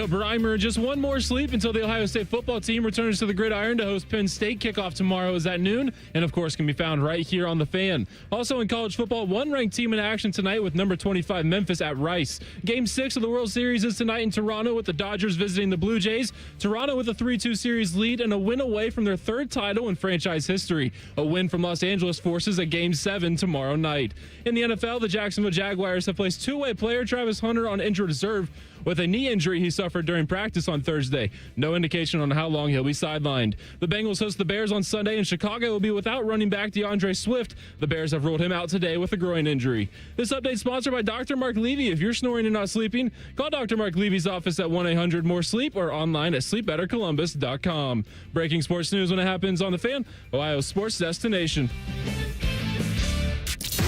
Brimer, just one more sleep until the Ohio State football team returns to the gridiron to host Penn State. Kickoff tomorrow is at noon, and of course can be found right here on The Fan. Also in college football, one ranked team in action tonight with number 25 Memphis at Rice. Game 6 of the World Series is tonight in Toronto with the Dodgers visiting the Blue Jays. Toronto with a 3-2 series lead and a win away from their third title in franchise history. A win from Los Angeles forces a Game 7 tomorrow night. In the NFL, the Jacksonville Jaguars have placed two-way player Travis Hunter on injured reserve with a knee injury he suffered during practice on Thursday. No indication on how long he'll be sidelined. The Bengals host the Bears on Sunday, and Chicago will be without running back DeAndre Swift. The Bears have ruled him out today with a groin injury. This update is sponsored by Dr. Mark Levy. If you're snoring and not sleeping, call Dr. Mark Levy's office at 1-800-MORE-SLEEP or online at sleepbettercolumbus.com. Breaking sports news when it happens on The Fan, Ohio's sports destination.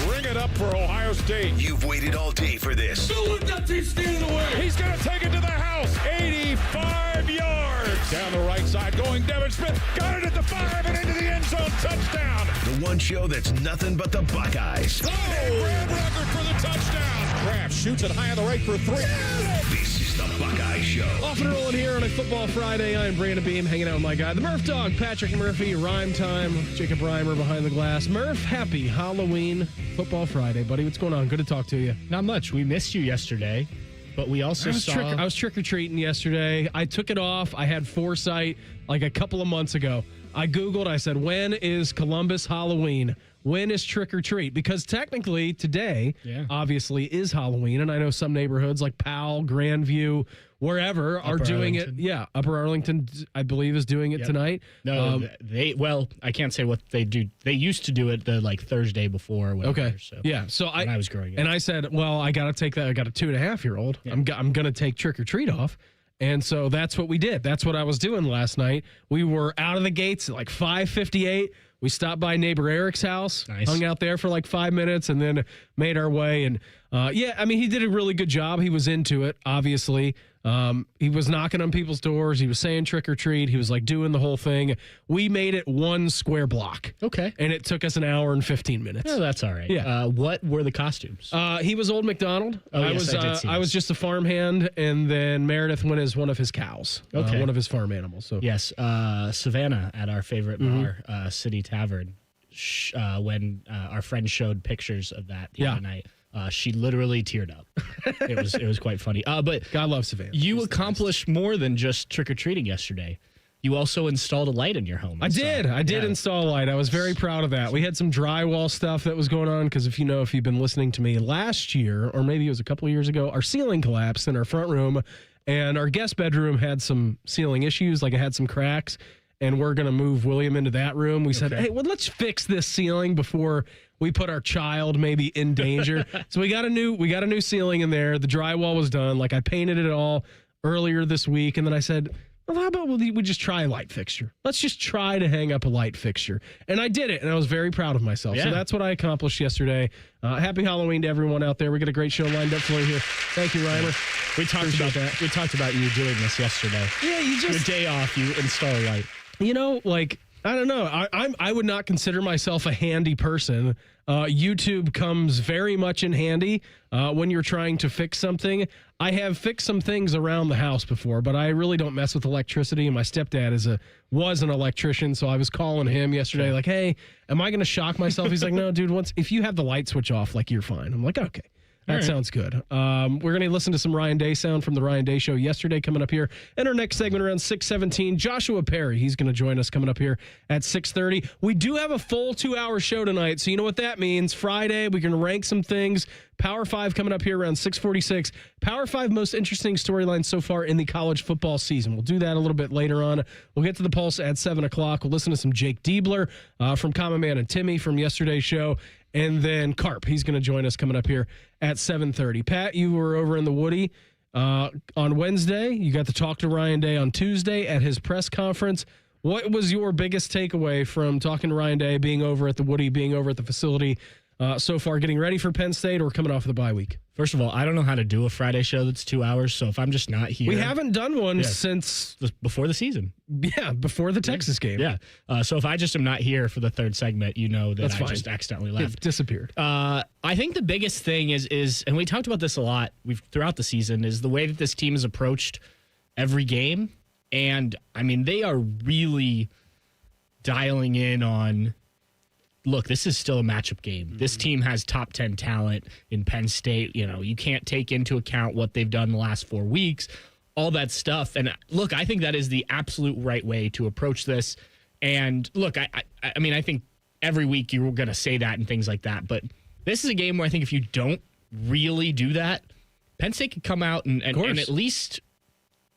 Bring it up for Ohio State. You've waited all day for this. Don't let that team stand away. He's going to take it to the house. 85 yards. Down the right side going Devin Smith. Got it at the 5 and into the end zone. Touchdown. The one show that's nothing but the Buckeyes. And Graham Rucker for the touchdown. Graham shoots it high on the right for 3. This is the Buckeye Show. Off and rolling here on a football Friday. I'm Brandon Beam, hanging out with my guy, the Murph Dog, Patrick Murphy. Rhyme time. Jacob Reimer behind the glass. Murph, happy Halloween football Friday, buddy. What's going on? Good to talk to you. Not much. We missed you yesterday, but we also I was trick-or-treating yesterday. I took it off. I had foresight like a couple of months ago. I Googled. I said, when is Columbus Halloween? When is trick-or-treat? Because technically today, obviously, is Halloween. And I know some neighborhoods like Powell, Grandview, wherever are doing it. Yeah, Upper Arlington, I believe, is doing it tonight. No, I can't say what they do. They used to do it the Thursday before. Or whatever, okay. So yeah. So I was growing up. And I said, well, I got to take that. I got a 2.5-year-old. Yeah. I'm going to take trick-or-treat off. And so that's what we did. That's what I was doing last night. We were out of the gates at like 5:58. We stopped by neighbor Eric's house, hung out there for like 5 minutes, and then made our way. And he did a really good job. He was into it, obviously. He was knocking on people's doors. He was saying trick or treat. He was like doing the whole thing. We made it one square block. Okay. And it took us an hour and 15 minutes. Yeah, that's all right. Yeah. What were the costumes? He was Old MacDonald. I did see I was just a farmhand, and then Meredith went as one of his cows. Okay. One of his farm animals. So yes. Savannah at our favorite bar, City Tavern, when our friend showed pictures of that the other night. She literally teared up. It was quite funny. But God loves Savannah. You accomplished more than just trick or treating yesterday. You also installed a light in your home. I did install a light. I was very proud of that. We had some drywall stuff that was going on because if you've been listening to me last year, or maybe it was a couple of years ago, our ceiling collapsed in our front room, and our guest bedroom had some ceiling issues. Like it had some cracks. And we're going to move William into that room. We said, hey, well, let's fix this ceiling before we put our child maybe in danger. So we got a new ceiling in there. The drywall was done. Like I painted it all earlier this week. And then I said, well, how about we just try a light fixture? Let's just try to hang up a light fixture. And I did it, and I was very proud of myself. Yeah. So that's what I accomplished yesterday. Happy Halloween to everyone out there. We got a great show lined up for you here. Thank you, Reimer. We talked about that. We talked about you doing this yesterday. Yeah, your day off, you install a light. I don't know. I would not consider myself a handy person. YouTube comes very much in handy when you're trying to fix something. I have fixed some things around the house before, but I really don't mess with electricity. And my stepdad was an electrician, so I was calling him yesterday, like, "Hey, am I going to shock myself?" He's like, "No, dude. If you have the light switch off, like you're fine." I'm like, "Okay." That sounds good. We're going to listen to some Ryan Day sound from the Ryan Day Show yesterday coming up here. And our next segment around 6:17, Joshua Perry. He's going to join us coming up here at 6:30. We do have a full 2-hour show tonight, so you know what that means. Friday, we can rank some things. Power 5 coming up here around 6:46. Power 5 most interesting storylines so far in the college football season. We'll do that a little bit later on. We'll get to the Pulse at 7 o'clock. We'll listen to some Jake Diebler from Common Man and Timmy from yesterday's show. And then Carp, he's going to join us coming up here at 7:30. Pat, you were over in the Woody on Wednesday. You got to talk to Ryan Day on Tuesday at his press conference. What was your biggest takeaway from talking to Ryan Day, being over at the Woody, being over at the facility so far, getting ready for Penn State or coming off of the bye week? First of all, I don't know how to do a Friday show that's 2 hours, so if I'm just not here... We haven't done one since... Before the season. Yeah, before the Texas game. Yeah. So if I just am not here for the third segment, you know that I just accidentally left. It disappeared. I think the biggest thing is, and we talked about this a lot throughout the season, is the way that this team has approached every game. And, I mean, they are really dialing in on, look, this is still a matchup game. Mm-hmm. This team has top 10 talent in Penn State. You know, you can't take into account what they've done the last 4 weeks, all that stuff. And, look, I think that is the absolute right way to approach this. And, look, I mean, I think every week you're going to say that and things like that. But this is a game where I think if you don't really do that, Penn State could come out and at least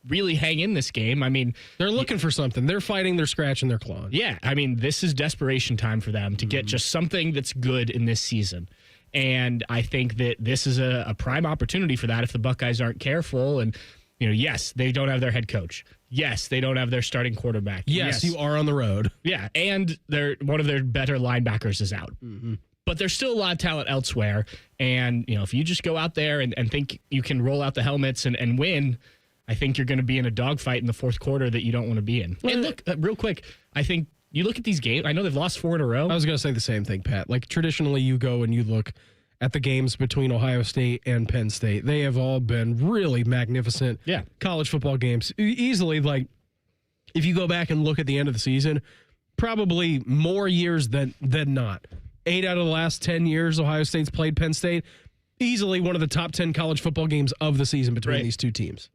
really hang in this game. I mean, they're looking for something. They're fighting, they're scratching, they're clawing. Yeah, I mean, this is desperation time for them to get just something that's good in this season. And I think that this is a prime opportunity for that if the Buckeyes aren't careful. And, you know, yes, they don't have their head coach. Yes, they don't have their starting quarterback. Yes, you are on the road. Yeah, and one of their better linebackers is out. Mm-hmm. But there's still a lot of talent elsewhere. And, you know, if you just go out there and think you can roll out the helmets and win, I think you're going to be in a dogfight in the fourth quarter that you don't want to be in. And look, real quick, I think you look at these games. I know they've lost 4 in a row. I was going to say the same thing, Pat. Like, traditionally, you go and you look at the games between Ohio State and Penn State. They have all been really magnificent college football games. Easily, like, if you go back and look at the end of the season, probably more years than not. 8 out of the last 10 years Ohio State's played Penn State. Easily one of the top 10 college football games of the season between these two teams.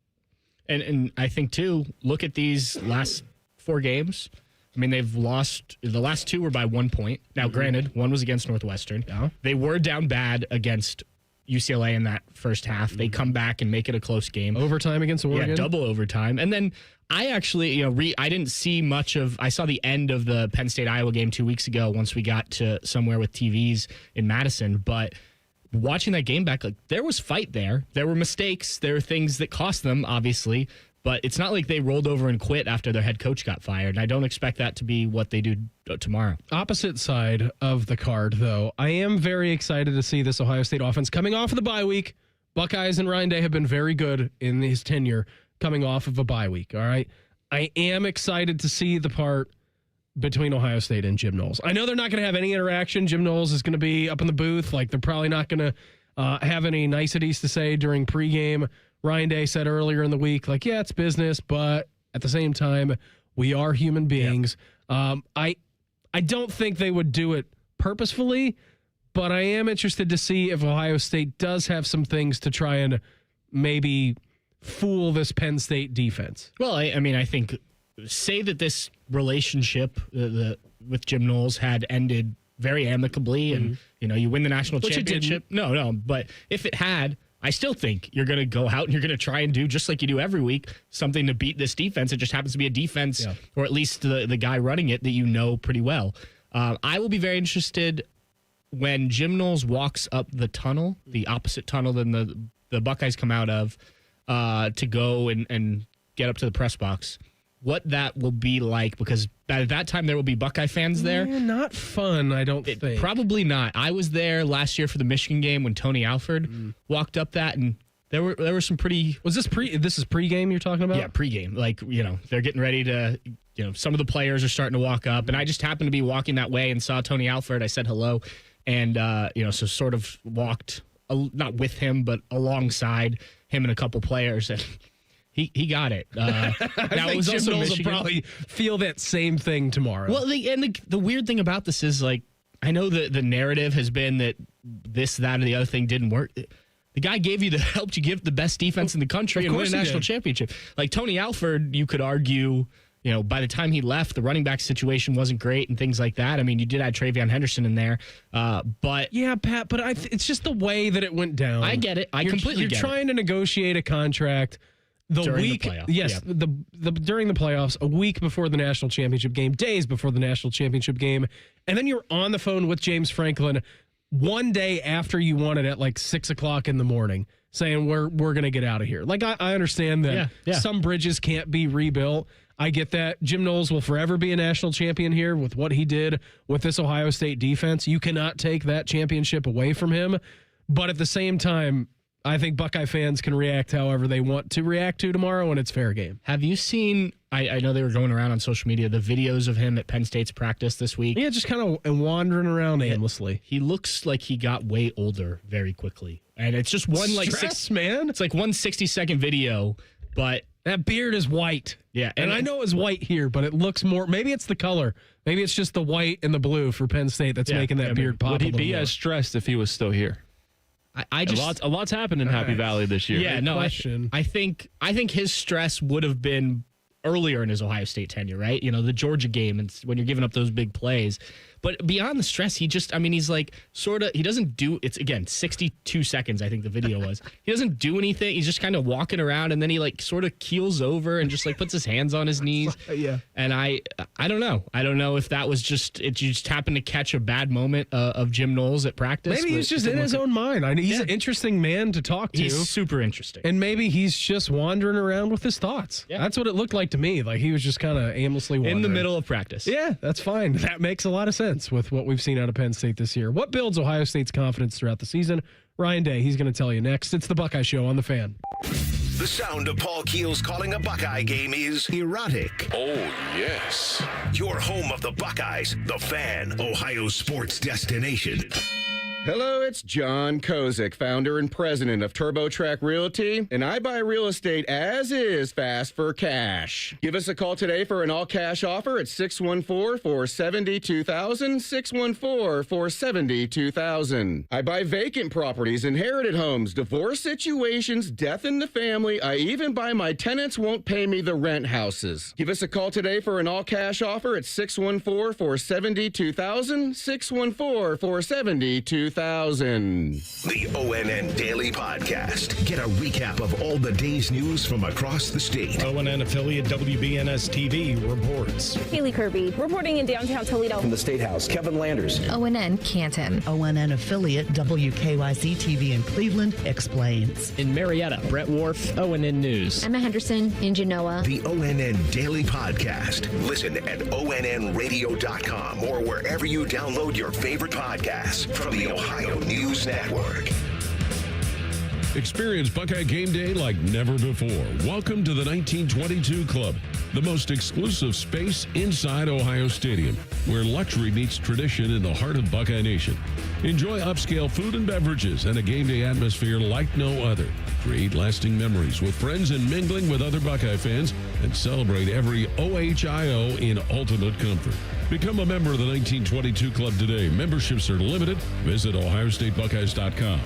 And I think, too, look at these last 4 games. I mean, they've lost. The last 2 were by 1 point. Now, granted, one was against Northwestern. Yeah. They were down bad against UCLA in that first half. They come back and make it a close game. Overtime against Oregon? Yeah, double overtime. And then I actually, you know, I didn't see much of, I saw the end of the Penn State-Iowa game 2 weeks ago once we got to somewhere with TVs in Madison. But watching that game back, like, there was fight there. There were mistakes. There were things that cost them, obviously. But it's not like they rolled over and quit after their head coach got fired. And I don't expect that to be what they do tomorrow. Opposite side of the card, though, I am very excited to see this Ohio State offense coming off of the bye week. Buckeyes and Ryan Day have been very good in his tenure coming off of a bye week, all right? I am excited to see the part between Ohio State and Jim Knowles. I know they're not going to have any interaction. Jim Knowles is going to be up in the booth. Like, they're probably not going to have any niceties to say during pregame. Ryan Day said earlier in the week, like, yeah, it's business, but at the same time, we are human beings. Yep. I don't think they would do it purposefully, but I am interested to see if Ohio State does have some things to try and maybe fool this Penn State defense. Well, I mean, I think, say that this relationship with Jim Knowles had ended very amicably and, you know, you win the national championship. No, but if it had, I still think you're going to go out and you're going to try and do, just like you do every week, something to beat this defense. It just happens to be a defense, or at least the guy running it that you know pretty well. I will be very interested when Jim Knowles walks up the tunnel, the opposite tunnel than the Buckeyes come out of, to go and get up to the press box, what that will be like, because by that time there will be Buckeye fans there. Not fun, I don't think. Probably not. I was there last year for the Michigan game when Tony Alford walked up that, and there were some pretty... Was this this is pregame you're talking about? Yeah, pregame. Like, you know, they're getting ready to, you know, some of the players are starting to walk up, and I just happened to be walking that way and saw Tony Alford. I said hello, and, you know, so sort of walked, not with him, but alongside him and a couple players, and... He got it. Now, it was Jim Knowles will probably feel that same thing tomorrow. Well, the weird thing about this is, like, I know the narrative has been that this, that, or the other thing didn't work. The guy helped you give the best defense in the country and win a national championship. Like Tony Alford, you could argue, you know, by the time he left, the running back situation wasn't great and things like that. I mean, you did add Travion Henderson in there, but yeah, Pat. But it's just the way that it went down. I get it. You're trying to negotiate a contract. During the playoffs, a week before the national championship game, days before the national championship game, and then you're on the phone with James Franklin one day after you won it at like 6:00 in the morning, saying we're going to get out of here. Like, I understand that some bridges can't be rebuilt. I get that. Jim Knowles will forever be a national champion here with what he did with this Ohio State defense. You cannot take that championship away from him, but at the same time, I think Buckeye fans can react however they want to react to tomorrow, and it's fair game. Have you seen, I know they were going around on social media, the videos of him at Penn State's practice this week? Yeah, just kind of wandering around aimlessly. He looks like he got way older very quickly. And it's just one man. It's like one 60-second video, but That beard is white. Yeah. And I know it's white here, but it looks more, maybe it's the color. Maybe it's just the white and the blue for Penn State that's making that beard pop. Would he a little be more. as stressed if he was still here? I just A lot's happened in Happy Valley this year. Yeah, Good no, question. I think his stress would have been earlier in his Ohio State tenure, right? You know, the Georgia game and when you're giving up those big plays. But beyond the stress, he's like he doesn't do, it's again, 62 seconds, I think the video was. He doesn't do anything. He's just kind of walking around and then he like sort of keels over and just like puts his hands on his knees. Yeah. And I don't know. I don't know if that was you just happened to catch a bad moment of Jim Knowles at practice. Maybe he's just in his own mind. He's an interesting man to talk to. He's super interesting. And maybe he's just wandering around with his thoughts. Yeah. That's what it looked like to me. Like he was just kind of aimlessly wandering. In the middle of practice. Yeah, that's fine. That makes a lot of sense with what we've seen out of Penn State this year. What builds Ohio State's confidence throughout the season? Ryan Day, he's going to tell you next. It's the Buckeye Show on The Fan. The sound of Paul Keels calling a Buckeye game is erotic. Oh, yes. Your home of the Buckeyes, The Fan, Ohio sports destination. Hello, it's John Kozik, founder and president of TurboTrack Realty, and I buy real estate as is fast for cash. Give us a call today for an all-cash offer at 614-472-2000, 614-472-2000. I buy vacant properties, inherited homes, divorce situations, death in the family. I even buy my tenants won't pay me the rent houses. Give us a call today for an all-cash offer at 614-472-2000, 614-472-2000. The ONN Daily Podcast. Get a recap of all the day's news from across the state. ONN affiliate WBNS TV reports. Haley Kirby reporting in downtown Toledo. From the State House, Kevin Landers. ONN Canton. ONN affiliate WKYC TV in Cleveland explains. In Marietta, Brett Wharf, ONN News. Emma Henderson in Genoa. The ONN Daily Podcast. Listen at ONNradio.com or wherever you download your favorite podcasts from the Ohio News Network. Experience Buckeye game day like never before. Welcome to the 1922 Club, the most exclusive space inside Ohio Stadium, where luxury meets tradition in the heart of Buckeye Nation. Enjoy upscale food and beverages and a game day atmosphere like no other. Create lasting memories with friends and mingling with other Buckeye fans, and celebrate every OHIO in ultimate comfort. Become a member of the 1922 Club today. Memberships are limited. Visit OhioStateBuckeyes.com.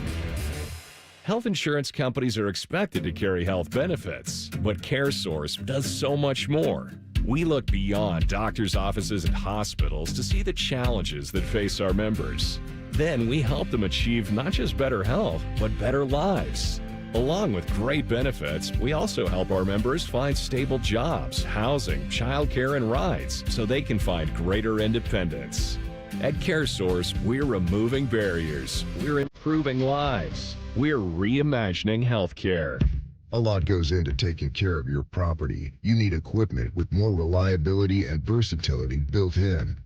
Health insurance companies are expected to carry health benefits, but CareSource does so much more. We look beyond doctors' offices and hospitals to see the challenges that face our members. Then we help them achieve not just better health, but better lives. Along with great benefits, we also help our members find stable jobs, housing, childcare, and rides so they can find greater independence. At CareSource, we're removing barriers. We're improving lives. We're reimagining healthcare. A lot goes into taking care of your property. You need equipment with more reliability and versatility built in.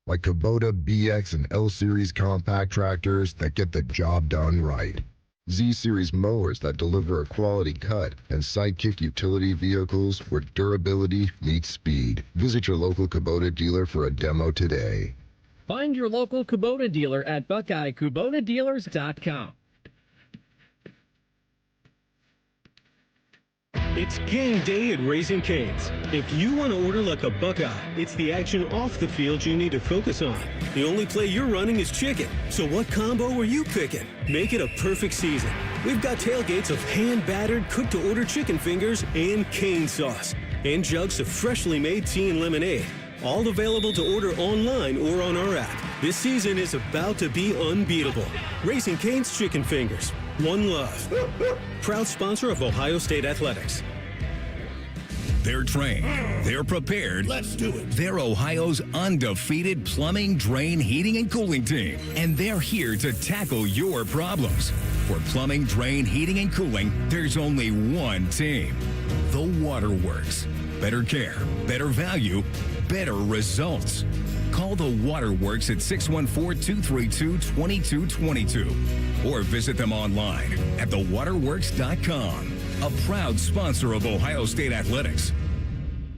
Like Kubota BX and L-Series compact tractors that get the job done right. Z-Series mowers that deliver a quality cut, and Sidekick utility vehicles where durability meets speed. Visit your local Kubota dealer for a demo today. Find your local Kubota dealer at BuckeyeKubotaDealers.com. It's game day at Raising Cane's. If you want to order like a Buckeye, it's the action off the field you need to focus on. The only play you're running is chicken. So what combo are you picking? Make it a perfect season. We've got tailgates of hand-battered, cooked-to-order chicken fingers and cane sauce. And jugs of freshly made tea and lemonade. All available to order online or on our app. This season is about to be unbeatable. Raising Cane's Chicken Fingers. One love. Proud sponsor of Ohio State Athletics. They're trained. They're prepared. Let's do it. They're Ohio's undefeated plumbing, drain, heating, and cooling team. And they're here to tackle your problems. For plumbing, drain, heating, and cooling, there's only one team. The Waterworks. Better care, better value, better results. Call the Waterworks at 614-232-2222 or visit them online at thewaterworks.com. A proud sponsor of Ohio State Athletics.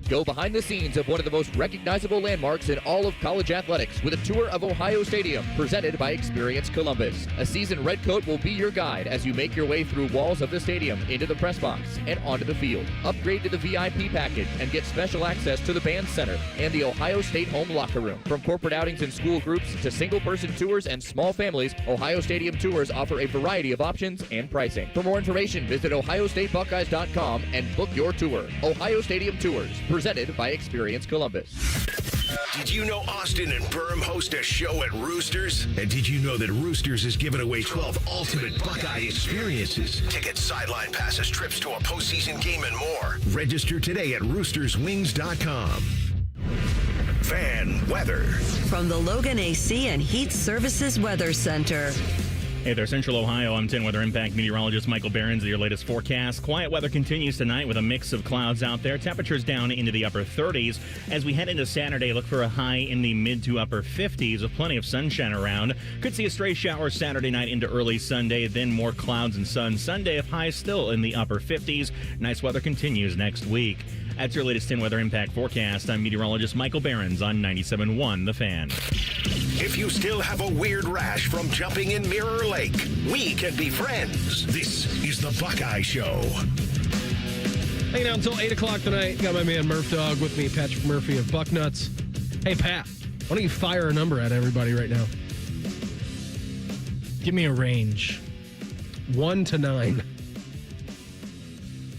Go behind the scenes of one of the most recognizable landmarks in all of college athletics with a tour of Ohio Stadium presented by Experience Columbus. A seasoned redcoat will be your guide as you make your way through walls of the stadium, into the press box, and onto the field. Upgrade to the VIP package and get special access to the band center and the Ohio State home locker room. From corporate outings and school groups to single-person tours and small families, Ohio Stadium Tours offer a variety of options and pricing. For more information, visit ohiostatebuckeyes.com and book your tour. Ohio Stadium Tours, presented by Experience Columbus. Did you know Austin and Berm host a show at Roosters? And did you know that Roosters is giving away 12 ultimate Buckeye experiences? Tickets, sideline passes, trips to a postseason game, and more. Register today at roosterswings.com. Fan weather. From the Logan AC and Heat Services Weather Center. Hey there, Central Ohio. I'm 10 Weather Impact meteorologist Michael Behrens. Your latest forecast. Quiet weather continues tonight with a mix of clouds out there. Temperatures down into the upper 30s. As we head into Saturday, look for a high in the mid to upper 50s with plenty of sunshine around. Could see a stray shower Saturday night into early Sunday, then more clouds and sun Sunday, if highs still in the upper 50s. Nice weather continues next week. That's your latest 10 Weather Impact forecast. I'm meteorologist Michael Behrens on 97.1 The Fan. If you still have a weird rash from jumping in Mirror Lake, we can be friends. This is the Buckeye Show. Hanging out until 8 o'clock tonight. Got my man Murph Dog with me, Patrick Murphy of Bucknuts. Hey, Pat, why don't you fire a number at everybody right now? Give me a range. 1 to 9.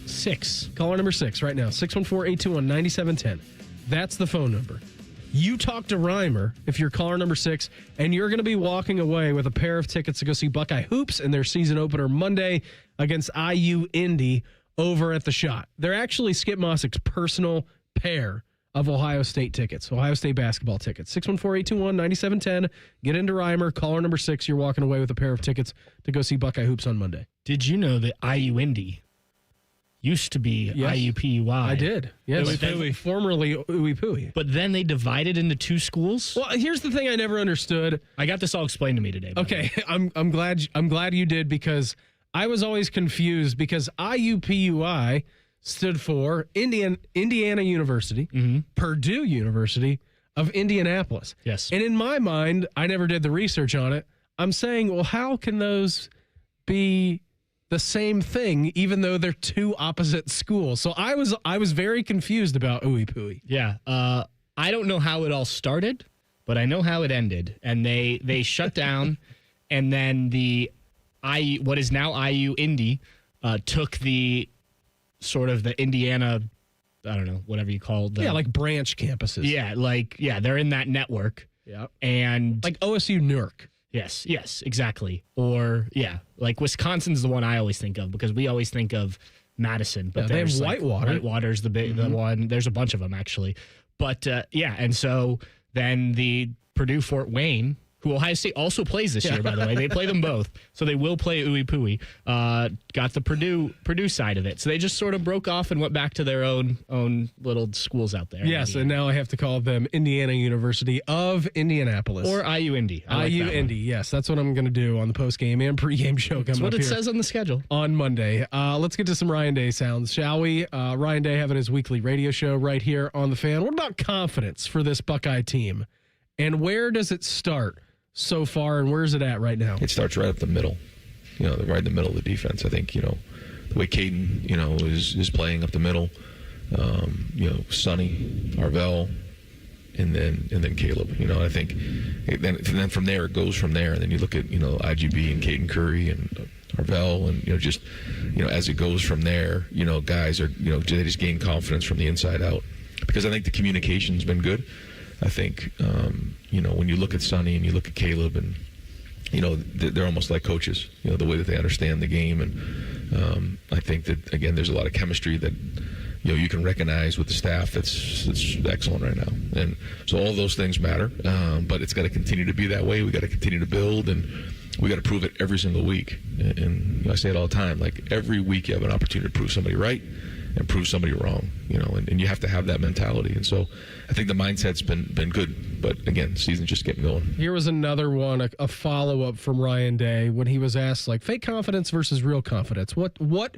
6. Caller number 6 right now. 614-821-9710. That's the phone number. You talk to Reimer if you're caller number 6, and you're going to be walking away with a pair of tickets to go see Buckeye Hoops in their season opener Monday against IU Indy over at the Shot. They're actually Skip Mossick's personal pair of Ohio State tickets, Ohio State basketball tickets. 614-821-9710. Get into Reimer, caller number 6. You're walking away with a pair of tickets to go see Buckeye Hoops on Monday. Did you know that IU Indy used to be IUPUI? I did. Yes. Formerly Ooey Pooey. But then they divided into two schools? Well, here's the thing I never understood. I got this all explained to me today. Okay, I'm glad you did, because I was always confused, because IUPUI stood for Indiana University, Purdue University of Indianapolis. Yes. And in my mind, I never did the research on it. I'm saying, well, how can those be the same thing, even though they're two opposite schools? So I was very confused about Ooey Pooey. Yeah. I don't know how it all started, but I know how it ended. And they shut down, and then what is now IU Indy took the sort of the Indiana, I don't know, whatever you call them. Yeah, like branch campuses. Yeah, they're in that network. Yeah. And like OSU Newark. Yes, exactly. Or, like Wisconsin's the one I always think of, because we always think of Madison. But they have Whitewater. Whitewater's the big the one. There's a bunch of them, actually. But, and so then the Purdue Fort Wayne, who Ohio State also plays this year, by the way. They play them both. So they will play Ooey Pooey. Got the Purdue side of it. So they just sort of broke off and went back to their own little schools out there. Yes, and now I have to call them Indiana University of Indianapolis. Or IU Indy. IU Indy, yes. That's what I'm going to do on the postgame and pregame show coming up. That's what it here says on the schedule. On Monday. Let's get to some Ryan Day sounds, shall we? Ryan Day having his weekly radio show right here on The Fan. What about confidence for this Buckeye team? And where does it start so far, and where's it at right now? It starts right up the middle, right in the middle of the defense. I think, the way Caden, is playing up the middle, Sonny, Arvell, and then Caleb. I think then from there it goes from there, and then you look at IGB and Caden Curry and Arvell, and as it goes from there, guys are they just gain confidence from the inside out, because I think the communication's been good. I think, when you look at Sonny and you look at Caleb, and, they're almost like coaches, the way that they understand the game. And I think that, again, there's a lot of chemistry that, you can recognize with the staff that's excellent right now. And so all those things matter, but it's got to continue to be that way. We got to continue to build, and we got to prove it every single week. And I say it all the time, like every week you have an opportunity to prove somebody right and prove somebody wrong, and you have to have that mentality. And so I think the mindset's been good, but again, the season's just getting going. Here was another one, a follow-up from Ryan Day when he was asked, like, fake confidence versus real confidence. What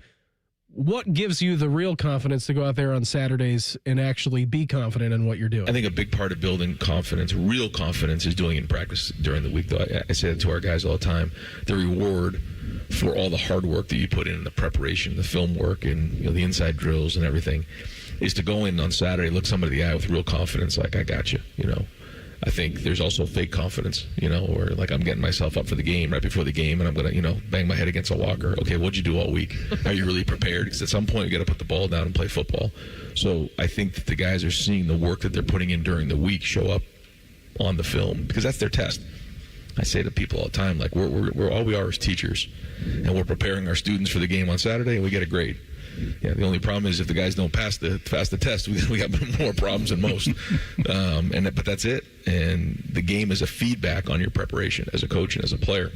what gives you the real confidence to go out there on Saturdays and actually be confident in what you're doing? I think a big part of building confidence, real confidence, is doing it in practice during the week. Though I say that to our guys all the time. The reward for all the hard work that you put in the preparation, the film work, and the inside drills and everything, is to go in on Saturday, look somebody in the eye with real confidence, like, I got you. I think there's also fake confidence, or like I'm getting myself up for the game right before the game, and I'm going to, bang my head against a locker. Okay, what'd you do all week? Are you really prepared? Because at some point you got to put the ball down and play football. So I think that the guys are seeing the work that they're putting in during the week show up on the film, because that's their test. I say to people all the time, like, we're all we are is teachers, and we're preparing our students for the game on Saturday, and we get a grade. Yeah, the only problem is if the guys don't pass the test, we got more problems than most. But that's it. And the game is a feedback on your preparation as a coach and as a player.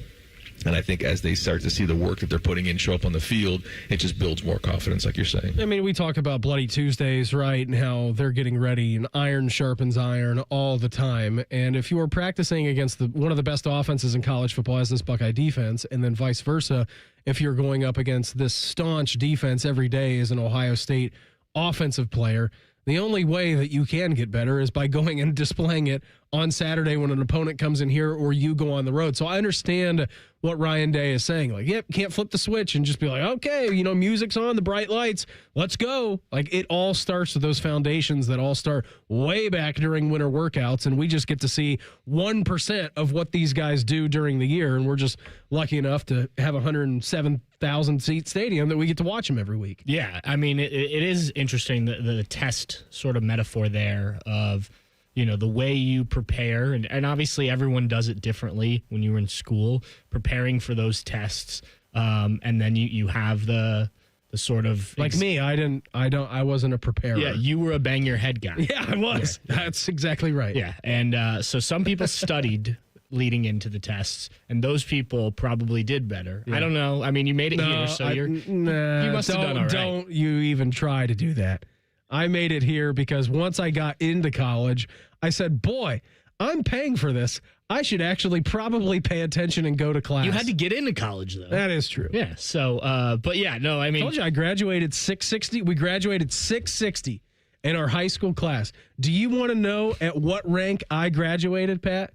And I think as they start to see the work that they're putting in show up on the field, it just builds more confidence, like you're saying. I mean, we talk about Bloody Tuesdays, right, and how they're getting ready, and iron sharpens iron all the time. And if you are practicing against one of the best offenses in college football as this Buckeye defense, and then vice versa, if you're going up against this staunch defense every day as an Ohio State offensive player, the only way that you can get better is by going and displaying it on Saturday when an opponent comes in here or you go on the road. So I understand what Ryan Day is saying. Like, yep, can't flip the switch and just be like, okay, music's on, the bright lights, let's go. Like, it all starts with those foundations that all start way back during winter workouts, and we just get to see 1% of what these guys do during the year, and we're just lucky enough to have a 107,000-seat stadium that we get to watch them every week. Yeah, I mean, it is interesting, the test sort of metaphor there of, the way you prepare, and obviously everyone does it differently when you were in school, preparing for those tests, and then you have the sort of like me. I wasn't a preparer. Yeah, you were a bang your head guy. Yeah, I was. Yeah. That's exactly right. Yeah, and so some people studied leading into the tests, and those people probably did better. Yeah. I don't know. I mean, you made it here, so you must have done all right. Don't you even try to do that. I made it here because once I got into college, I said, boy, I'm paying for this. I should actually probably pay attention and go to class. You had to get into college, though. That is true. Yeah. So, but yeah, no, I mean. I told you I graduated 660. We graduated 660 in our high school class. Do you want to know at what rank I graduated, Pat?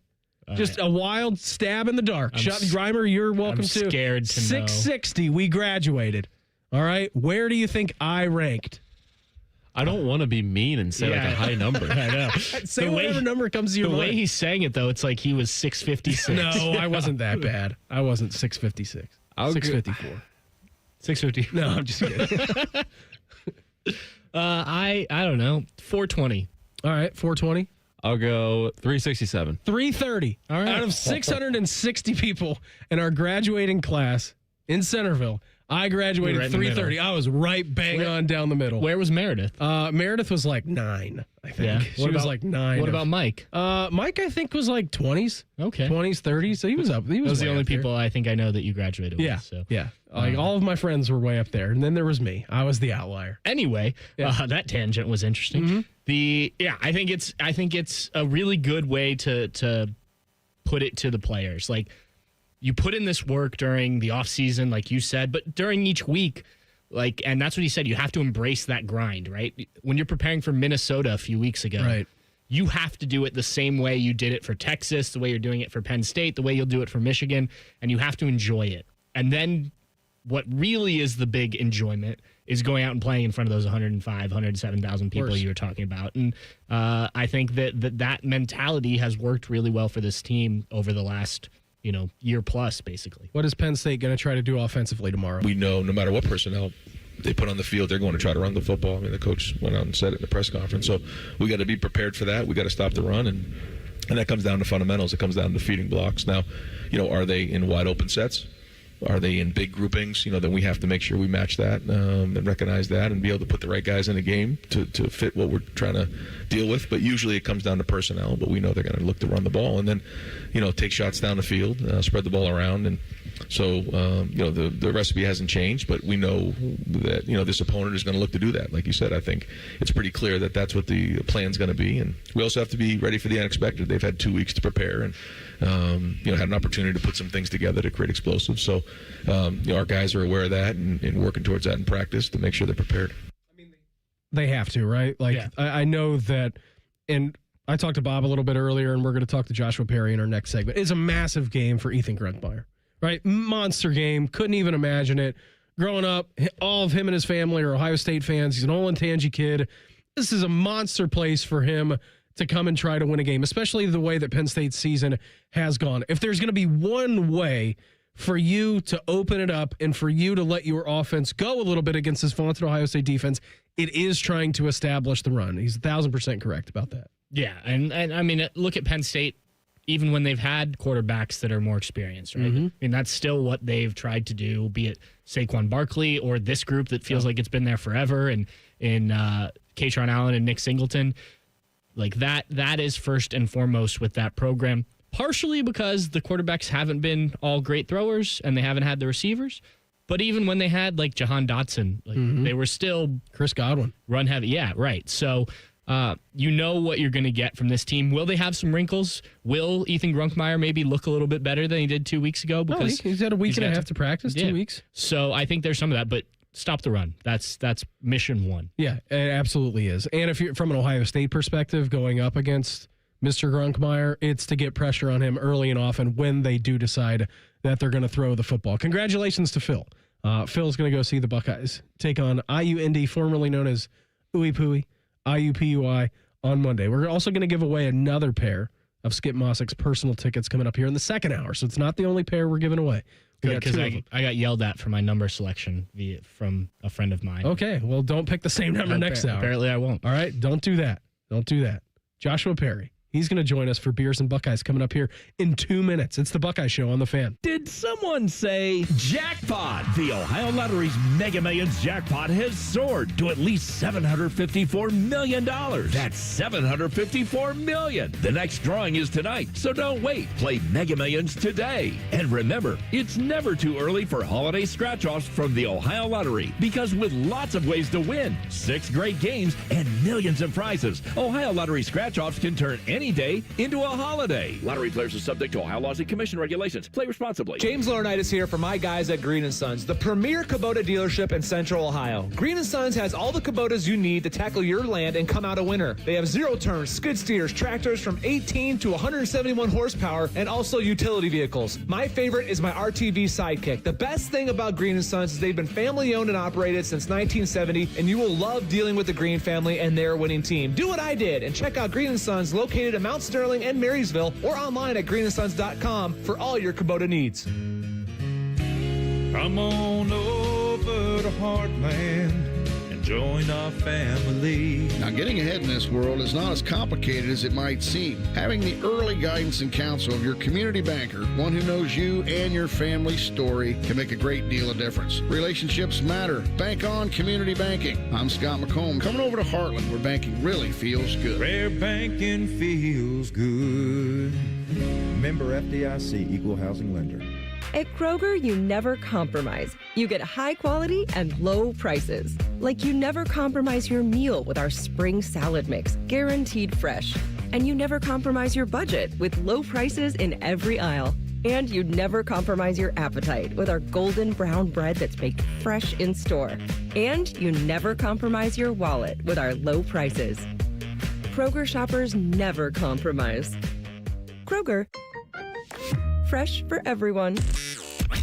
Just a wild stab in the dark. Grimer, you're welcome to. I'm scared to 660, we graduated. All right. Where do you think I ranked? I don't want to be mean and say like a high number. I know. Say whatever number comes to your mind. The way he's saying it, though, it's like he was 656. No, I wasn't that bad. I wasn't 656. 654. 650. No, I'm just kidding. I don't know. 420. All right, 420. I'll go 367. 330. All right. Out of 660 people in our graduating class in Centerville, I graduated 330. I was right bang on down the middle. Where was Meredith? Meredith was like 9, I think. Yeah. She was like 9. What about Mike? Mike, I think, was like 20s. Okay. 20s, 30s. So he was up. He was Those are the only people I think I know that you graduated with. So. Yeah. Like all of my friends were way up there. And then there was me. I was the outlier. Anyway, that tangent was interesting. Mm-hmm. I think it's a really good way to put it to the players. Like, you put in this work during the off season, like you said, but during each week, and that's what he said, you have to embrace that grind, right? When you're preparing for Minnesota a few weeks ago, right, you have to do it the same way you did it for Texas, the way you're doing it for Penn State, the way you'll do it for Michigan, and you have to enjoy it. And then what really is the big enjoyment is going out and playing in front of those 105, 107,000 people you were talking about. And I think that mentality has worked really well for this team over the last year plus, basically. What is Penn State going to try to do offensively tomorrow? We know no matter what personnel they put on the field, they're going to try to run the football. I mean, the coach went out and said it in the press conference. So we got to be prepared for that. We got to stop the run, and that comes down to fundamentals. It comes down to feeding blocks. Now, are they in wide open sets? Are they in big groupings? Then we have to make sure we match that and recognize that and be able to put the right guys in the game to fit what we're trying to deal with. But usually it comes down to personnel, but we know they're going to look to run the ball and then, take shots down the field, spread the ball around. And So, the recipe hasn't changed, but we know that, this opponent is going to look to do that. Like you said, I think it's pretty clear that that's what the plan's going to be. And we also have to be ready for the unexpected. They've had 2 weeks to prepare and, had an opportunity to put some things together to create explosives. So, our guys are aware of that and working towards that in practice to make sure they're prepared. They have to, right? I know that, and I talked to Bob a little bit earlier, and we're going to talk to Joshua Perry in our next segment. It's a massive game for Ethan Grunkmeyer, right? Monster game. Couldn't even imagine it. Growing up, all of him and his family are Ohio State fans. He's an Olentangy kid. This is a monster place for him to come and try to win a game, especially the way that Penn State's season has gone. If there's going to be one way for you to open it up and for you to let your offense go a little bit against this vaunted Ohio State defense, it is trying to establish the run. He's 1,000% correct about that. Yeah, and I mean, look at Penn State, even when they've had quarterbacks that are more experienced, right? I mean, that's still what they've tried to do, be it Saquon Barkley or this group that feels like it's been there forever, and in Kaytron Allen and Nick Singleton. Like that is first and foremost with that program, partially because the quarterbacks haven't been all great throwers and they haven't had the receivers. But even when they had like Jahan Dotson, they were still Chris Godwin run heavy. Yeah, right. So you know what you're going to get from this team. Will they have some wrinkles? Will Ethan Grunkmeyer maybe look a little bit better than he did 2 weeks ago? Because he's had a week and a half to practice, 2 weeks. So I think there's some of that, but stop the run. That's mission one. Yeah, it absolutely is. And if you're from an Ohio State perspective going up against Mr. Grunkmeyer, it's to get pressure on him early and often when they do decide that they're going to throw the football. Congratulations to Phil. Phil's going to go see the Buckeyes take on IUND, formerly known as Ooey Pooey, IUPUI, on Monday. We're also going to give away another pair of Skip Mossick's personal tickets coming up here in the second hour. So it's not the only pair we're giving away. Because I got yelled at for my number selection from a friend of mine. Okay, well, don't pick the same number next hour. Apparently I won't. All right, don't do that. Don't do that. Joshua Perry. He's going to join us for Beers and Buckeyes coming up here in 2 minutes. It's the Buckeye Show on The Fan. Did someone say jackpot? The Ohio Lottery's Mega Millions jackpot has soared to at least $754 million. That's $754 million. The next drawing is tonight, so don't wait. Play Mega Millions today. And remember, it's never too early for holiday scratch-offs from the Ohio Lottery, because with lots of ways to win, 6 great games, and millions of prizes, Ohio Lottery scratch-offs can turn any day into a holiday. Lottery players are subject to Ohio laws and commission regulations. Play responsibly. James Laurinaitis here for my guys at Green & Sons, the premier Kubota dealership in Central Ohio. Green & Sons has all the Kubotas you need to tackle your land and come out a winner. They have zero-turn skid steers, tractors from 18 to 171 horsepower, and also utility vehicles. My favorite is my RTV Sidekick. The best thing about Green & Sons is they've been family-owned and operated since 1970, and you will love dealing with the Green family and their winning team. Do what I did and check out Green & Sons located in Mount Sterling and Marysville, or online at greenandsons.com for all your Kubota needs. Come on over to Heartland and join our family. Now, getting ahead in this world is not as complicated as it might seem. Having the early guidance and counsel of your community banker, one who knows you and your family's story, can make a great deal of difference. Relationships matter. Bank on community banking. I'm Scott McComb, coming over to Heartland, where banking really feels good. Where banking feels good. Member FDIC, Equal Housing Lender. At Kroger, you never compromise. You get high quality and low prices. Like you never compromise your meal with our spring salad mix, guaranteed fresh. And you never compromise your budget with low prices in every aisle. And you never compromise your appetite with our golden brown bread that's baked fresh in store. And you never compromise your wallet with our low prices. Kroger shoppers never compromise. Kroger. Fresh for everyone.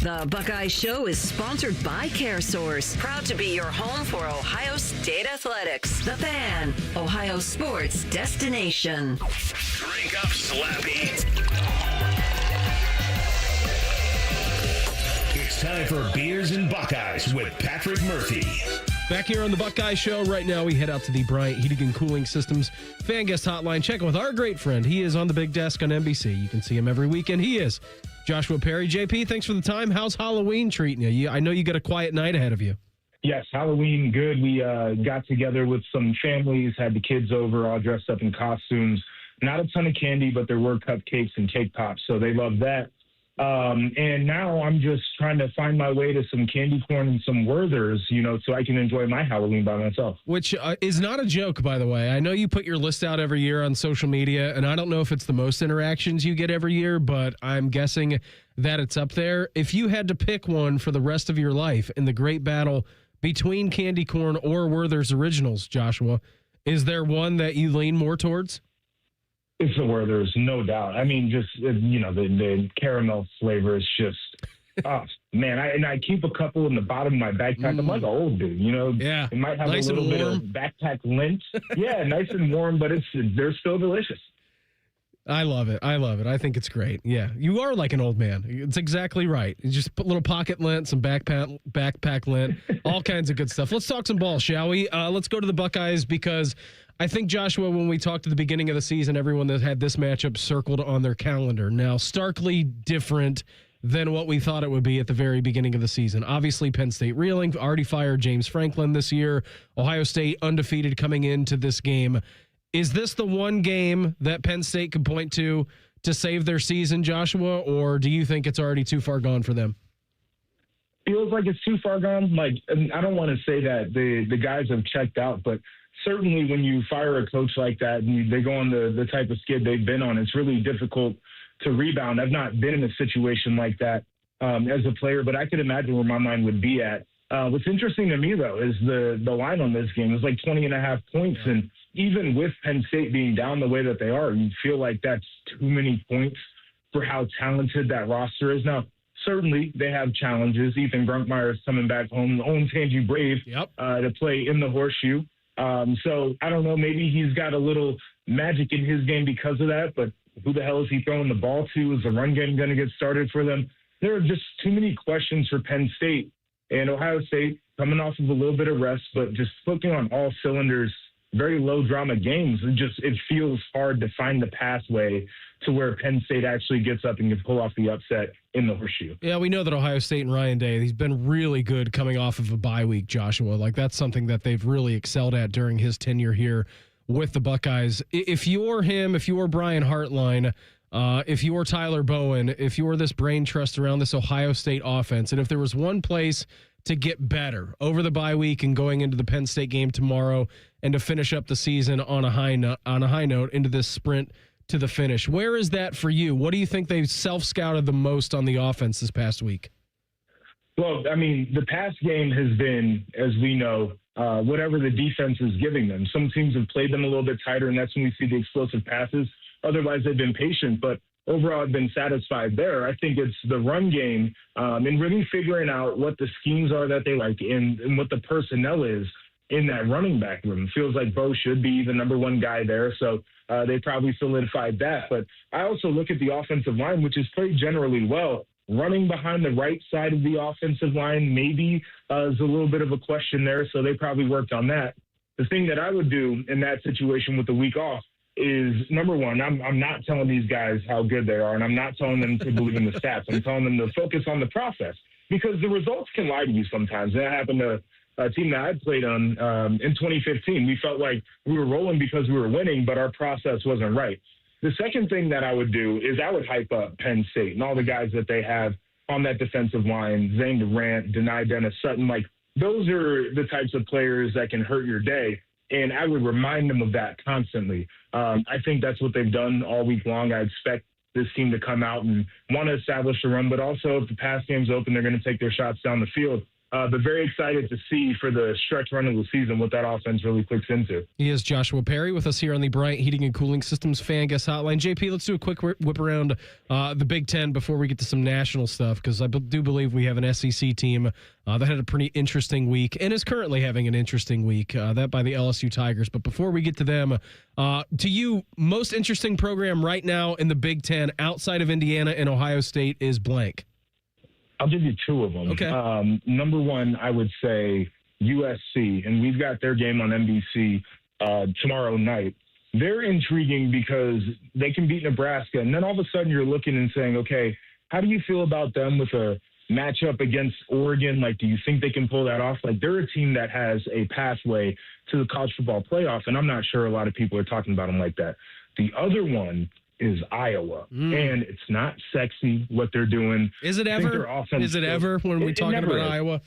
The Buckeye Show is sponsored by CareSource, proud to be your home for Ohio State Athletics. The Fan, Ohio sports destination. Drink up, Slappy. It's time for Beers and Buckeyes with Patrick Murphy. Back here on the Buckeye Show, right now we head out to the Bryant Heating and Cooling Systems fan guest hotline. Check with our great friend. He is on the big desk on NBC. You can see him every weekend. He is Joshua Perry. JP, thanks for the time. How's Halloween treating you? I know you got a quiet night ahead of you. Yes, Halloween, good. We got together with some families, had the kids over, all dressed up in costumes. Not a ton of candy, but there were cupcakes and cake pops, so they loved that. And now I'm just trying to find my way to some candy corn and some Werthers, so I can enjoy my Halloween by myself. Which is not a joke, by the way. I know you put your list out every year on social media, and I don't know if it's the most interactions you get every year, but I'm guessing that it's up there. If you had to pick one for the rest of your life in the great battle between candy corn or Werther's Originals, Joshua, is there one that you lean more towards? It's the Werther's, no doubt. I mean, just, the caramel flavor is just, oh, man. I keep a couple in the bottom of my backpack. I'm like an old dude, Yeah. It might have Nice a little and bit warm. of backpack lint. Yeah, nice and warm, but they're still delicious. I love it. I think it's great. Yeah, you are like an old man. It's exactly right. You just put little pocket lint, some backpack lint, all kinds of good stuff. Let's talk some ball, shall we? Let's go to the Buckeyes because I think, Joshua, when we talked at the beginning of the season, everyone that had this matchup circled on their calendar. Now, starkly different than what we thought it would be at the very beginning of the season. Obviously, Penn State reeling, already fired James Franklin this year. Ohio State undefeated coming into this game. Is this the one game that Penn State could point to save their season, Joshua, or do you think it's already too far gone for them? Feels like it's too far gone. Like, I don't want to say that the guys have checked out, but certainly when you fire a coach like that and they go on the type of skid they've been on, it's really difficult to rebound. I've not been in a situation like that as a player, but I could imagine where my mind would be at. What's interesting to me, though, is the line on this game is like 20.5 points. And even with Penn State being down the way that they are, you feel like that's too many points for how talented that roster is. Now, certainly they have challenges. Ethan Grunkmeyer is coming back home, owns Tangy Brave to play in the Horseshoe. So I don't know, maybe he's got a little magic in his game because of that, but who the hell is he throwing the ball to? Is the run game going to get started for them? There are just too many questions for Penn State. And Ohio State coming off of a little bit of rest, but just clicking on all cylinders, very low drama games. It feels hard to find the pathway to where Penn State actually gets up and can pull off the upset in the Horseshoe. Yeah, we know that Ohio State and Ryan Day, he's been really good coming off of a bye week, Joshua. Like, that's something that they've really excelled at during his tenure here with the Buckeyes. If you're him, if you're Brian Hartline, if you're Tyler Bowen, if you're this brain trust around this Ohio State offense, and if there was one place to get better over the bye week and going into the Penn State game tomorrow and to finish up the season on a high note into this sprint to the finish, where is that for you? What do you think they've self-scouted the most on the offense this past week? Well, I mean, the past game has been, as we know, whatever the defense is giving them. Some teams have played them a little bit tighter, and that's when we see the explosive passes. Otherwise, they've been patient, but overall, I've been satisfied there. I think it's the run game and really figuring out what the schemes are that they like and what the personnel is in that running back room. It feels like Bo should be the number one guy there, so they probably solidified that. But I also look at the offensive line, which has played generally well. Running behind the right side of the offensive line maybe is a little bit of a question there, so they probably worked on that. The thing that I would do in that situation with the week off is, number one, I'm not telling these guys how good they are, and I'm not telling them to believe in the stats. I'm telling them to focus on the process because the results can lie to you sometimes. That happened to a team that I played on in 2015. We felt like we were rolling because we were winning, but our process wasn't right. The second thing that I would do is I would hype up Penn State and all the guys that they have on that defensive line, Zane Durant, Denai Dennis Sutton. Like, those are the types of players that can hurt your day. And I would remind them of that constantly. I think that's what they've done all week long. I expect this team to come out and want to establish a run, but also if the pass game's open, they're going to take their shots down the field. But very excited to see for the stretch run of the season what that offense really clicks into. He is Joshua Perry with us here on the Bryant Heating and Cooling Systems Fan Guest Hotline. JP, let's do a quick whip around the Big Ten before we get to some national stuff, because I do believe we have an SEC team that had a pretty interesting week and is currently having an interesting week, that by the LSU Tigers. But before we get to them, to you, most interesting program right now in the Big Ten outside of Indiana and Ohio State is blank. I'll give you two of them. Okay. Number one, I would say USC, and we've got their game on NBC tomorrow night. They're intriguing because they can beat Nebraska, and then all of a sudden you're looking and saying, okay, how do you feel about them with a matchup against Oregon? Like, do you think they can pull that off? Like, they're a team that has a pathway to the college football playoff, and I'm not sure a lot of people are talking about them like that. The other one is Iowa. And it's not sexy what they're doing. Is it ever? Is it ever when we're talking about Iowa?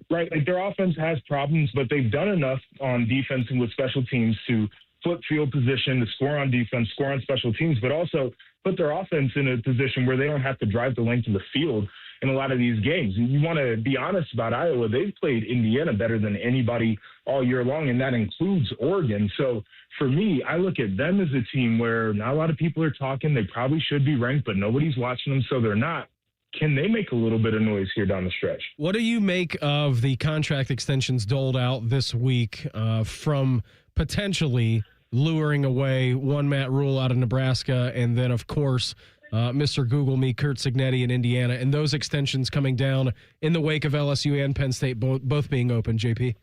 Right. Like, their offense has problems, but they've done enough on defense and with special teams to flip field position, to score on defense, score on special teams, but also put their offense in a position where they don't have to drive the length of the field in a lot of these games. And you want to be honest about Iowa. They've played Indiana better than anybody all year long, and that includes Oregon. So for me, I look at them as a team where not a lot of people are talking. They probably should be ranked, but nobody's watching them, so they're not. Can they make a little bit of noise here down the stretch? What do you make of the contract extensions doled out this week from potentially luring away one Matt Rule out of Nebraska, and then, of course, Mr. Google Me, Kurt Cignetti in Indiana, and those extensions coming down in the wake of LSU and Penn State both being open, JP?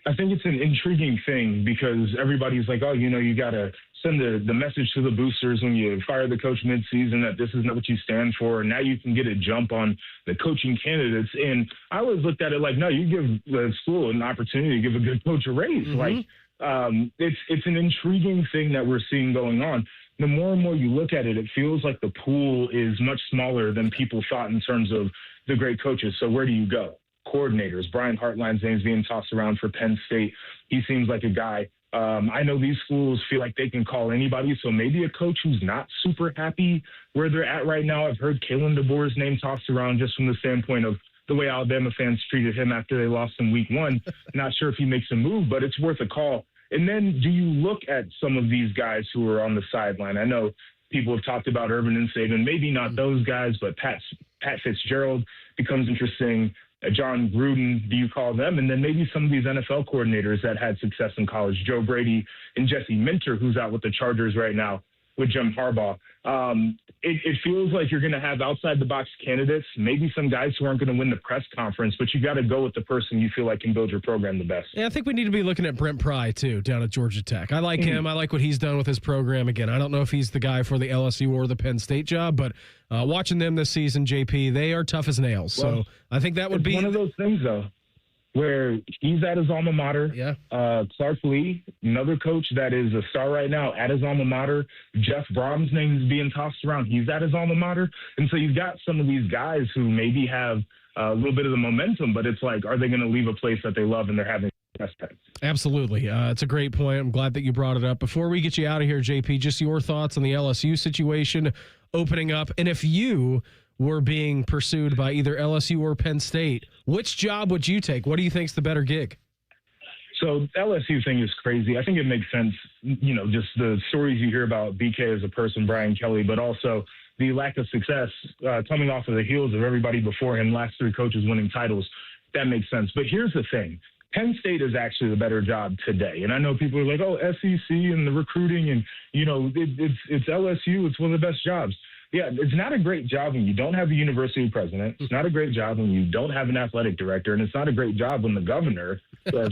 I think it's an intriguing thing because everybody's like, oh, you got to send the message to the boosters when you fire the coach midseason that this is not what you stand for. And now you can get a jump on the coaching candidates. And I always looked at it like, no, you give the school an opportunity to give a good coach a raise. Like, it's an intriguing thing that we're seeing going on. The more and more you look at it, it feels like the pool is much smaller than people thought in terms of the great coaches. So where do you go? Coordinators. Brian Hartline's name's being tossed around for Penn State. He seems like a guy. I know these schools feel like they can call anybody, so maybe a coach who's not super happy where they're at right now. I've heard Kalen DeBoer's name tossed around just from the standpoint of the way Alabama fans treated him after they lost in week one. Not sure if he makes a move, but it's worth a call. And then do you look at some of these guys who are on the sideline? I know people have talked about Urban and Saban, maybe not those guys, but Pat Fitzgerald becomes interesting. John Gruden, do you call them? And then maybe some of these NFL coordinators that had success in college, Joe Brady and Jesse Minter, who's out with the Chargers right now with Jim Harbaugh. It feels like you're going to have outside-the-box candidates, maybe some guys who aren't going to win the press conference, but you got to go with the person you feel like can build your program the best. Yeah, I think we need to be looking at Brent Pry, too, down at Georgia Tech. I like him. I like what he's done with his program. Again, I don't know if he's the guy for the LSU or the Penn State job, but watching them this season, JP, they are tough as nails. Well, so I think that would be one of those things, though, where he's at his alma mater. Yeah. Clark Lee, another coach that is a star right now at his alma mater. Jeff Brom's name is being tossed around. He's at his alma mater. And so you've got some of these guys who maybe have a little bit of the momentum, but it's like, are they going to leave a place that they love and they're having the best time? Absolutely. It's a great point. I'm glad that you brought it up. Before we get you out of here, JP, just your thoughts on the LSU situation opening up. And if you were being pursued by either LSU or Penn State, which job would you take? What do you think's the better gig? So the LSU thing is crazy. I think it makes sense, just the stories you hear about BK as a person, Brian Kelly, but also the lack of success coming off of the heels of everybody before him, last three coaches winning titles. That makes sense. But here's the thing. Penn State is actually the better job today. And I know people are like, oh, SEC and the recruiting and, it's LSU. It's one of the best jobs. Yeah, it's not a great job when you don't have a university president. It's not a great job when you don't have an athletic director. And it's not a great job when the governor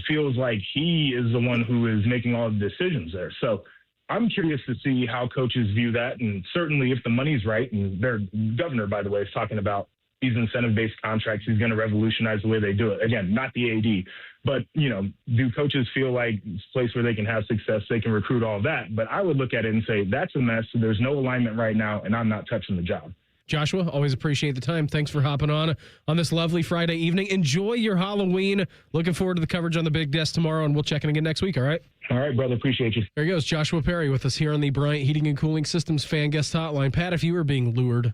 feels like he is the one who is making all the decisions there. So I'm curious to see how coaches view that. And certainly if the money's right, and their governor, by the way, is talking about these incentive-based contracts, he's going to revolutionize the way they do it. Again, not the AD. But, do coaches feel like it's a place where they can have success, they can recruit, all that? But I would look at it and say, that's a mess. There's no alignment right now, and I'm not touching the job. Joshua, always appreciate the time. Thanks for hopping on this lovely Friday evening. Enjoy your Halloween. Looking forward to the coverage on the Big Desk tomorrow, and we'll check in again next week, all right? All right, brother. Appreciate you. There he goes, Joshua Perry with us here on the Bryant Heating and Cooling Systems Fan Guest Hotline. Pat, if you were being lured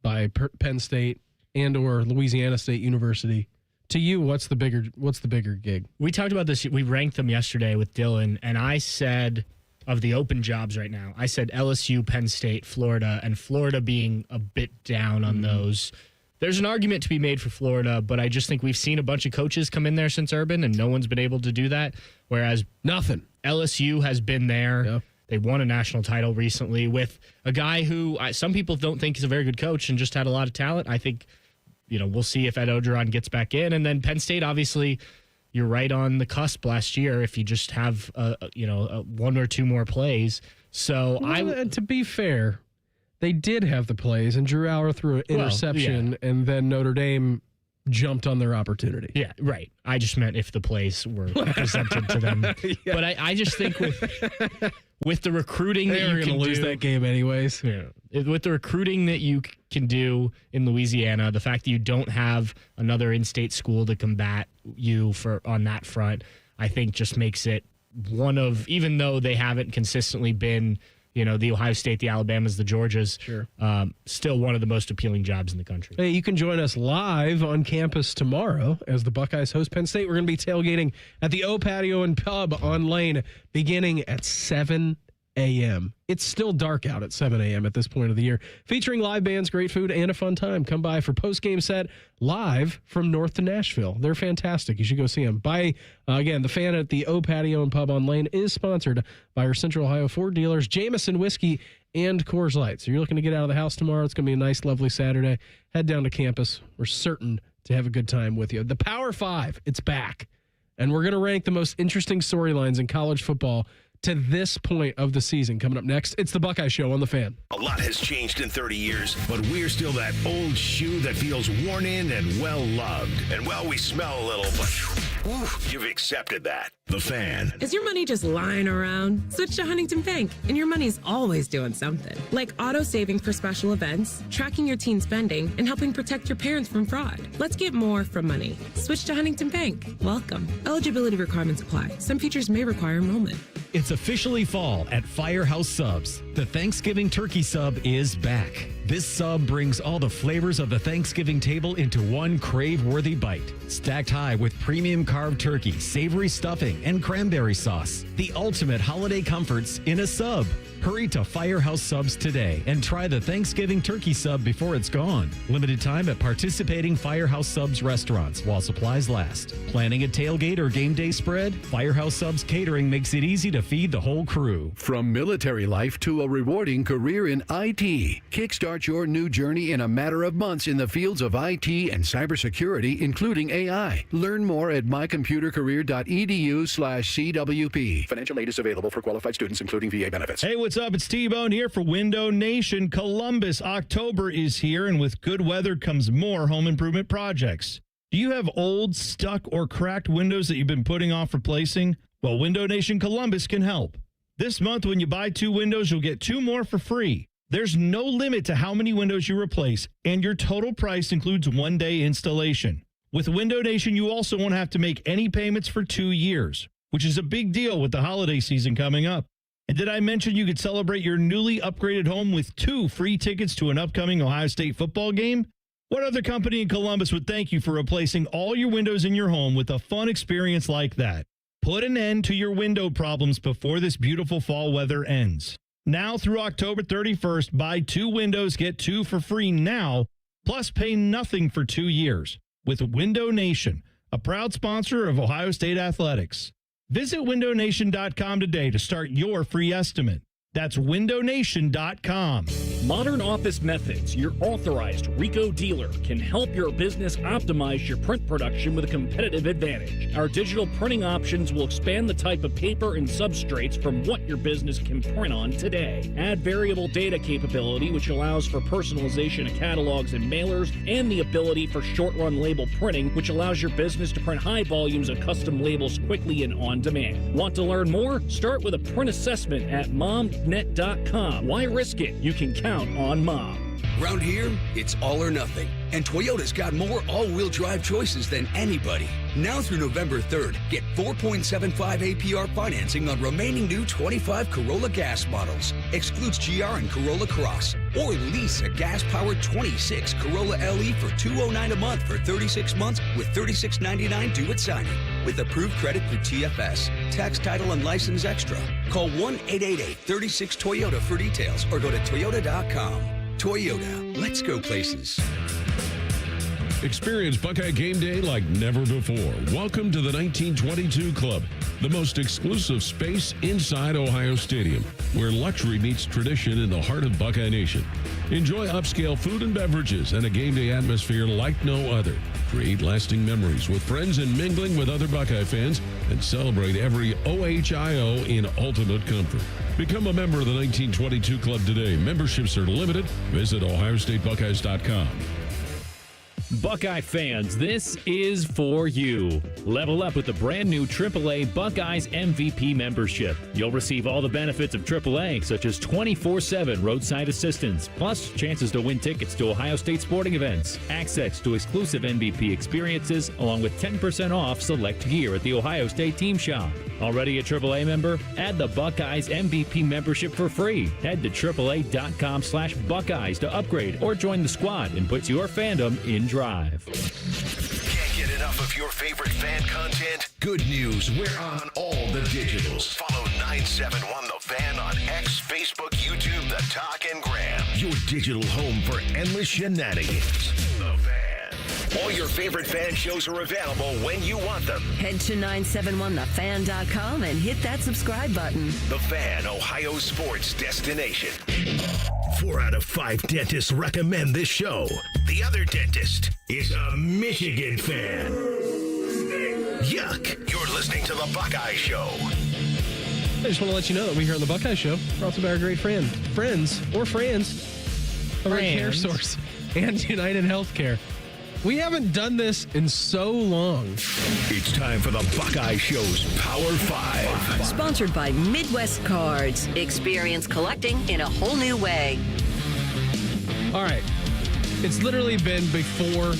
by Penn State and or Louisiana State University, to you, what's the bigger gig? We talked about this. We ranked them yesterday with Dylan, and I said of the open jobs right now, I said LSU, Penn State, Florida, and Florida being a bit down on those. There's an argument to be made for Florida, but I just think we've seen a bunch of coaches come in there since Urban, and no one's been able to do that, whereas LSU has been there. Yep. They won a national title recently with a guy who some people don't think is a very good coach and just had a lot of talent. I think we'll see if Ed Ogeron gets back in. And then Penn State, obviously, you're right on the cusp last year if you just have, one or two more plays. So to be fair, they did have the plays, and Drew Auer threw an interception, and then Notre Dame jumped on their opportunity. Yeah, right. I just meant if the plays were presented to them. Yeah. But I just think with the recruiting that you can lose that game anyways. Yeah. With the recruiting that you can do in Louisiana, the fact that you don't have another in-state school to combat you on that front, I think just makes it one of, even though they haven't consistently been, the Ohio State, the Alabamas, the Georgias, still one of the most appealing jobs in the country. Hey, you can join us live on campus tomorrow as the Buckeyes host Penn State. We're going to be tailgating at the O Patio and Pub on Lane beginning at 7 a.m. It's still dark out at 7 a.m. at this point of the year. Featuring live bands, great food, and a fun time. Come by for post-game set live from North to Nashville. They're fantastic. You should go see them. Again, the Fan at the O Patio and Pub on Lane is sponsored by our Central Ohio Ford dealers, Jameson Whiskey and Coors Light. So you're looking to get out of the house tomorrow. It's going to be a nice, lovely Saturday. Head down to campus. We're certain to have a good time with you. The Power Five, it's back. And we're going to rank the most interesting storylines in college football to this point of the season. Coming up next, it's the Buckeye Show on The Fan. A lot has changed in 30 years, but we're still that old shoe that feels worn in and well-loved. And well, we smell a little, but you've accepted that. The Fan. Is your money just lying around? Switch to Huntington Bank, and your money's always doing something. Like auto saving for special events, tracking your teen spending, and helping protect your parents from fraud. Let's get more from money. Switch to Huntington Bank. Welcome. Eligibility requirements apply. Some features may require enrollment. It's officially fall at Firehouse Subs. The Thanksgiving turkey sub is back. This sub brings all the flavors of the Thanksgiving table into one crave-worthy bite. Stacked high with premium carved turkey, savory stuffing, and cranberry sauce. The ultimate holiday comforts in a sub. Hurry to Firehouse Subs today and try the Thanksgiving turkey sub before it's gone. Limited time at participating Firehouse Subs restaurants while supplies last. Planning a tailgate or game day spread? Firehouse Subs Catering makes it easy to feed the whole crew. From military life to a rewarding career in IT, kickstart your new journey in a matter of months in the fields of IT and cybersecurity, including AI. Learn more at mycomputercareer.edu/CWP. Financial aid is available for qualified students, including VA benefits. Hey, what's up? It's T-Bone here for Window Nation. Columbus, October is here, and with good weather comes more home improvement projects. Do you have old, stuck, or cracked windows that you've been putting off replacing? Well, Window Nation Columbus can help. This month, when you buy 2 windows, you'll get 2 more for free. There's no limit to how many windows you replace, and your total price includes 1-day installation. With Window Nation, you also won't have to make any payments for 2 years, which is a big deal with the holiday season coming up. And did I mention you could celebrate your newly upgraded home with 2 free tickets to an upcoming Ohio State football game? What other company in Columbus would thank you for replacing all your windows in your home with a fun experience like that? Put an end to your window problems before this beautiful fall weather ends. Now through October 31st, buy 2 windows, get 2 for free now, plus pay nothing for 2 years with Window Nation, a proud sponsor of Ohio State Athletics. Visit windownation.com today to start your free estimate. That's windownation.com. Modern Office Methods, your authorized RICO dealer, can help your business optimize your print production with a competitive advantage. Our digital printing options will expand the type of paper and substrates from what your business can print on today. Add variable data capability, which allows for personalization of catalogs and mailers, and the ability for short-run label printing, which allows your business to print high volumes of custom labels quickly and on demand. Want to learn more? Start with a print assessment at momnet.com. Why risk it? You can count on Mom. Around here, it's all or nothing. And Toyota's got more all-wheel drive choices than anybody. Now through November 3rd, get 4.75 APR financing on remaining new 25 Corolla gas models. Excludes GR and Corolla Cross. Or lease a gas-powered 26 Corolla LE for $209 a month for 36 months with $36.99 due at signing. With approved credit through TFS. Tax, title, and license extra. Call 1-888-36-TOYOTA for details or go to toyota.com. Toyota, let's go places. Experience Buckeye Game Day like never before. Welcome to the 1922 Club, the most exclusive space inside Ohio Stadium, where luxury meets tradition in the heart of Buckeye Nation. Enjoy upscale food and beverages and a game day atmosphere like no other. Create lasting memories with friends and mingling with other Buckeye fans, and celebrate every OHIO in ultimate comfort. Become a member of the 1922 Club today. Memberships are limited. Visit OhioStateBuckeyes.com. Buckeye fans, this is for you. Level up with the brand new AAA Buckeyes MVP membership. You'll receive all the benefits of AAA, such as 24/7 roadside assistance, plus chances to win tickets to Ohio State sporting events, access to exclusive MVP experiences, along with 10% off select gear at the Ohio State team shop. Already a AAA member? Add the Buckeyes MVP membership for free. Head to AAA.com/Buckeyes to upgrade or join the squad and put your fandom in drive. Can't get enough of your favorite fan content? Good news, we're on all the digitals. Follow 971 The Fan on X, Facebook, YouTube, The Talk, and Gram. Your digital home for endless shenanigans. The Fan. All your favorite fan shows are available when you want them. Head to 971thefan.com and hit that subscribe button. The Fan, Ohio sports destination. 4 out of 5 dentists recommend this show. The other dentist is a Michigan fan. Yuck. You're listening to The Buckeye Show. I just want to let you know that we here on the Buckeye Show brought to by our great friends over at Care Source and United Healthcare. We haven't done this in so long. It's time for the Buckeye Show's Power 5. Sponsored by Midwest Cards. Experience collecting in a whole new way. All right. It's literally been before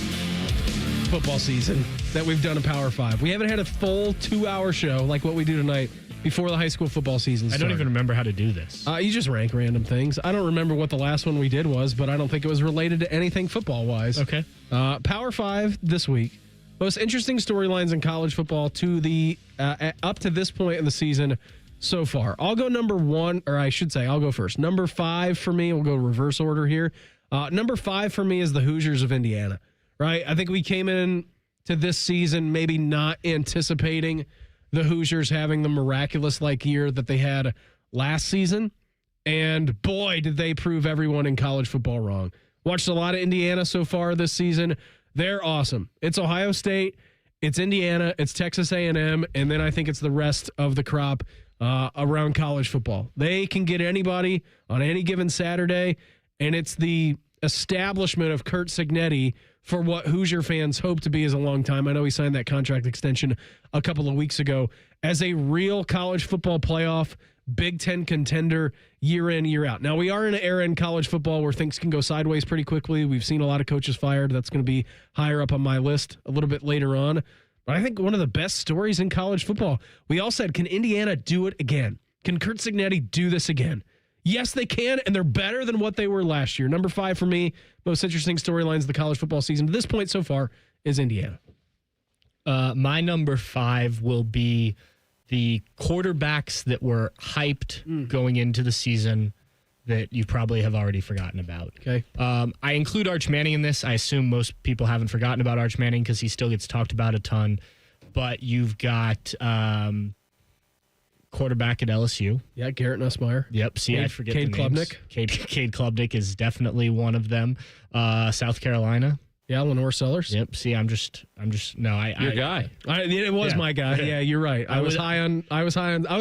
football season that we've done a Power 5. We haven't had a full 2-hour show like what we do tonight before the high school football season started. I don't even remember how to do this. You just rank random things. I don't remember what the last one we did was, but I don't think it was related to anything football-wise. Okay. Power 5 this week. Most interesting storylines in college football to the up to this point in the season so far. I'll go number 1, or I should say I'll go first. Number 5 for me, we'll go reverse order here. Number 5 for me is the Hoosiers of Indiana, right? I think we came in to this season maybe not anticipating the Hoosiers having the miraculous-like year that they had last season. And boy, did they prove everyone in college football wrong. Watched a lot of Indiana so far this season. They're awesome. It's Ohio State, it's Indiana, it's Texas A&M, and then I think it's the rest of the crop around college football. They can get anybody on any given Saturday, and it's the establishment of Curt Cignetti for what Hoosier fans hope to be as a long time. I know he signed that contract extension a couple of weeks ago as a real college football playoff Big Ten contender year in, year out. Now, we are in an era in college football where things can go sideways pretty quickly. We've seen a lot of coaches fired. That's going to be higher up on my list a little bit later on. But I think one of the best stories in college football, we all said, can Indiana do it again? Can Curt Cignetti do this again? Yes, they can, and they're better than what they were last year. Number 5 for me, most interesting storylines of the college football season to this point so far is Indiana. My number 5 will be the quarterbacks that were hyped going into the season that you probably have already forgotten about. Okay. I include Arch Manning in this. I assume most people haven't forgotten about Arch Manning because he still gets talked about a ton. But you've got quarterback at LSU. Yeah, Garrett Nussmeier. Yep. See, I forget Cade the names. Klubnik. Cade Klubnik is definitely one of them. South Carolina. Yeah, Lenore Sellers. Yep. See, I'm just no. Your guy. It was my guy. Yeah, you're right. I was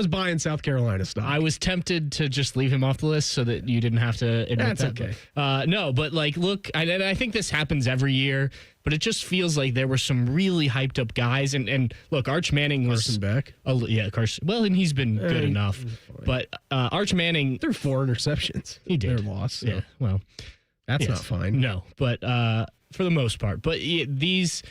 buying South Carolina stock. I was tempted to just leave him off the list so that you didn't have to admit That's that. okay. No, but like, look, I think this happens every year, but it just feels like there were some really hyped up guys. And look, Arch Manning was Carson Beck. Carson. Well, and he's been good enough. But Arch Manning threw 4 interceptions. He did. Their loss. So. Yeah. Well, that's not fine. No, but for the most part. But these,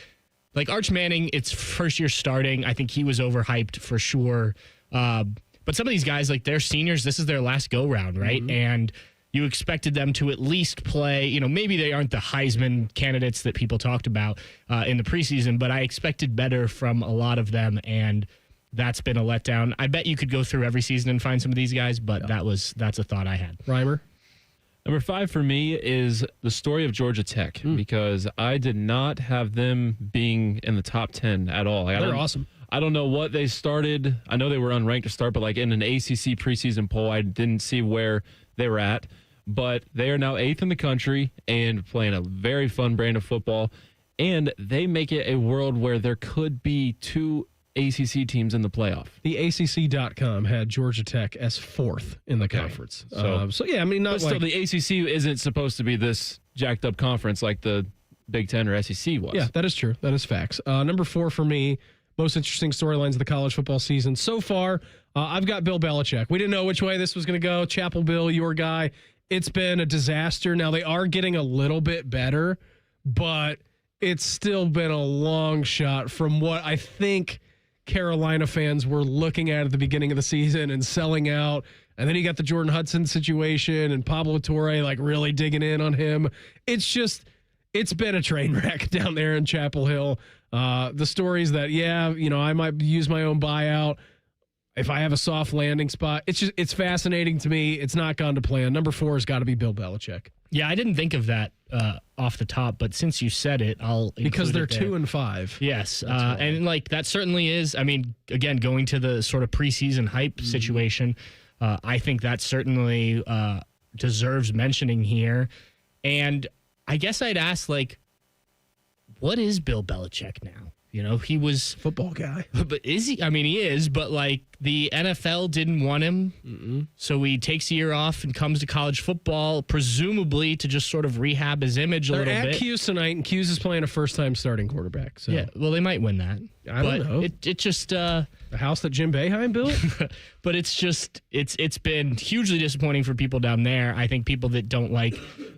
like Arch Manning, it's first year starting. I think he was overhyped for sure. But some of these guys, like they're seniors, this is their last go round, right? Mm-hmm. And you expected them to at least play, maybe they aren't the Heisman candidates that people talked about in the preseason, but I expected better from a lot of them. And that's been a letdown. I bet you could go through every season and find some of these guys, but that's a thought I had. Reimer? Number 5 for me is the story of Georgia Tech because I did not have them being in the top 10 at all. They're awesome. I don't know what they started. I know they were unranked to start, but like in an ACC preseason poll, I didn't see where they were at. But they are now 8th in the country and playing a very fun brand of football. And they make it a world where there could be 2 ACC teams in the playoff. The ACC.com had Georgia Tech as 4th in the conference. So yeah, I mean, not but still, the ACC isn't supposed to be this jacked up conference like the Big Ten or SEC was. Yeah, that is true. That is facts. Number 4 for me, most interesting storylines of the college football season so far. I've got Bill Belichick. We didn't know which way this was going to go. Chapel Bill, your guy. It's been a disaster. Now they are getting a little bit better, but it's still been a long shot from what I think Carolina fans were looking at the beginning of the season and selling out. And then you got the Jordan Hudson situation and Pablo Torre like really digging in on him. It's been a train wreck down there in Chapel Hill. The stories that, I might use my own buyout if I have a soft landing spot. It's fascinating to me. It's not gone to plan. Number 4 has got to be Bill Belichick. Yeah, I didn't think of that off the top, but since you said it, I'll because they're include it 2-5. Yes, and like that certainly is. I mean, again, going to the sort of preseason hype situation, I think that certainly deserves mentioning here. And I guess I'd ask, like, what is Bill Belichick now? You know, he was football guy, but is he? I mean, he is, but like the NFL didn't want him, so he takes a year off and comes to college football, presumably to just sort of rehab his image a little bit. They're at Q's tonight, and Q's is playing a first-time starting quarterback. So yeah, well, they might win that. I don't know. It just the house that Jim Boeheim built, but it's been hugely disappointing for people down there. I think people that don't like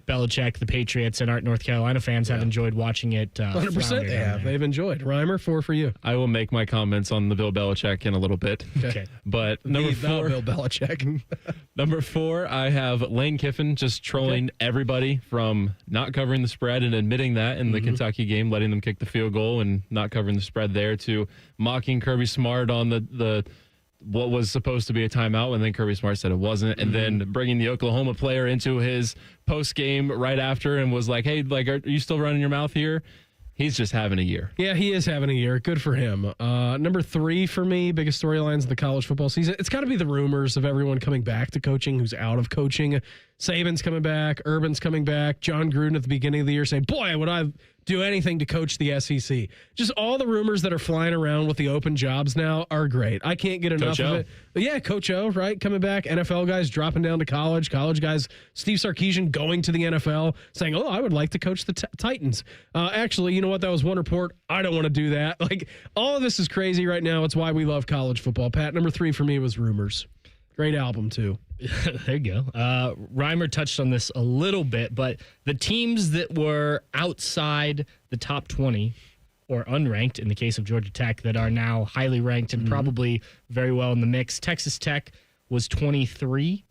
Belichick, the Patriots, and aren't North Carolina fans have enjoyed watching it. 100% they have. They've enjoyed. Reimer, 4 for you. I will make my comments on the Bill Belichick in a little bit. Okay. But number 4, Bill Belichick. Number 4, I have Lane Kiffin just trolling everybody from not covering the spread and admitting that in the Kentucky game, letting them kick the field goal and not covering the spread there, to mocking Kirby Smart on the what was supposed to be a timeout, and then Kirby Smart said it wasn't, and then bringing the Oklahoma player into his post game right after and was like, "Hey, like, are you still running your mouth here?" He's just having a year. Yeah, he is having a year. Good for him. Number 3 for me, biggest storylines of the college football season. It's got to be the rumors of everyone coming back to coaching who's out of coaching. Saban's coming back. Urban's coming back. John Gruden at the beginning of the year saying, boy, would I do anything to coach the SEC. Just all the rumors that are flying around with the open jobs now are great. I can't get enough of it. But yeah, Coach O, right? Coming back. NFL guys dropping down to college. College guys, Steve Sarkisian going to the NFL saying, oh, I would like to coach the Titans. Actually, you know what? That was one report. I don't want to do that. Like, all of this is crazy right now. It's why we love college football. Pat, number 3 for me was Rumors. Great album, too. There you go. Reimer touched on this a little bit, but the teams that were outside the top 20 or unranked in the case of Georgia Tech that are now highly ranked and probably very well in the mix. Texas Tech was 23.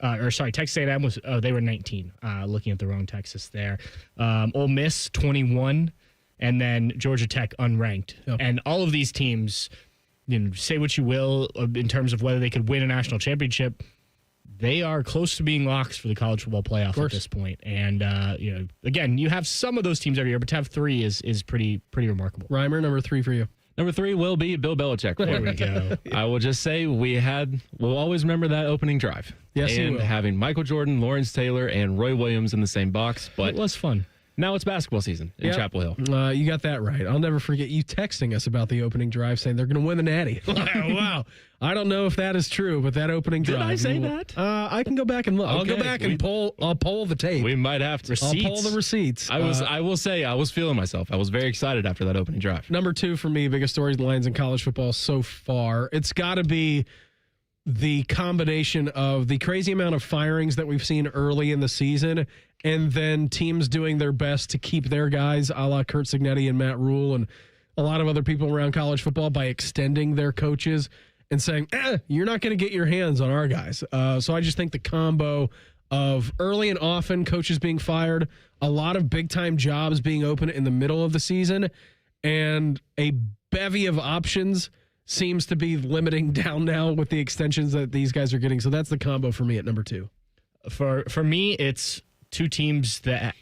Texas A&M was, they were 19. Looking at the wrong Texas there. Ole Miss, 21. And then Georgia Tech unranked. Yep. And all of these teams, you know, say what you will in terms of whether they could win a national championship, they are close to being locks for the college football playoff at this point. And, again, you have some of those teams every year, but to have 3 is pretty remarkable. Reimer, number 3 for you. Number 3 will be Bill Belichick. There we go. I will just say we'll always remember that opening drive. Yes, and having Michael Jordan, Lawrence Taylor, and Roy Williams in the same box. But it was fun. Now it's basketball season in Chapel Hill. You got that right. I'll never forget you texting us about the opening drive saying they're going to win the Natty. Wow. I don't know if that is true, but that opening drive. Did I say that? I can go back and look. Okay. I'll go back and I'll poll the tape. We might have to. I'll pull the receipts. I will say I was feeling myself. I was very excited after that opening drive. Number 2 for me, biggest storylines in college football so far. It's got to be the combination of the crazy amount of firings that we've seen early in the season and then teams doing their best to keep their guys, a la Kurt Cignetti and Matt Rule and a lot of other people around college football, by extending their coaches and saying, you're not going to get your hands on our guys. So I just think the combo of early and often coaches being fired, a lot of big-time jobs being open in the middle of the season, and a bevy of options seems to be limiting down now with the extensions that these guys are getting. So that's the combo for me at number 2. For me, it's 2 teams that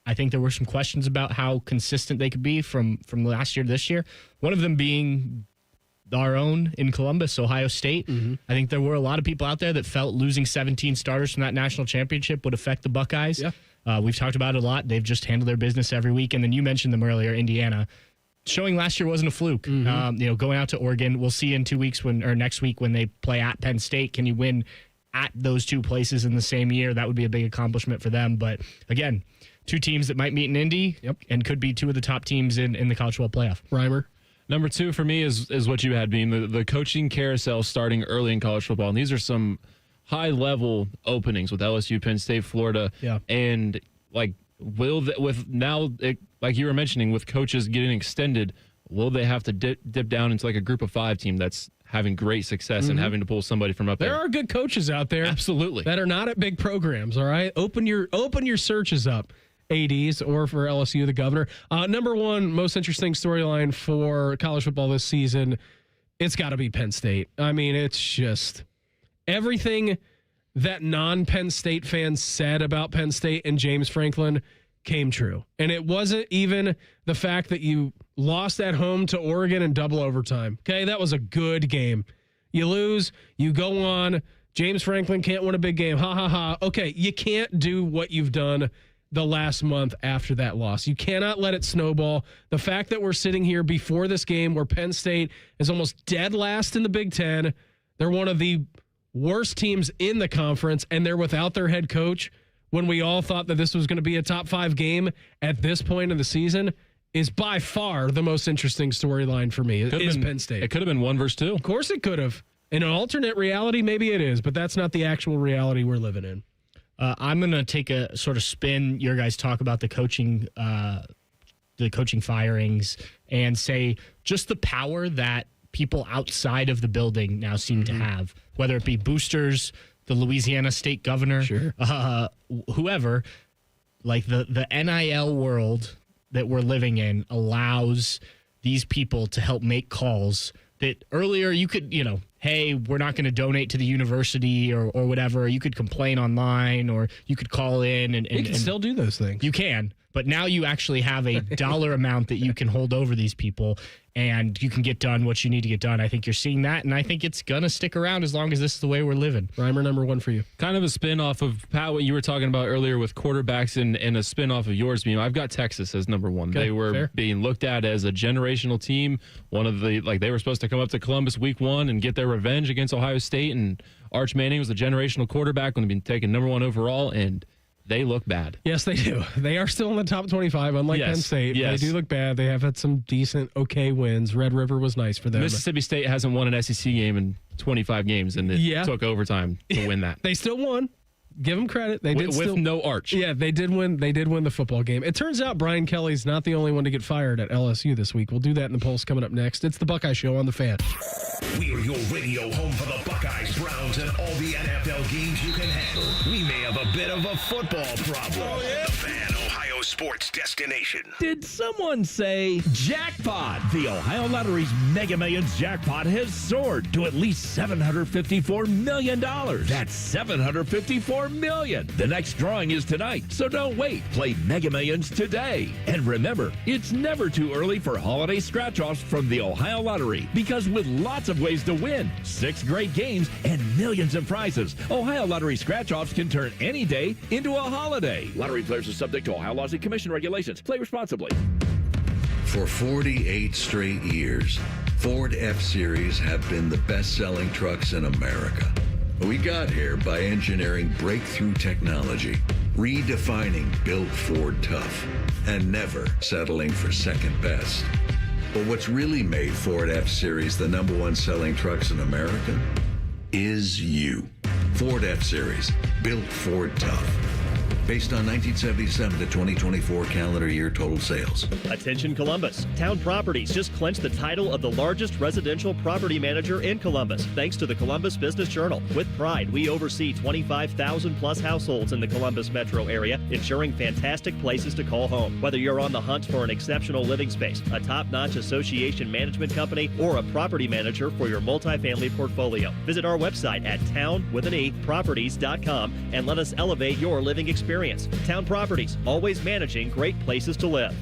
I think there were some questions about how consistent they could be from last year to this year. One of them being our own in Columbus, Ohio State. I think there were a lot of people out there that felt losing 17 starters from that national championship would affect the Buckeyes. Yeah. We've talked about it a lot. They've just handled their business every week. And then you mentioned them earlier, Indiana. Showing last year wasn't a fluke. Going out to Oregon, we'll see in 2 weeks next week when they play at Penn State. Can you win at those 2 places in the same year? That would be a big accomplishment for them. But again, two teams that might meet in Indy and could be two of the top teams in the college football playoff. Reimer? Number 2 for me is what you had, Beam, the coaching carousel starting early in college football. And these are some high-level openings with LSU, Penn State, Florida. Yeah. And, like, like you were mentioning, with coaches getting extended, will they have to dip down into, like, a group of 5 team that's having great success and having to pull somebody from up there? There are good coaches out there. Absolutely. That are not at big programs, all right? Open your searches up. ADs or for LSU, the governor. Number 1 most interesting storyline for college football this season, it's got to be Penn State. I mean, it's just everything that non-Penn State fans said about Penn State and James Franklin came true. And it wasn't even the fact that you lost at home to Oregon in double overtime. Okay, that was a good game. You lose, you go on. James Franklin can't win a big game. Ha, ha, ha. Okay, you can't do what you've done the last month after that loss. You cannot let it snowball. The fact that we're sitting here before this game where Penn State is almost dead last in the Big Ten, they're one of the worst teams in the conference, and they're without their head coach when we all thought that this was going to be a top 5 game at this point in the season, is by far the most interesting storyline for me. Penn State. It could have been 1 versus 2. Of course it could have. In an alternate reality, maybe it is, but that's not the actual reality we're living in. I'm going to take a sort of spin. Your guys talk about the coaching firings and say just the power that people outside of the building now seem to have, whether it be boosters, the Louisiana state governor, whoever. Like the NIL world that we're living in allows these people to help make calls that earlier you could, hey, we're not going to donate to the university or whatever. You could complain online or you could call in. And you can still do those things. You can. But now you actually have a dollar amount that you can hold over these people, and you can get done what you need to get done. I think you're seeing that, and I think it's going to stick around as long as this is the way we're living. Reimer, number 1 for you. Kind of a spin-off of, Pat, what you were talking about earlier with quarterbacks and a spin-off of yours, Beam. I've got Texas as number 1. Okay, they were being looked at as a generational team. One of the, they were supposed to come up to Columbus week 1 and get their revenge against Ohio State, and Arch Manning was a generational quarterback when they've been taken number 1 overall, and they look bad. Yes, they do. They are still in the top 25, unlike Penn State. Yes. They do look bad. They have had some decent, okay wins. Red River was nice for them. Mississippi State hasn't won an SEC game in 25 games, and it took overtime to win that. They still won. Give them credit. They did with no Arch. Yeah, they did win. They did win the football game. It turns out Brian Kelly's not the only one to get fired at LSU this week. We'll do that in the polls coming up next. It's the Buckeye Show on the Fan. We are your radio home for the Buckeyes, Browns, and all the NFL games you can handle. We may have a bit of a football problem. The Fan, Ohio sports destination. Did someone say jackpot? The Ohio Lottery's Mega Millions jackpot has soared to at least $754 million. That's $754 million. The next drawing is tonight, so don't wait. Play Mega Millions today. And remember, it's never too early for holiday scratch-offs from the Ohio Lottery, because with lots of ways to win, 6 great games, and millions of prizes, Ohio Lottery scratch-offs can turn any day into a holiday. Lottery players are subject to Ohio laws and commission regulations. Play responsibly. For 48 straight years, Ford F-Series have been the best-selling trucks in America. We got here by engineering breakthrough technology, redefining Built Ford Tough, and never settling for second best. But what's really made Ford F-Series the #1 selling trucks in America is you. Ford F-Series, Built Ford Tough. Based on 1977 to 2024 calendar year total sales. Attention Columbus. Town Properties just clinched the title of the largest residential property manager in Columbus, thanks to the Columbus Business Journal. With pride, we oversee 25,000 plus households in the Columbus metro area, ensuring fantastic places to call home. Whether you're on the hunt for an exceptional living space, a top-notch association management company, or a property manager for your multifamily portfolio, visit our website at town-properties.com and let us elevate your living experience. Town Properties, always managing great places to live.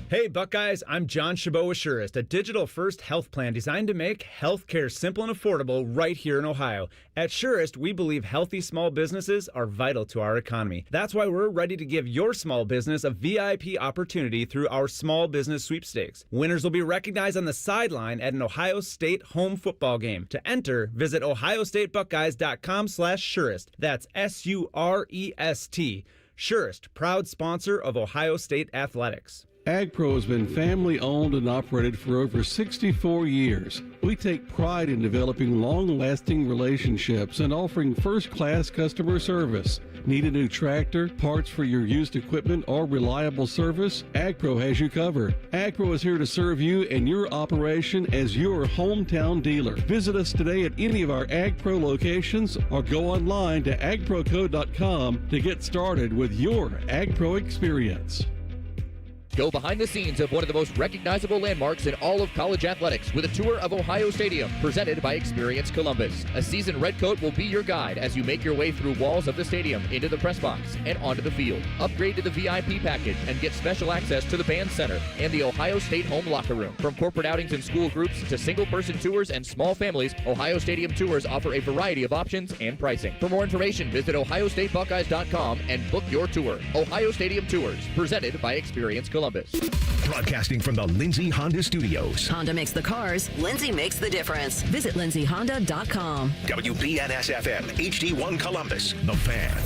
Hey Buckeyes, I'm John Chabot with Surest, a digital-first health plan designed to make healthcare simple and affordable right here in Ohio. At Surest, we believe healthy small businesses are vital to our economy. That's why we're ready to give your small business a VIP opportunity through our small business sweepstakes. Winners will be recognized on the sideline at an Ohio State home football game. To enter, visit ohiostatebuckeyes.com/Surest. That's SUREST. Surest, proud sponsor of Ohio State Athletics. AgPro has been family owned and operated for over 64 years. We take pride in developing long-lasting relationships and offering first-class customer service. Need a new tractor, parts for your used equipment, or reliable service? AgPro has you covered. AgPro is here to serve you and your operation as your hometown dealer. Visit us today at any of our AgPro locations or go online to agproco.com to get started with your AgPro experience. Go behind the scenes of one of the most recognizable landmarks in all of college athletics with a tour of Ohio Stadium, presented by Experience Columbus. A seasoned redcoat will be your guide as you make your way through walls of the stadium, into the press box, and onto the field. Upgrade to the VIP package and get special access to the band center and the Ohio State home locker room. From corporate outings and school groups to single-person tours and small families, Ohio Stadium tours offer a variety of options and pricing. For more information, visit ohiostatebuckeyes.com and book your tour. Ohio Stadium Tours, presented by Experience Columbus. Broadcasting from the Lindsay Honda Studios. Honda makes the cars, Lindsay makes the difference. Visit lindsayhonda.com. WBNS-FM, HD1 Columbus, The Fan.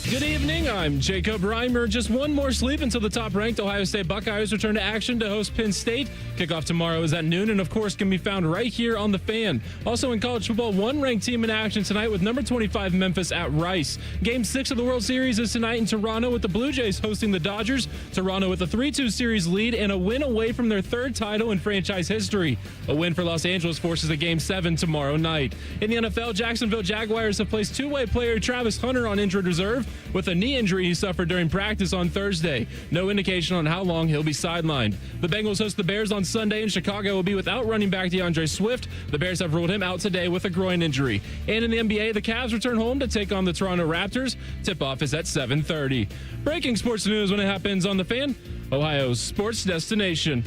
Good evening. I'm Jacob Reimer. Just one more sleep until the top-ranked Ohio State Buckeyes return to action to host Penn State. Kickoff tomorrow is at noon and, of course, can be found right here on The Fan. Also in college football, one ranked team in action tonight with number 25 Memphis at Rice. Game 6 of the World Series is tonight in Toronto with the Blue Jays hosting the Dodgers. Toronto with a 3-2 series lead and a win away from their third title in franchise history. A win for Los Angeles forces a Game 7 tomorrow night. In the NFL, Jacksonville Jaguars have placed two-way player Travis Hunter on injured reserve with a knee injury he suffered during practice on Thursday. No indication on how long he'll be sidelined. The Bengals host the Bears on Sunday, and Chicago will be without running back DeAndre Swift. The Bears have ruled him out today with a groin injury. And in the NBA, the Cavs return home to take on the Toronto Raptors. Tip-off is at 7:30. Breaking sports news when it happens on The Fan, Ohio's sports destination.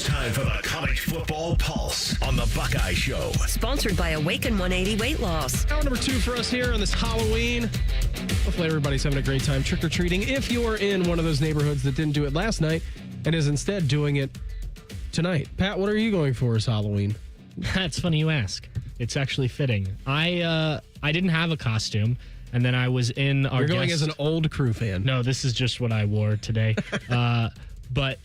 Time for the College Football Pulse on the Buckeye Show. Sponsored by Awaken 180 Weight Loss. Hour number 2 for us here on this Halloween. Hopefully everybody's having a great time trick-or-treating. If you're in one of those neighborhoods that didn't do it last night and is instead doing it tonight. Pat, what are you going for as Halloween? That's funny you ask. It's actually fitting. I didn't have a costume. And then I was in our You're going guest... as an old crew fan. No, this is just what I wore today. But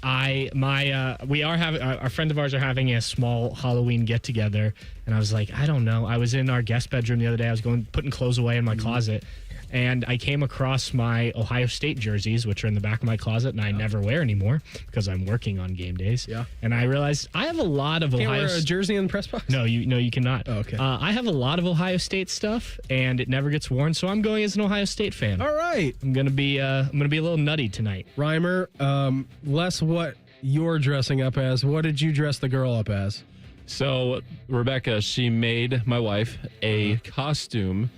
we are having, a friend of ours are having a small Halloween get together. And I was like, I don't know. I was in our guest bedroom the other day. I was putting clothes away in my closet. And I came across my Ohio State jerseys, which are in the back of my closet, and I never wear anymore because I'm working on game days. Yeah. And I realized I have a lot of Can't Ohio wear a jersey in the press box? No, you cannot. Oh, okay. I have a lot of Ohio State stuff, and it never gets worn, so I'm going as an Ohio State fan. All right. I'm gonna be a little nutty tonight. Reimer, less what you're dressing up as. What did you dress the girl up as? So Rebecca, she made my wife a costume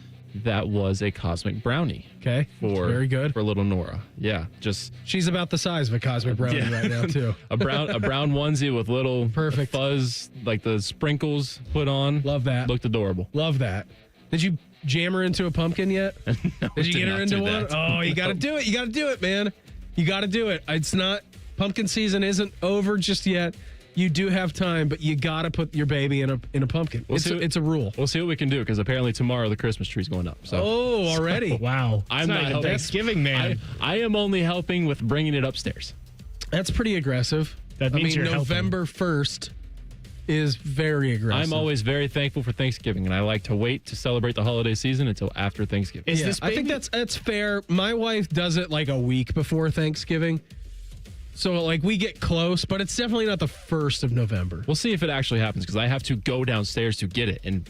that was a cosmic brownie. Okay. Very good. For little Nora. Yeah. She's about the size of a cosmic brownie right now too. a brown onesie with little perfect fuzz, like the sprinkles put on. Love that. Looked adorable. Love that. Did you jam her into a pumpkin yet? No, did you get her into one? That. Oh, you got to do it. You got to do it, man. You got to do it. It's not, pumpkin season isn't over just yet. You do have time, but you got to put your baby in a pumpkin. It's a rule. We'll see what we can do because apparently tomorrow the Christmas tree's going up. So. Oh, already? Wow. I'm not even Thanksgiving, man. I am only helping with bringing it upstairs. That's pretty aggressive. That means you're November 1st is very aggressive. I'm always very thankful for Thanksgiving, and I like to wait to celebrate the holiday season until after Thanksgiving. I think that's fair. My wife does it like a week before Thanksgiving. So, we get close, but it's definitely not the 1st of November. We'll see if it actually happens, because I have to go downstairs to get it, and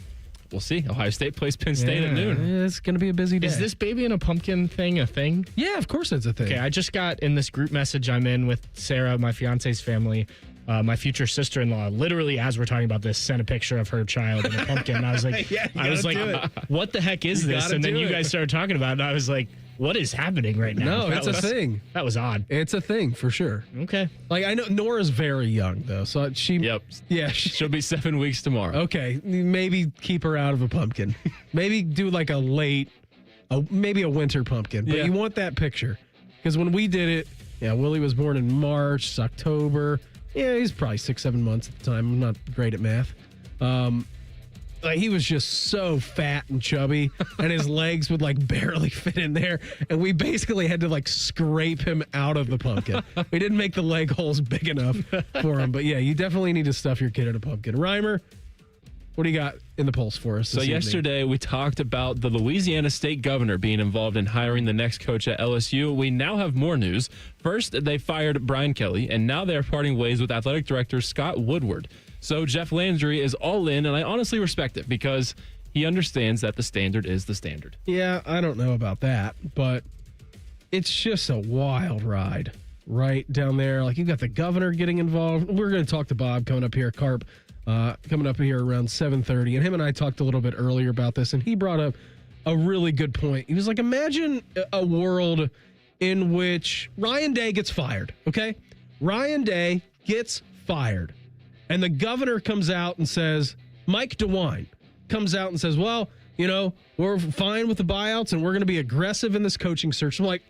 we'll see. Ohio State plays Penn State at noon. Yeah, it's going to be a busy day. Is this baby in a pumpkin thing a thing? Yeah, of course it's a thing. Okay, I just got in this group message I'm in with Sarah, my fiance's family. My future sister-in-law, literally as we're talking about this, sent a picture of her child in a pumpkin. And I was like, what the heck is this? And then you guys started talking about it, and I was like, what is happening right now? No, it's a thing. That was odd. It's a thing for sure. Okay. I know Nora's very young though, so she. Yep. Yeah. She'll be 7 weeks tomorrow. Okay, maybe keep her out of a pumpkin. Maybe do maybe a winter pumpkin. But you want that picture because when we did it, Yeah, Willie was born in March. It's October. Yeah, he's probably 6-7 months at the time. I'm not great at math. He was just so fat and chubby, and his legs would like barely fit in there. And we basically had to like scrape him out of the pumpkin. We didn't make the leg holes big enough for him. But yeah, you definitely need to stuff your kid in a pumpkin. Reimer, what do you got in the polls for us? So yesterday we talked about the Louisiana State governor being involved in hiring the next coach at LSU. We now have more news. First, they fired Brian Kelly, and now they're parting ways with athletic director Scott Woodward. So Jeff Landry is all in, and I honestly respect it because he understands that the standard is the standard. Yeah, I don't know about that, but it's just a wild ride right down there. Like, you've got the governor getting involved. We're going to talk to Bob coming up here, Carp, coming up here around 7:30. And him and I talked a little bit earlier about this, and he brought up a really good point. He was like, imagine a world in which Ryan Day gets fired, okay? Ryan Day gets fired. And the governor comes out and says, Mike DeWine comes out and says, well, we're fine with the buyouts and we're going to be aggressive in this coaching search. I'm like,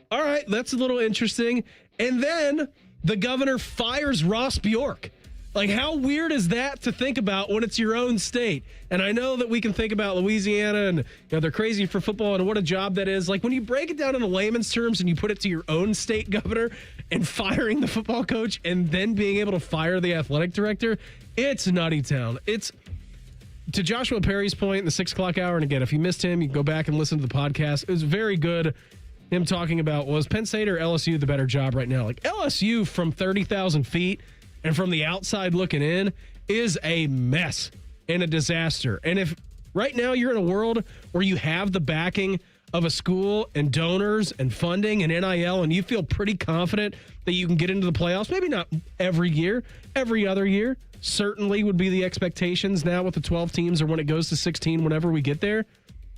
all right, that's a little interesting. And then the governor fires Ross Bjork. Like, how weird is that to think about when it's your own state? And I know that we can think about Louisiana and they're crazy for football and what a job that is. Like, when you break it down into layman's terms and you put it to your own state governor and firing the football coach and then being able to fire the athletic director, it's nutty town. It's, to Joshua Perry's point in the 6 o'clock hour, and again, if you missed him, you can go back and listen to the podcast. It was very good. Him talking about, was Penn State or LSU the better job right now? Like, LSU from 30,000 feet and from the outside looking in is a mess and a disaster. And if right now you're in a world where you have the backing of a school and donors and funding and NIL, and you feel pretty confident that you can get into the playoffs, maybe not every year, every other year, certainly would be the expectations now with the 12 teams or when it goes to 16, whenever we get there.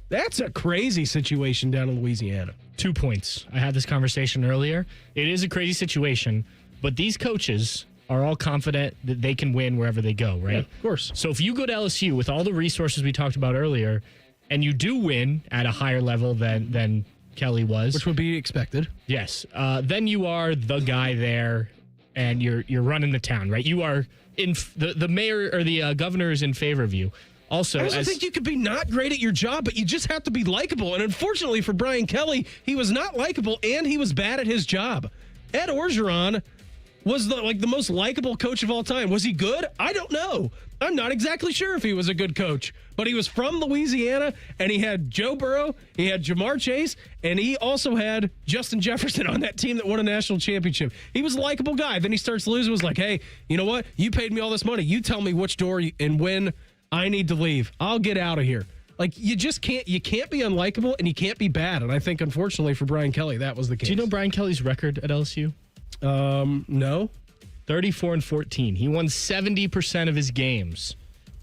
That's a crazy situation down in Louisiana. 2 points. I had this conversation earlier. It is a crazy situation, but these coaches are all confident that they can win wherever they go, right? Yeah, of course. So if you go to LSU with all the resources we talked about earlier, and you do win at a higher level than Kelly was, which would be expected, yes, then you are the guy there, and you're running the town, right? You are in the mayor or the governor is in favor of you. Also, I also think you could be not great at your job, but you just have to be likable. And unfortunately for Brian Kelly, he was not likable and he was bad at his job. Ed Orgeron was the most likable coach of all time. Was he good? I don't know. I'm not exactly sure if he was a good coach, but he was from Louisiana, and he had Joe Burrow, he had Jamar Chase, and he also had Justin Jefferson on that team that won a national championship. He was a likable guy. Then he starts losing, was like, hey, you know what? You paid me all this money. You tell me which door and when I need to leave. I'll get out of here. Like, you just can't be unlikable, and you can't be bad. And I think, unfortunately, for Brian Kelly, that was the case. Do you know Brian Kelly's record at LSU? No. 34-14. He won 70% of his games.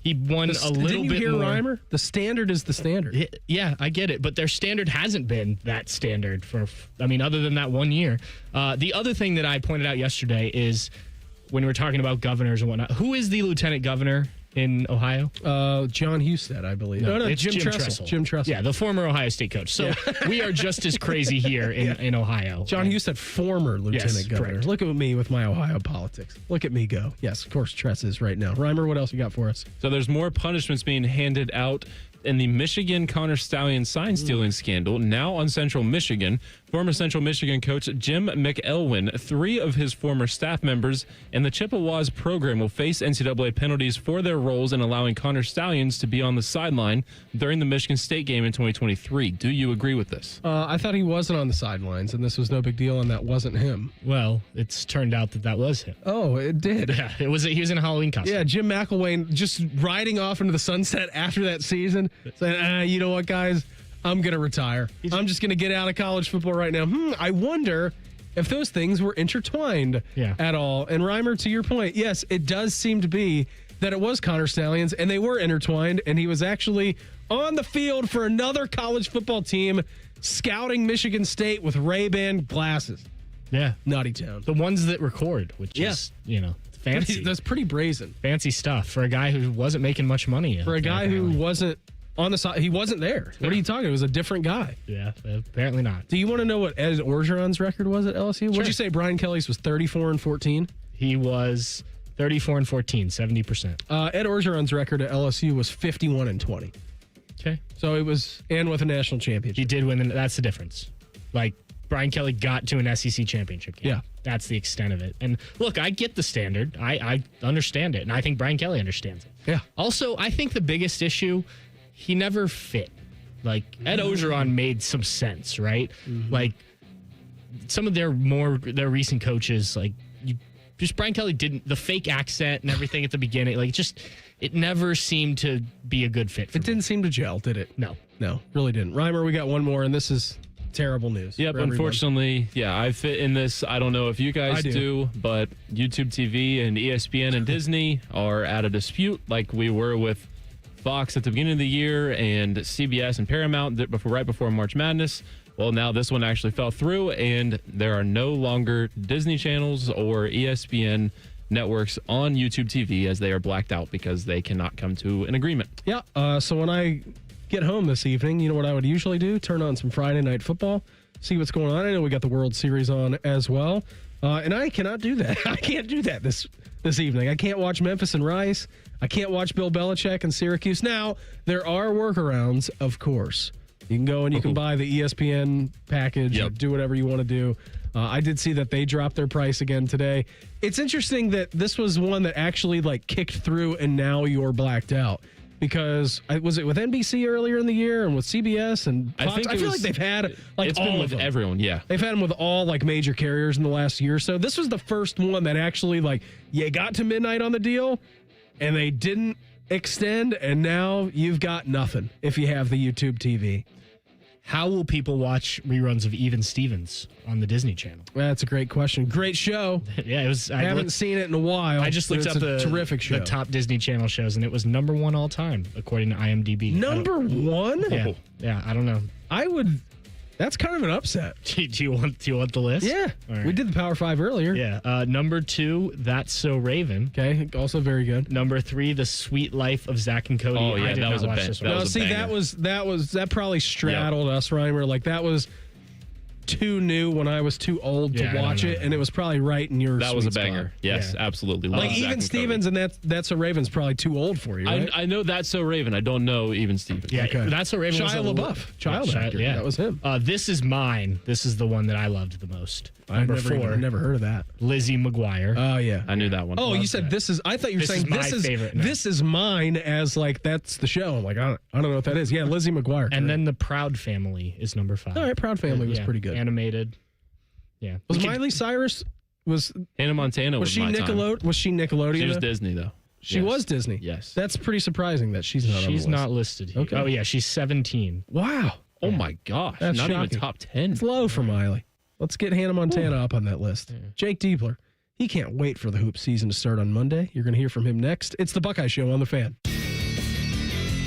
He won a little bit more. Didn't you hear Reimer? The standard is the standard. Yeah, I get it. But their standard hasn't been that standard other than that 1 year. The other thing that I pointed out yesterday is when we're talking about governors and whatnot, who is the lieutenant governor in Ohio? John Husted, I believe. No, it's Jim Tressel. Jim Tressel. Yeah, the former Ohio State coach. So we are just as crazy here in Ohio. John Husted, former lieutenant governor. Correct. Look at me with my Ohio politics. Look at me go. Yes, of course, Tress is right now. Reimer, what else you got for us? So there's more punishments being handed out in the Michigan Connor Stallion sign stealing scandal. Now on Central Michigan, former Central Michigan coach Jim McElwain, 3 of his former staff members, and the Chippewas program will face NCAA penalties for their roles in allowing Connor Stallions to be on the sideline during the Michigan State game in 2023. Do you agree with this? I thought he wasn't on the sidelines, and this was no big deal, and that wasn't him. Well, it's turned out that was him. Oh, it did. Yeah, he was in a Halloween costume. Yeah, Jim McElwain just riding off into the sunset after that season, saying, you know what, guys? I'm going to retire. I'm just going to get out of college football right now. I wonder if those things were intertwined at all. And Reimer, to your point, yes, it does seem to be that it was Connor Stallions, and they were intertwined, and he was actually on the field for another college football team scouting Michigan State with Ray-Ban glasses. Yeah. Nutty town. The ones that record, which is, fancy. That's pretty brazen. Fancy stuff for a guy who wasn't making much money. For a guy who wasn't on the side. He wasn't there. What are you talking? It was a different guy. Yeah, apparently not. Do you want to know what Ed Orgeron's record was at LSU? What did you say Brian Kelly's was 34-14? He was 34-14, 70%. Ed Orgeron's record at LSU was 51-20. Okay. So it was, and with a national championship. He did win. That's the difference. Like, Brian Kelly got to an SEC championship game. Yeah. That's the extent of it. And look, I get the standard. I understand it. And I think Brian Kelly understands it. Yeah. Also, I think the biggest issue, he never fit. Like, Ed Orgeron made some sense, right? Mm-hmm. Like, some of their recent coaches, like, just Brian Kelly didn't, the fake accent and everything at the beginning, like, it never seemed to be a good fit for me. Didn't seem to gel, did it? No, really didn't. Reimer, we got one more, and this is terrible news. Yep, unfortunately, I fit in this. I don't know if you guys do, but YouTube TV and ESPN and Disney are at a dispute like we were with Fox at the beginning of the year and CBS and Paramount right before March Madness. Well, now this one actually fell through, and there are no longer Disney channels or ESPN networks on YouTube TV as they are blacked out because they cannot come to an agreement. Yeah, so when I get home this evening, you know what I would usually do? Turn on some Friday Night Football, see what's going on. I know we got the World Series on as well, and I cannot do that. I can't do that this evening. I can't watch Memphis and Rice. I can't watch Bill Belichick and Syracuse. Now, there are workarounds, of course. You can go and you can buy the ESPN package or do whatever you want to do. I did see that they dropped their price again today. It's interesting that this was one that actually kicked through and now you're blacked out. Because was it with NBC earlier in the year and with CBS and Fox? I feel like they've had it's all been of with everyone, yeah. They've had them with all major carriers in the last year. So this was the first one that actually you got to midnight on the deal and they didn't extend, and now you've got nothing if you have the YouTube TV. How will people watch reruns of Even Stevens on the Disney Channel? That's a great question. Great show. Yeah, it was. I haven't seen it in a while. I just looked up the terrific show. The top Disney Channel shows, and it was number 1 all time according to IMDb. Number 1? Yeah. I don't know. That's kind of an upset. Do you want the list? Yeah. Right. We did the Power 5 earlier. Yeah. Number 2, That's So Raven. Okay. Also very good. Number 3, The Sweet Life of Zach and Cody. Oh, yeah. That was a banger. That probably straddled us, Reimer. That was too new when I was too old to watch it, and it was probably right in your That was a spot. banger. Yes, absolutely. Even Stevens and That's So Raven's probably too old for you, right? I know That's So Raven. I don't know Even Stevens. Yeah, That's So Raven. Shia LaBeouf. Child actor. Yeah, that was him. This Is Mine. This is the one that I loved the most. Number 4. Never heard of that. Lizzie McGuire. Oh, yeah. I knew that one. Oh, you said This Is... I thought you were saying This Is Mine as that's the show. I'm like, I don't know what that is. Yeah, Lizzie McGuire. And then The Proud Family is number 5. All right, Proud Family was pretty good. Animated. Yeah. Was Miley Cyrus... Hannah Montana was she my Nickelodeon? time. Was she Nickelodeon? She was Disney, though. She was Disney? Yes. That's pretty surprising that she's not on the list. She's not listed here. Okay. Oh, yeah, she's 17. Wow. Oh, my gosh. That's not shocking. even top 10. It's low for Miley. Let's get Hannah Montana up on that list. Yeah. Jake Diebler. He can't wait for the hoop season to start on Monday. You're going to hear from him next. It's the Buckeye Show on The Fan.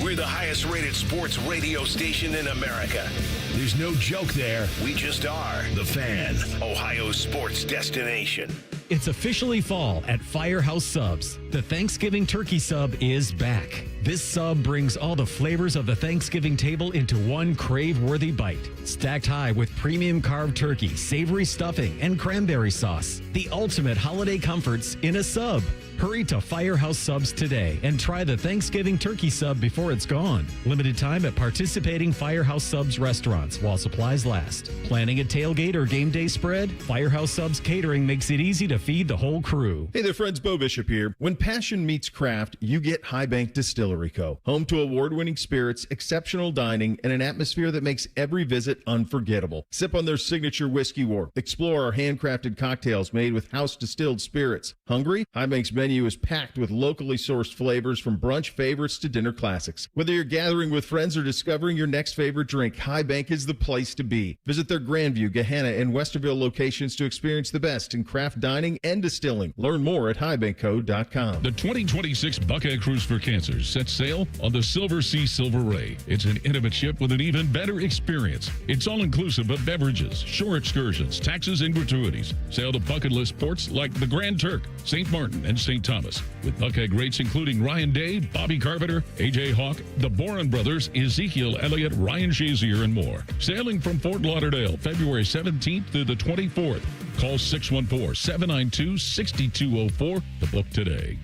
We're the highest rated sports radio station in America. There's no joke there. We just are. The Fan, Ohio's sports destination. It's officially fall at Firehouse Subs. The Thanksgiving turkey sub is back. This sub brings all the flavors of the Thanksgiving table into one crave-worthy bite. Stacked high with premium carved turkey, savory stuffing, and cranberry sauce. The ultimate holiday comforts in a sub. Hurry to Firehouse Subs today and try the Thanksgiving turkey sub before it's gone. Limited time at participating Firehouse Subs restaurants while supplies last. Planning a tailgate or game day spread? Firehouse Subs Catering makes it easy to feed the whole crew. Hey there, friends. Bo Bishop here. When passion meets craft, you get High Bank Distillery Co. Home to award-winning spirits, exceptional dining, and an atmosphere that makes every visit unforgettable. Sip on their signature whiskey war. Explore our handcrafted cocktails made with house-distilled spirits. Hungry? High Bank's menu is packed with locally sourced flavors from brunch favorites to dinner classics. Whether you're gathering with friends or discovering your next favorite drink, High Bank is is the place to be. Visit their Grandview, Gahanna, and Westerville locations to experience the best in craft dining and distilling. Learn more at highbankco.com. The 2026 Buckeye Cruise for Cancer sets sail on the Silver Sea Silver Ray. It's an intimate ship with an even better experience. It's all-inclusive of beverages, shore excursions, taxes, and gratuities. Sail to bucket list ports like the Grand Turk, St. Martin, and St. Thomas. With Buckeye greats including Ryan Day, Bobby Carpenter, A.J. Hawk, the Boren Brothers, Ezekiel Elliott, Ryan Shazier, and more. Sailing from Fort Lauderdale, February 17th through the 24th. Call 614-792-6204 to book today.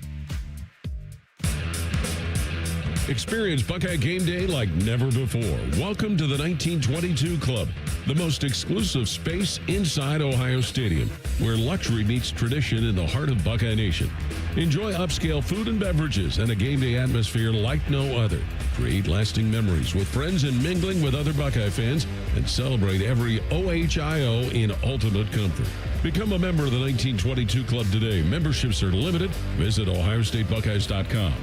Experience Buckeye game day like never before. Welcome to the 1922 Club, the most exclusive space inside Ohio Stadium, where luxury meets tradition in the heart of Buckeye Nation. Enjoy upscale food and beverages and a game day atmosphere like no other. Create lasting memories with friends and mingling with other Buckeye fans, and celebrate every OHIO in ultimate comfort. Become a member of the 1922 Club today. Memberships are limited. Visit OhioStateBuckeyes.com.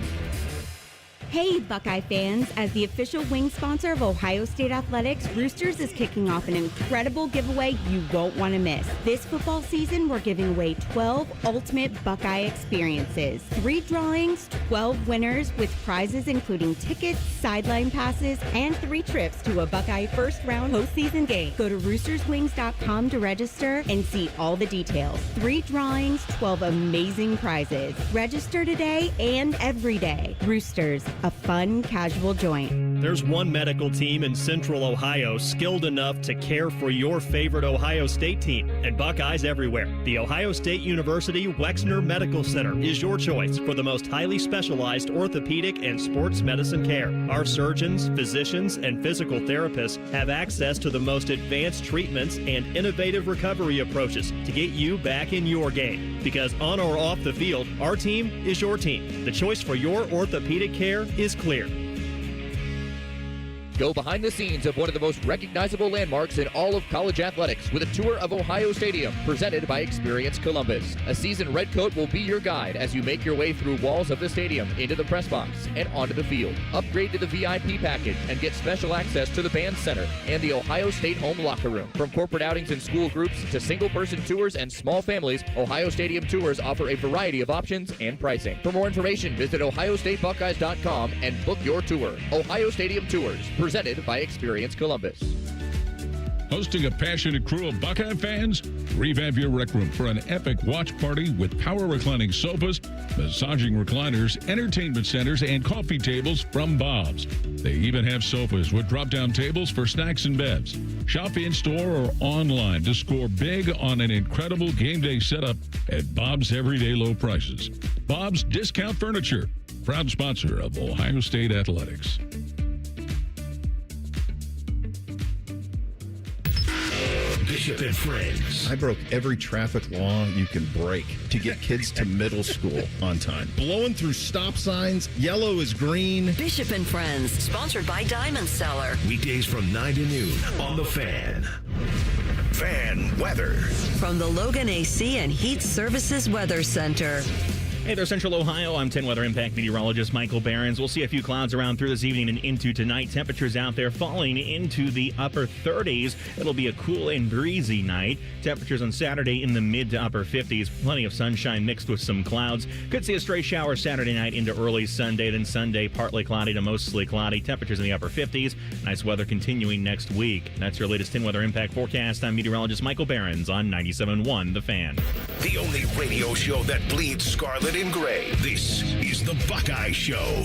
Hey, Buckeye fans! As the official wing sponsor of Ohio State Athletics, Roosters is kicking off an incredible giveaway you won't want to miss. This football season, we're giving away 12 ultimate Buckeye experiences. 3 drawings, 12 winners with prizes including tickets, sideline passes, and 3 trips to a Buckeye first-round postseason game. Go to roosterswings.com to register and see all the details. 3 drawings, 12 amazing prizes. Register today and every day. Roosters, a fun, casual joint. There's one medical team in Central Ohio skilled enough to care for your favorite Ohio State team, and Buckeyes everywhere. The Ohio State University Wexner Medical Center is your choice for the most highly specialized orthopedic and sports medicine care. Our surgeons, physicians, and physical therapists have access to the most advanced treatments and innovative recovery approaches to get you back in your game. Because on or off the field, our team is your team. The choice for your orthopedic care is clear. Go behind the scenes of one of the most recognizable landmarks in all of college athletics with a tour of Ohio Stadium presented by Experience Columbus. A seasoned redcoat will be your guide as you make your way through walls of the stadium, into the press box, and onto the field. Upgrade to the VIP package and get special access to the band center and the Ohio State home locker room. From corporate outings and school groups to single-person tours and small families, Ohio Stadium tours offer a variety of options and pricing. For more information, visit OhioStateBuckeyes.com and book your tour. Ohio Stadium Tours, presented by Experience Columbus. Hosting a passionate crew of Buckeye fans? Revamp your rec room for an epic watch party with power reclining sofas, massaging recliners, entertainment centers, and coffee tables from Bob's. They even have sofas with drop-down tables for snacks and bevs. Shop in-store or online to score big on an incredible game day setup at Bob's everyday low prices. Bob's Discount Furniture, proud sponsor of Ohio State Athletics. Bishop and Friends. I broke every traffic law you can break to get kids to middle school on time. Blowing through stop signs, yellow is green. Bishop and Friends, sponsored by Diamond Seller. Weekdays from 9 to noon on The Fan. Fan weather. From the Logan AC and Heat Services Weather Center. Hey there, Central Ohio. I'm 10 Weather Impact meteorologist Michael Behrens. We'll see a few clouds around through this evening and into tonight. Temperatures out there falling into the upper 30s. It'll be a cool and breezy night. Temperatures on Saturday in the mid to upper 50s. Plenty of sunshine mixed with some clouds. Could see a stray shower Saturday night into early Sunday. Then Sunday, partly cloudy to mostly cloudy. Temperatures in the upper 50s. Nice weather continuing next week. That's your latest 10 Weather Impact forecast. I'm meteorologist Michael Behrens on 97.1 The Fan. The only radio show that bleeds scarlet and gray. This is the Buckeye Show.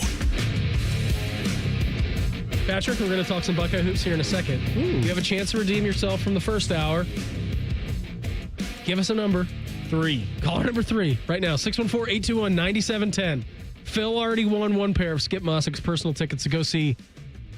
Patrick, we're going to talk some Buckeye hoops here in a second. You have a chance to redeem yourself from the first hour. Give us a number. 3. Caller number 3 right now, 614-821-9710. Phil already won one pair of Skip Mossick's personal tickets to go see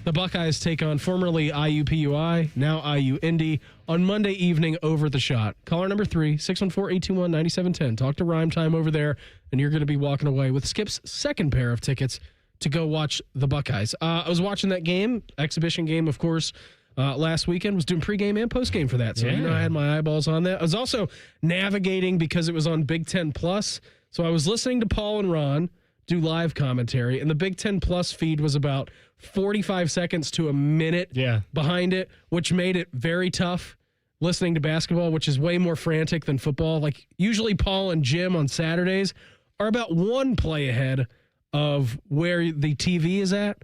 the Buckeyes take on formerly IUPUI, now IU Indy, on Monday evening over the Shot. Caller number 3, 614-821-9710. Talk to Rhyme Time over there, and you're going to be walking away with Skip's second pair of tickets to go watch the Buckeyes. I was watching that game, exhibition game, of course, last weekend. Was doing pregame and postgame for that, so I had my eyeballs on that. I was also navigating because it was on Big Ten Plus, so I was listening to Paul and Ron do live commentary, and the Big Ten Plus feed was about 45 seconds to a minute behind it, which made it very tough listening to basketball, which is way more frantic than football. Like, usually Paul and Jim on Saturdays are about one play ahead of where the TV is at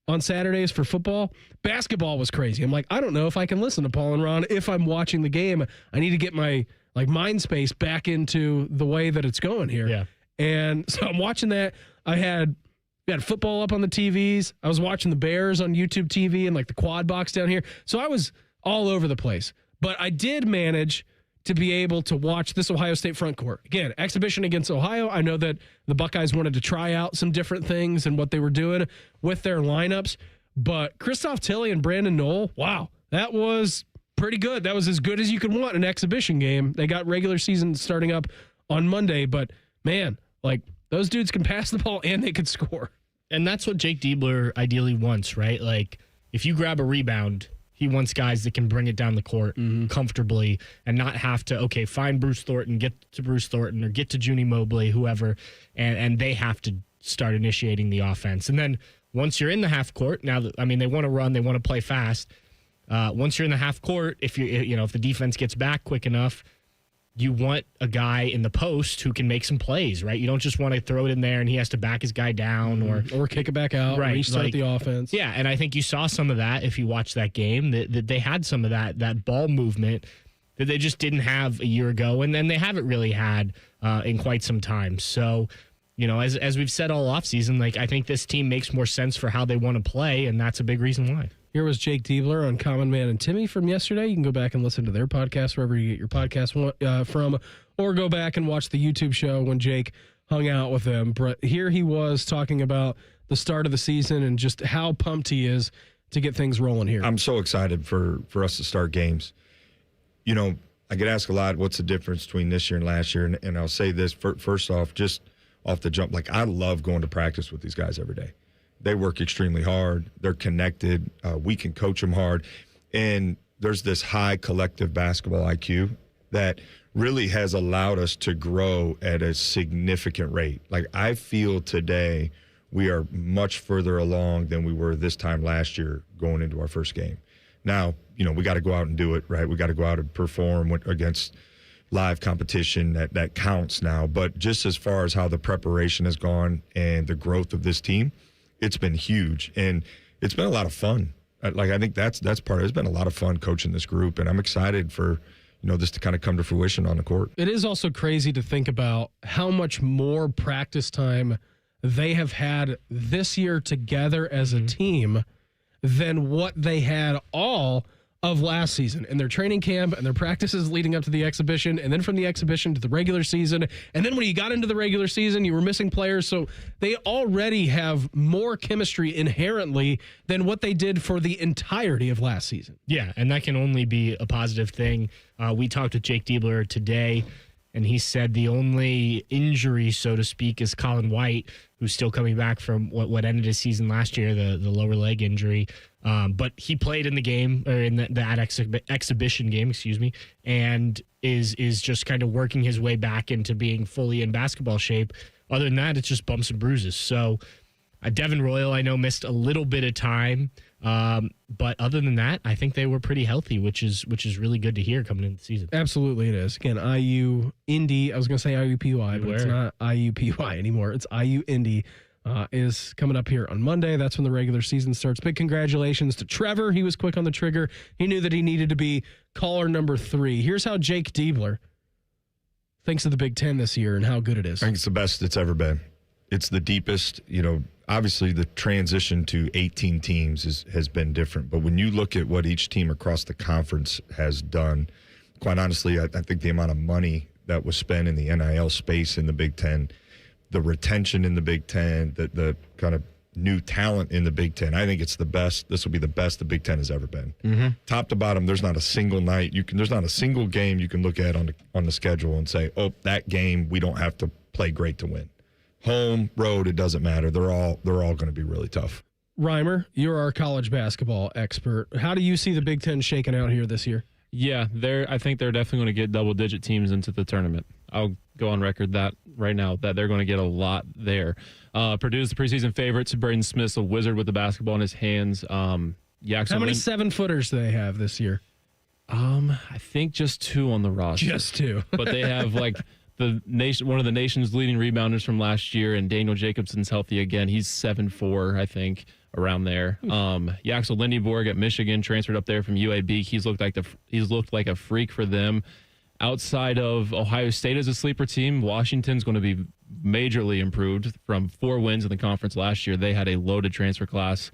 on Saturdays for football. Basketball was crazy. I'm like, I don't know if I can listen to Paul and Ron if I'm watching the game. I need to get my mind space back into the way that it's going here. Yeah. And so I'm watching that. We had football up on the TVs. I was watching the Bears on YouTube TV and like the quad box down here. So I was all over the place. But I did manage to be able to watch this Ohio State front court. Again, exhibition against Ohio. I know that the Buckeyes wanted to try out some different things and what they were doing with their lineups. But Christoph Tilley and Brandon Knoll, wow, that was pretty good. That was as good as you could want in an exhibition game. They got regular season starting up on Monday. But, man, like, those dudes can pass the ball and they could score. And that's what Jake Diebler ideally wants, right? Like, if you grab a rebound, he wants guys that can bring it down the court comfortably and not have to, find Bruce Thornton, get to Bruce Thornton, or get to Junie Mobley, whoever, and they have to start initiating the offense. And then once you're in the half court, they want to run, they want to play fast. Once you're in the half court, if if the defense gets back quick enough, you want a guy in the post who can make some plays, right? You don't just want to throw it in there and he has to back his guy down or kick it back out, right? Restart the offense. Yeah, and I think you saw some of that if you watched that game, that they had some of that ball movement that they just didn't have a year ago, and then they haven't really had in quite some time. So, as we've said all offseason, like, I think this team makes more sense for how they want to play, and that's a big reason why. Here was Jake Diebler on Common Man and Timmy from yesterday. You can go back and listen to their podcast wherever you get your podcast from, or go back and watch the YouTube show when Jake hung out with them. But here he was talking about the start of the season and just how pumped he is to get things rolling here. I'm so excited for us to start games. I get asked a lot, what's the difference between this year and last year? And I'll say this, first off, just off the jump, like, I love going to practice with these guys every day. They work extremely hard. They're connected. We can coach them hard. And there's this high collective basketball IQ that really has allowed us to grow at a significant rate. Like, I feel today we are much further along than we were this time last year going into our first game. Now, we got to go out and do it, right? We got to go out and perform against live competition that counts now. But just as far as how the preparation has gone and the growth of this team, it's been huge, and it's been a lot of fun. Like, I think that's part of it. It's been a lot of fun coaching this group, and I'm excited for, this to kind of come to fruition on the court. It is also crazy to think about how much more practice time they have had this year together as a team than what they had all of last season in their training camp and their practices leading up to the exhibition, and then from the exhibition to the regular season. And then when you got into the regular season, you were missing players. So they already have more chemistry inherently than what they did for the entirety of last season. Yeah, and that can only be a positive thing. We talked with Jake Diebler today, and he said the only injury, so to speak, is Colin White, who's still coming back from what ended his season last year, the lower leg injury. But he played in the game, or in that exhibition game, and is just kind of working his way back into being fully in basketball shape. Other than that, it's just bumps and bruises. So Devin Royal, I know, missed a little bit of time. But other than that, I think they were pretty healthy, which is really good to hear coming into the season. Absolutely it is. Again, IU Indy, I was going to say IUPUI, but it's not IUPUI anymore. It's IU Indy. Is coming up here on Monday. That's when the regular season starts. Big congratulations to Trevor. He was quick on the trigger. He knew that he needed to be caller number 3. Here's how Jake Diebler thinks of the Big Ten this year and how good it is. I think it's the best it's ever been. It's the deepest. Obviously the transition to 18 teams has been different. But when you look at what each team across the conference has done, quite honestly, I think the amount of money that was spent in the NIL space in the Big Ten, the retention in the Big Ten, the kind of new talent in the Big Ten. I think it's the best. This will be the best the Big Ten has ever been. Top to bottom, there's not a single night there's not a single game you can look at on the schedule and say, oh, that game we don't have to play great to win. Home, road, it doesn't matter. They're all going to be really tough. Reimer, you're our college basketball expert. How do you see the Big Ten shaking out here this year? Yeah, I think they're definitely going to get double-digit teams into the tournament. I'll go on record that right now that they're going to get a lot there. Purdue's the preseason favorites. Braden Smith's a wizard with the basketball in his hands. How many 7-footers do they have this year? I think just 2 on the roster. Just 2. But they have like one of the nation's leading rebounders from last year, and Daniel Jacobson's healthy again. He's 7'4", I think, around there. Yaxel Lindyborg at Michigan transferred up there from UAB. He's looked like a freak for them. Outside of Ohio State as a sleeper team, Washington's going to be majorly improved from 4 wins in the conference last year. They had a loaded transfer class.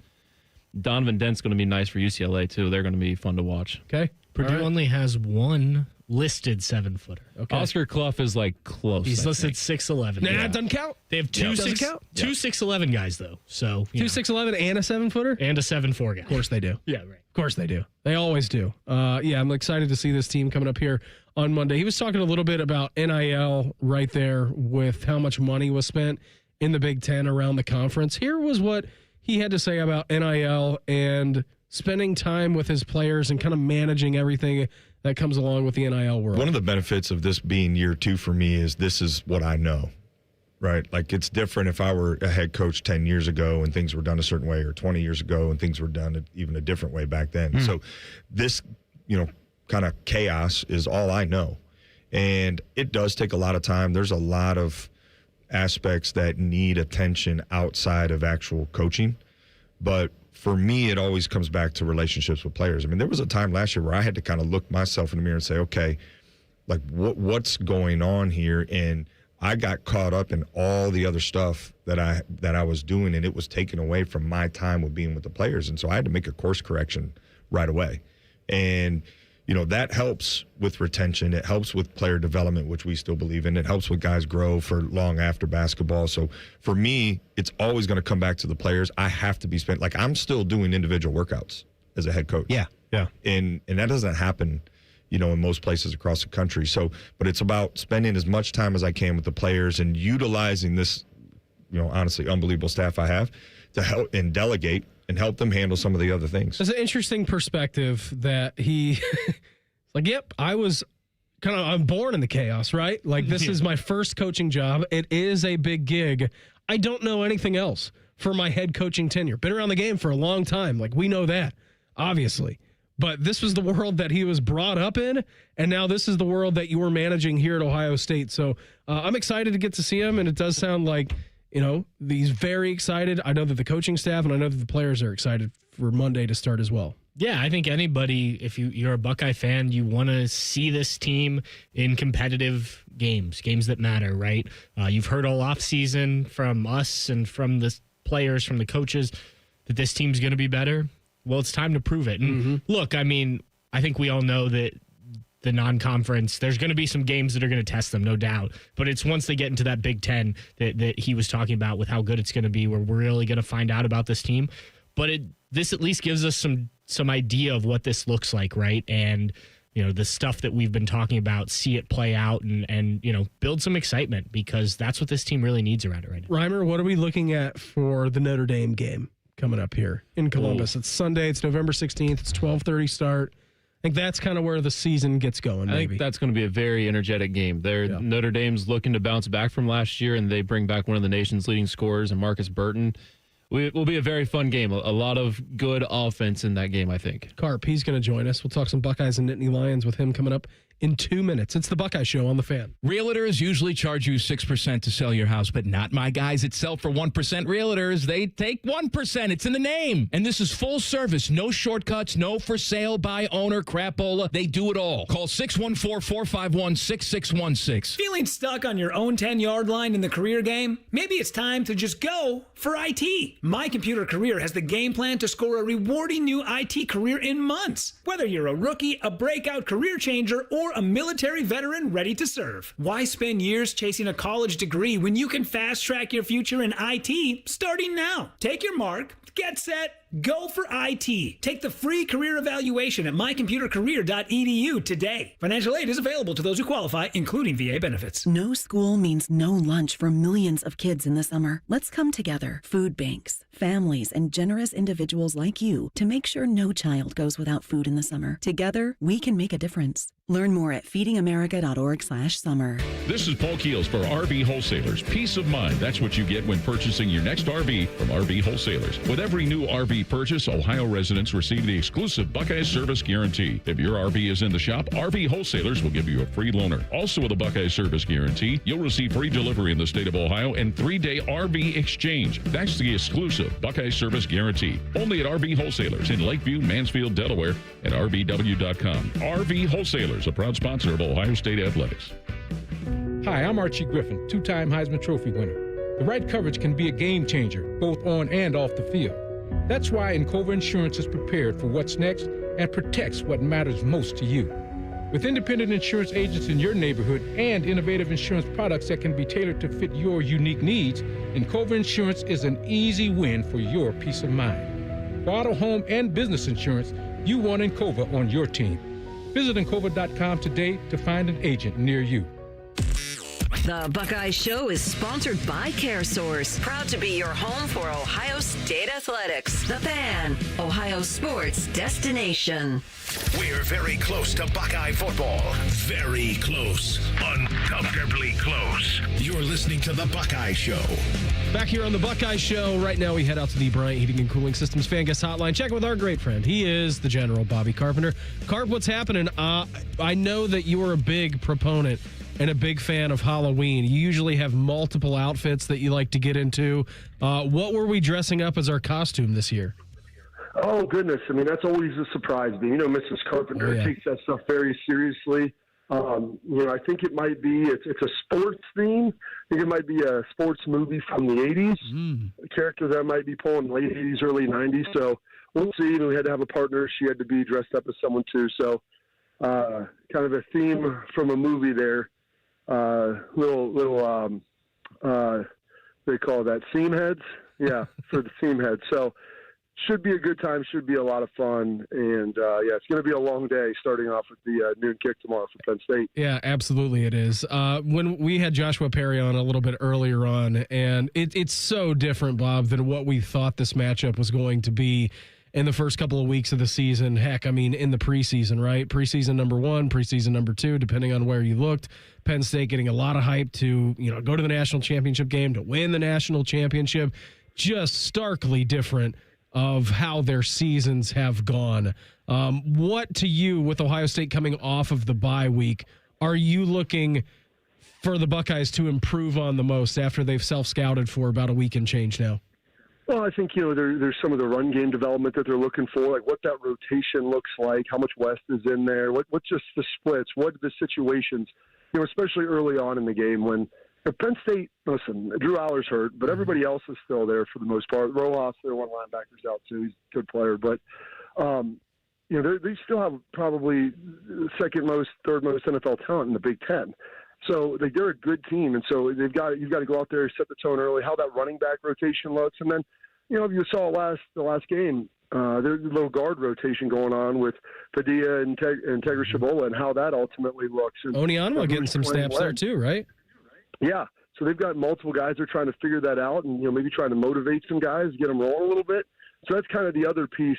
Donovan Dent's going to be nice for UCLA, too. They're going to be fun to watch. Okay. Purdue only has 1 listed 7-footer. Okay. Oscar Clough is close. He's listed 6'11". Nah, it doesn't count. They have two 6'11" guys, though. So 2 6'11" and a 7-footer? And a 7'4" guy. Of course they do. Yeah, right. Of course they do. They always do. I'm excited to see this team coming up here on Monday. He was talking a little bit about NIL right there with how much money was spent in the Big Ten around the conference. Here was what he had to say about NIL and spending time with his players and kind of managing everything that comes along with the NIL world. One of the benefits of this being year 2 for me is this is what I know, right? Like, it's different if I were a head coach 10 years ago and things were done a certain way, or 20 years ago and things were done even a different way back then. So this, kind of chaos is all I know. And it does take a lot of time. There's a lot of aspects that need attention outside of actual coaching. But for me, it always comes back to relationships with players. I mean, there was a time last year where I had to kind of look myself in the mirror and say, okay, like what's going on here? And I got caught up in all the other stuff that I was doing, and it was taken away from my time with being with the players. And so I had to make a course correction right away. And that helps with retention. It helps with player development, which we still believe in. It helps with guys grow for long after basketball. So for me, it's always going to come back to the players. I have to be I'm still doing individual workouts as a head coach. Yeah. And that doesn't happen, in most places across the country. So, but it's about spending as much time as I can with the players and utilizing this, honestly, unbelievable staff I have to help and delegate and help them handle some of the other things. It's an interesting perspective that he, I'm born in the chaos, right? Like, this is my first coaching job. It is a big gig. I don't know anything else for my head coaching tenure. Been around the game for a long time. Like, we know that, obviously. But this was the world that he was brought up in, and now this is the world that you were managing here at Ohio State. So I'm excited to get to see him, and it does sound like, he's very excited. I know that the coaching staff and I know that the players are excited for Monday to start as well. Yeah, I think anybody, if you're a Buckeye fan, you want to see this team in competitive games that matter, right? You've heard all offseason from us and from the players, from the coaches, that this team's going to be better. Well, it's time to prove it. And look, I mean, I think we all know that the non-conference, there's going to be some games that are going to test them, no doubt. But it's once they get into that Big Ten that he was talking about with how good it's going to be, where we're really going to find out about this team. But this at least gives us some idea of what this looks like, right? And, the stuff that we've been talking about, see it play out and build some excitement, because that's what this team really needs around it right now. Reimer, what are we looking at for the Notre Dame game coming up here in Columbus? It's Sunday. It's November 16th. It's 12:30 start. I think that's kind of where the season gets going. I think that's going to be a very energetic game. Notre Dame's looking to bounce back from last year, and they bring back one of the nation's leading scorers, and Marcus Burton. It will be a very fun game. A lot of good offense in that game, I think. Carp, he's going to join us. We'll talk some Buckeyes and Nittany Lions with him coming up in 2 minutes. It's the Buckeye Show on The Fan. Realtors usually charge you 6% to sell your house, but not my guys at Sell for 1% Realtors. They take 1%. It's in the name. And this is full service. No shortcuts. No for sale by owner crapola. They do it all. Call 614-451-6616. Feeling stuck on your own 10-yard line in the career game? Maybe it's time to just go for IT. My Computer Career has the game plan to score a rewarding new IT career in months. Whether you're a rookie, a breakout career changer, or a military veteran ready to serve. Why spend years chasing a college degree when you can fast track your future in IT starting now? Take your mark, get set, Go for IT. Take the free career evaluation at mycomputercareer.edu today. Financial aid is available to those who qualify, including VA benefits. No school means no lunch for millions of kids in the summer. Let's come together, food banks, families, and generous individuals like you to make sure no child goes without food in the summer. Together, we can make a difference. Learn more at feedingamerica.org/summer. This is Paul Keels for RV Wholesalers. Peace of mind. That's what you get when purchasing your next RV from RV Wholesalers. With every new RV purchase, Ohio residents receive the exclusive Buckeye Service Guarantee. If your RV is in the shop, RV Wholesalers will give you a free loaner. Also with a Buckeye Service Guarantee, you'll receive free delivery in the state of Ohio and 3-day RV exchange. That's the exclusive Buckeye Service Guarantee. Only at RV Wholesalers in Lakeview, Mansfield, Delaware, and RVW.com. RV Wholesalers, a proud sponsor of Ohio State Athletics. Hi, I'm Archie Griffin, two-time Heisman Trophy winner. The right coverage can be a game changer, both on and off the field. That's why Encova Insurance is prepared for what's next and protects what matters most to you. With independent insurance agents in your neighborhood and innovative insurance products that can be tailored to fit your unique needs, Encova Insurance is an easy win for your peace of mind. For auto, home, and business insurance, you want Encova on your team. Visit Encova.com today to find an agent near you. The Buckeye Show is sponsored by CareSource, proud to be your home for Ohio State Athletics. The Fan, Ohio sports destination. We're very close to Buckeye football. Very close. Uncomfortably close. You're listening to The Buckeye Show. Back here on The Buckeye Show. Right now we head out to the Bryant Heating and Cooling Systems Fan Guest Hotline. Check with our great friend. He is the General, Bobby Carpenter. Carp, what's happening? I know that you are a big proponent and a big fan of Halloween. You usually have multiple outfits that you like to get into. What were we dressing up as our costume this year? Oh, goodness. I mean, that's always a surprise to me. You know, Mrs. Carpenter takes that stuff very seriously. I think it might be, it's a sports theme. I think it might be a sports movie from the 80s. A character that might be pulling late 80s, early 90s. So we'll see. We had to have a partner. She had to be dressed up as someone, too. So kind of a theme from a movie there. They call that seam heads. Yeah, for the seam heads. So should be a good time, should be a lot of fun. And, it's going to be a long day starting off with the noon kick tomorrow for Penn State. Yeah, absolutely it is. When we had Joshua Perry on a little bit earlier on, and it's so different, Bob, than what we thought this matchup was going to be in the first couple of weeks of the season. Heck, I mean, in the preseason, right? Preseason number 1, preseason number 2, depending on where you looked. Penn State getting a lot of hype to, go to the national championship game, to win the national championship. Just starkly different of how their seasons have gone. What to you, with Ohio State coming off of the bye week, are you looking for the Buckeyes to improve on the most after they've self-scouted for about a week and change now? Well, I think, there's some of the run game development that they're looking for, like what that rotation looks like, how much West is in there, what's just the splits, what are the situations, especially early on in the game when Penn State, listen, Drew Aller's hurt, but everybody else is still there for the most part. Rojas, their one linebacker's out too. He's a good player, but they still have probably second most, third most NFL talent in the Big Ten. So they're a good team, and so you've got to go out there, set the tone early, how that running back rotation looks, and then you saw the last game, there's a little guard rotation going on with Padilla and Tegra Shabola, and how that ultimately looks. Onyanwa getting some snaps there too, right? Yeah, so they've got multiple guys that are trying to figure that out, and maybe trying to motivate some guys, get them rolling a little bit. So that's kind of the other piece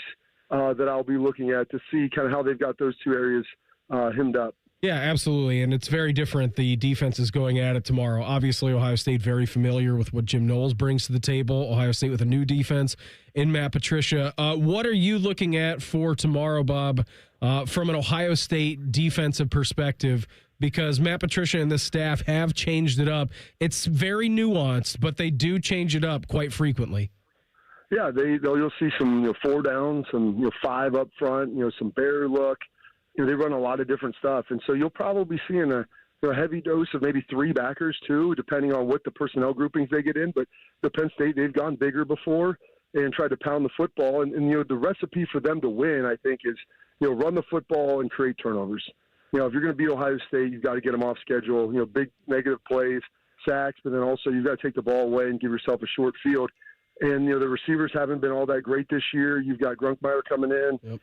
that I'll be looking at to see kind of how they've got those two areas hemmed up. Yeah, absolutely, and it's very different. The defense is going at it tomorrow. Obviously, Ohio State very familiar with what Jim Knowles brings to the table. Ohio State with a new defense in Matt Patricia. What are you looking at for tomorrow, Bob, from an Ohio State defensive perspective? Because Matt Patricia and this staff have changed it up. It's very nuanced, but they do change it up quite frequently. Yeah, you'll see some 4 down, some 5 up front, some bear look. They run a lot of different stuff, and so you'll probably be seeing a heavy dose of maybe 3 backers too, depending on what the personnel groupings they get in. But the Penn State, they've gone bigger before and tried to pound the football, and the recipe for them to win, I think, is run the football and create turnovers. If you're going to beat Ohio State, you've got to get them off schedule. Big negative plays, sacks, but then also you've got to take the ball away and give yourself a short field. And, the receivers haven't been all that great this year. You've got Grunkmeyer coming in,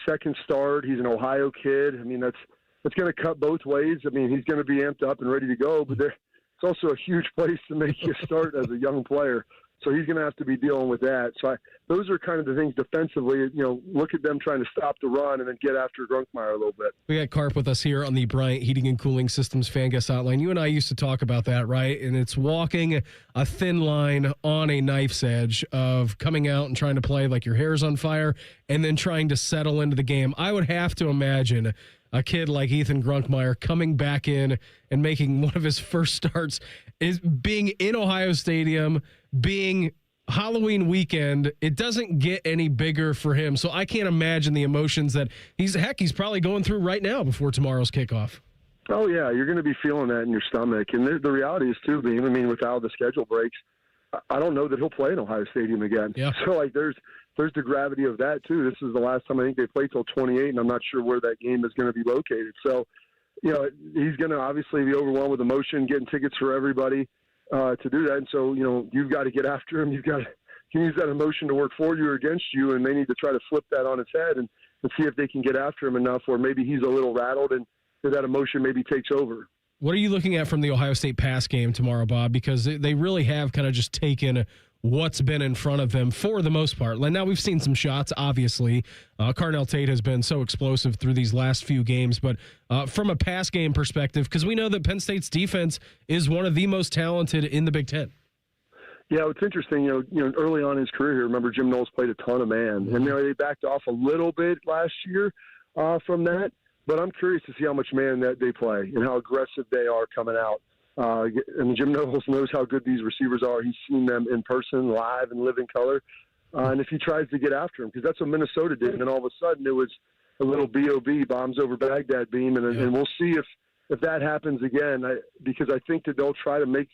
second start. He's an Ohio kid. I mean, that's going to cut both ways. I mean, he's going to be amped up and ready to go, but it's also a huge place to make you start as a young player. So he's going to have to be dealing with that. So those are kind of the things defensively, look at them trying to stop the run and then get after Grunkmeyer a little bit. We got Carp with us here on the Bryant Heating and Cooling Systems Fan Guest Hotline. You and I used to talk about that, right? And it's walking a thin line on a knife's edge of coming out and trying to play like your hair's on fire and then trying to settle into the game. I would have to imagine a kid like Ethan Grunkmeyer coming back in and making one of his first starts is being in Ohio Stadium, being Halloween weekend. It doesn't get any bigger for him. So I can't imagine the emotions that he's probably going through right now before tomorrow's kickoff. Oh, yeah, you're going to be feeling that in your stomach. And the reality is, too, Beam, I mean, with how the schedule breaks, I don't know that he'll play in Ohio Stadium again. Yeah. So, there's the gravity of that, too. This is the last time I think they play till 28, and I'm not sure where that game is going to be located. So, he's going to obviously be overwhelmed with emotion, getting tickets for everybody to do that. And so, you've got to get after him. You've got to use that emotion to work for you or against you, and they need to try to flip that on its head and see if they can get after him enough where maybe he's a little rattled and that emotion maybe takes over. What are you looking at from the Ohio State pass game tomorrow, Bob? Because they really have kind of just taken what's been in front of them for the most part. Now, we've seen some shots, obviously. Carnell Tate has been so explosive through these last few games. But from a pass game perspective, because we know that Penn State's defense is one of the most talented in the Big Ten. Yeah, it's interesting. Early on in his career here, remember Jim Knowles played a ton of man. And they backed off a little bit last year from that. But I'm curious to see how much man that they play and how aggressive they are coming out. And Jim Knowles knows how good these receivers are. He's seen them in person, live, and living color. And if he tries to get after him, because that's what Minnesota did, and then all of a sudden it was a little B.O.B., bombs over Baghdad beam, and we'll see if that happens again. Because I think that they'll try to make